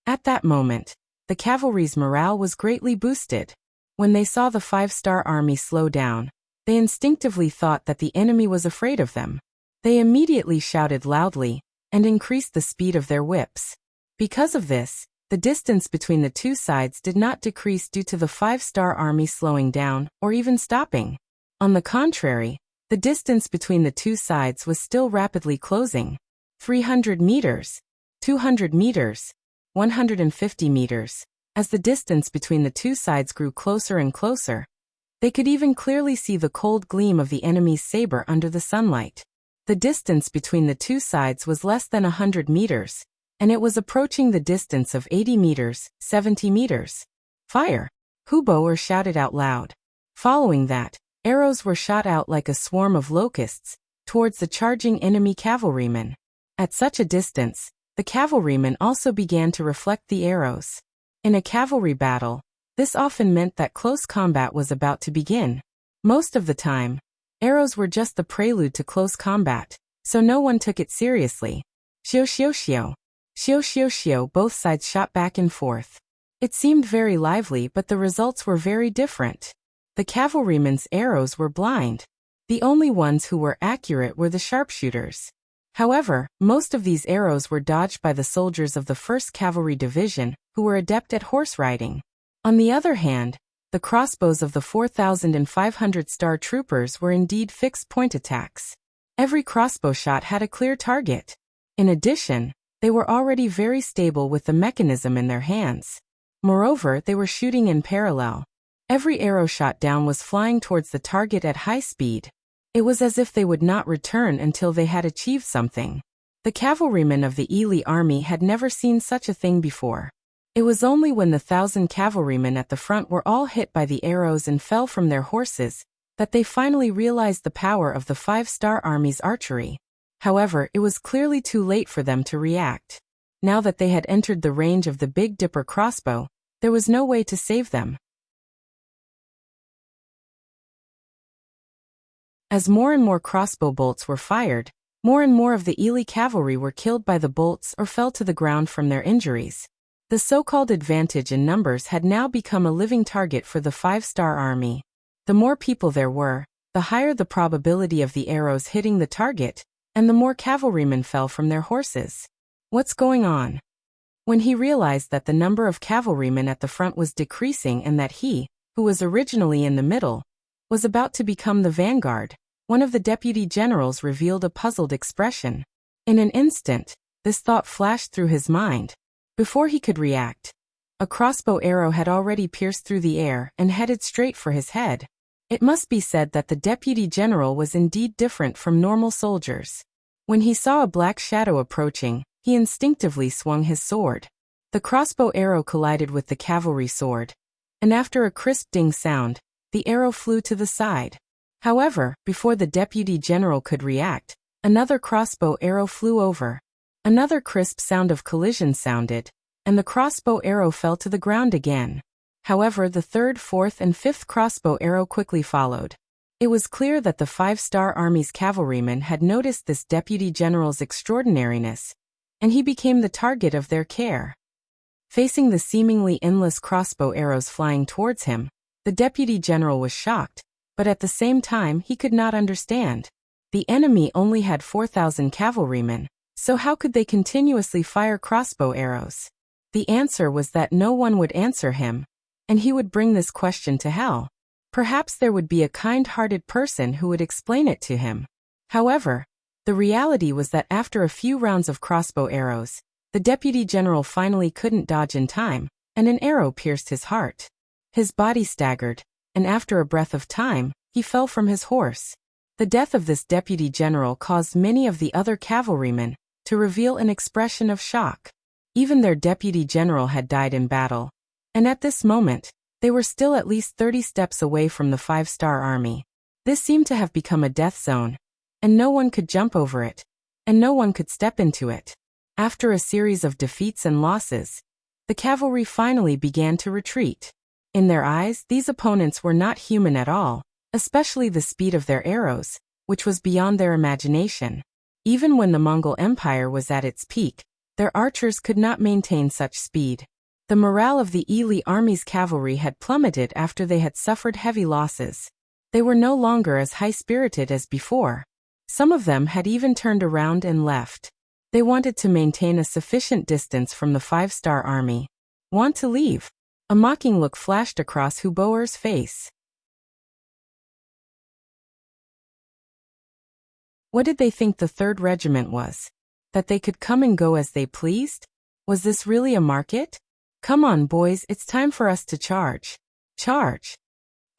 At that moment, the cavalry's morale was greatly boosted. When they saw the 5-star army slow down, They instinctively thought that the enemy was afraid of them. They immediately shouted loudly and increased the speed of their whips. Because of this, the distance between the two sides did not decrease due to the five-star army slowing down or even stopping. On the contrary, the distance between the two sides was still rapidly closing. 300 meters, 200 meters, 150 meters. As the distance between the two sides grew closer and closer, they could even clearly see the cold gleam of the enemy's saber under the sunlight. The distance between the two sides was less than 100 meters, and it was approaching the distance of 80 meters, 70 meters. Fire! Hubo shouted out loud. Following that, arrows were shot out like a swarm of locusts towards the charging enemy cavalrymen. At such a distance, the cavalrymen also began to reflect the arrows. In a cavalry battle, this often meant that close combat was about to begin. Most of the time, arrows were just the prelude to close combat, so no one took it seriously. Xiao xiao xiao. Xiao xiao xiao. Both sides shot back and forth. It seemed very lively, but the results were very different. The cavalrymen's arrows were blind. The only ones who were accurate were the sharpshooters. However, most of these arrows were dodged by the soldiers of the 1st Cavalry Division, who were adept at horse riding. On the other hand, the crossbows of the 4,500 Star Troopers were indeed fixed-point attacks. Every crossbow shot had a clear target. In addition, they were already very stable with the mechanism in their hands. Moreover, they were shooting in parallel. Every arrow shot down was flying towards the target at high speed. It was as if they would not return until they had achieved something. The cavalrymen of the Ely army had never seen such a thing before. It was only when the 1,000 cavalrymen at the front were all hit by the arrows and fell from their horses that they finally realized the power of the 5-star army's archery. However, it was clearly too late for them to react. Now that they had entered the range of the Big Dipper crossbow, there was no way to save them. As more and more crossbow bolts were fired, more and more of the Ely cavalry were killed by the bolts or fell to the ground from their injuries. The so-called advantage in numbers had now become a living target for the 5-star army. The more people there were, the higher the probability of the arrows hitting the target, and the more cavalrymen fell from their horses. What's going on? When he realized that the number of cavalrymen at the front was decreasing and that he, who was originally in the middle, was about to become the vanguard, one of the deputy generals revealed a puzzled expression. In an instant, this thought flashed through his mind. Before he could react, a crossbow arrow had already pierced through the air and headed straight for his head. It must be said that the deputy general was indeed different from normal soldiers. When he saw a black shadow approaching, he instinctively swung his sword. The crossbow arrow collided with the cavalry sword, and after a crisp ding sound, the arrow flew to the side. However, before the deputy general could react, another crossbow arrow flew over. Another crisp sound of collision sounded, and the crossbow arrow fell to the ground again. However, the 3rd, 4th, and 5th crossbow arrow quickly followed. It was clear that the 5-star army's cavalrymen had noticed this deputy general's extraordinariness, and he became the target of their care. Facing the seemingly endless crossbow arrows flying towards him, the deputy general was shocked, but at the same time he could not understand. The enemy only had 4,000 cavalrymen. So how could they continuously fire crossbow arrows? The answer was that no one would answer him, and he would bring this question to hell. Perhaps there would be a kind-hearted person who would explain it to him. However, the reality was that after a few rounds of crossbow arrows, the deputy general finally couldn't dodge in time, and an arrow pierced his heart. His body staggered, and after a breath of time, he fell from his horse. The death of this deputy general caused many of the other cavalrymen to reveal an expression of shock. Even their deputy general had died in battle, and at this moment, they were still at least 30 steps away from the 5-star army. This seemed to have become a death zone, and no one could jump over it, and no one could step into it. After a series of defeats and losses, the cavalry finally began to retreat. In their eyes, these opponents were not human at all, especially the speed of their arrows, which was beyond their imagination. Even when the Mongol Empire was at its peak, their archers could not maintain such speed. The morale of the Ely army's cavalry had plummeted after they had suffered heavy losses. They were no longer as high-spirited as before. Some of them had even turned around and left. They wanted to maintain a sufficient distance from the 5-star army. Want to leave? A mocking look flashed across Huboer's face. What did they think the 3rd Regiment was? That they could come and go as they pleased? Was this really a market? Come on, boys, it's time for us to charge. Charge!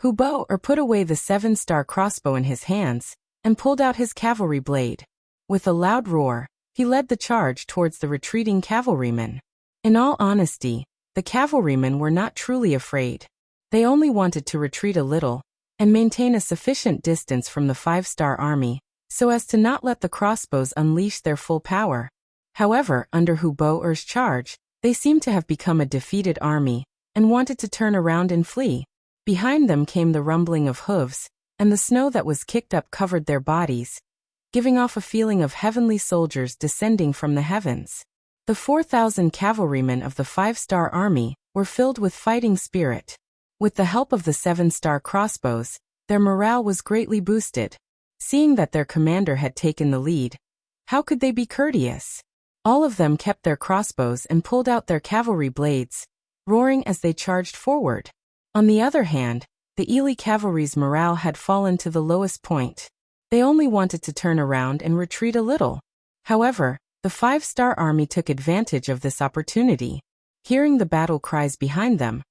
Huboer put away the 7-star crossbow in his hands and pulled out his cavalry blade. With a loud roar, he led the charge towards the retreating cavalrymen. In all honesty, the cavalrymen were not truly afraid. They only wanted to retreat a little and maintain a sufficient distance from the 5-star army, so as to not let the crossbows unleash their full power. However, under Huboer's charge, they seemed to have become a defeated army and wanted to turn around and flee. Behind them came the rumbling of hooves, and the snow that was kicked up covered their bodies, giving off a feeling of heavenly soldiers descending from the heavens. The 4,000 cavalrymen of the 5-star army were filled with fighting spirit. With the help of the 7-star crossbows, their morale was greatly boosted. Seeing that their commander had taken the lead, how could they be courteous? All of them kept their crossbows and pulled out their cavalry blades, roaring as they charged forward. On the other hand, the Ely cavalry's morale had fallen to the lowest point. They only wanted to turn around and retreat a little. However, the 5-star army took advantage of this opportunity. Hearing the battle cries behind them,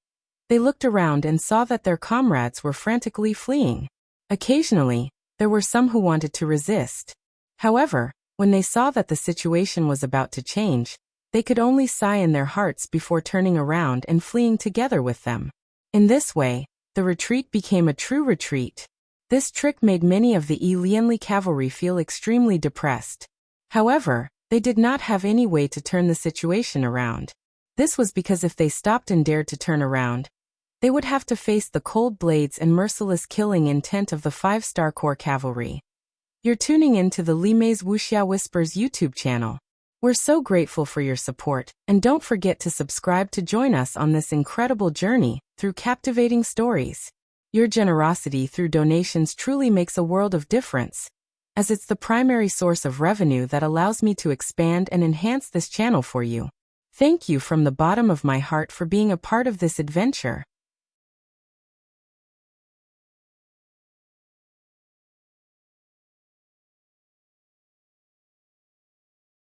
they looked around and saw that their comrades were frantically fleeing. Occasionally, there were some who wanted to resist. However, when they saw that the situation was about to change, they could only sigh in their hearts before turning around and fleeing together with them. In this way, the retreat became a true retreat. This trick made many of the Ely cavalry feel extremely depressed. However, they did not have any way to turn the situation around. This was because if they stopped and dared to turn around, they would have to face the cold blades and merciless killing intent of the 5-star Corps cavalry. You're tuning in to the Limei's Wuxia Whispers YouTube channel. We're so grateful for your support, and don't forget to subscribe to join us on this incredible journey through captivating stories. Your generosity through donations truly makes a world of difference, as it's the primary source of revenue that allows me to expand and enhance this channel for you. Thank you from the bottom of my heart for being a part of this adventure.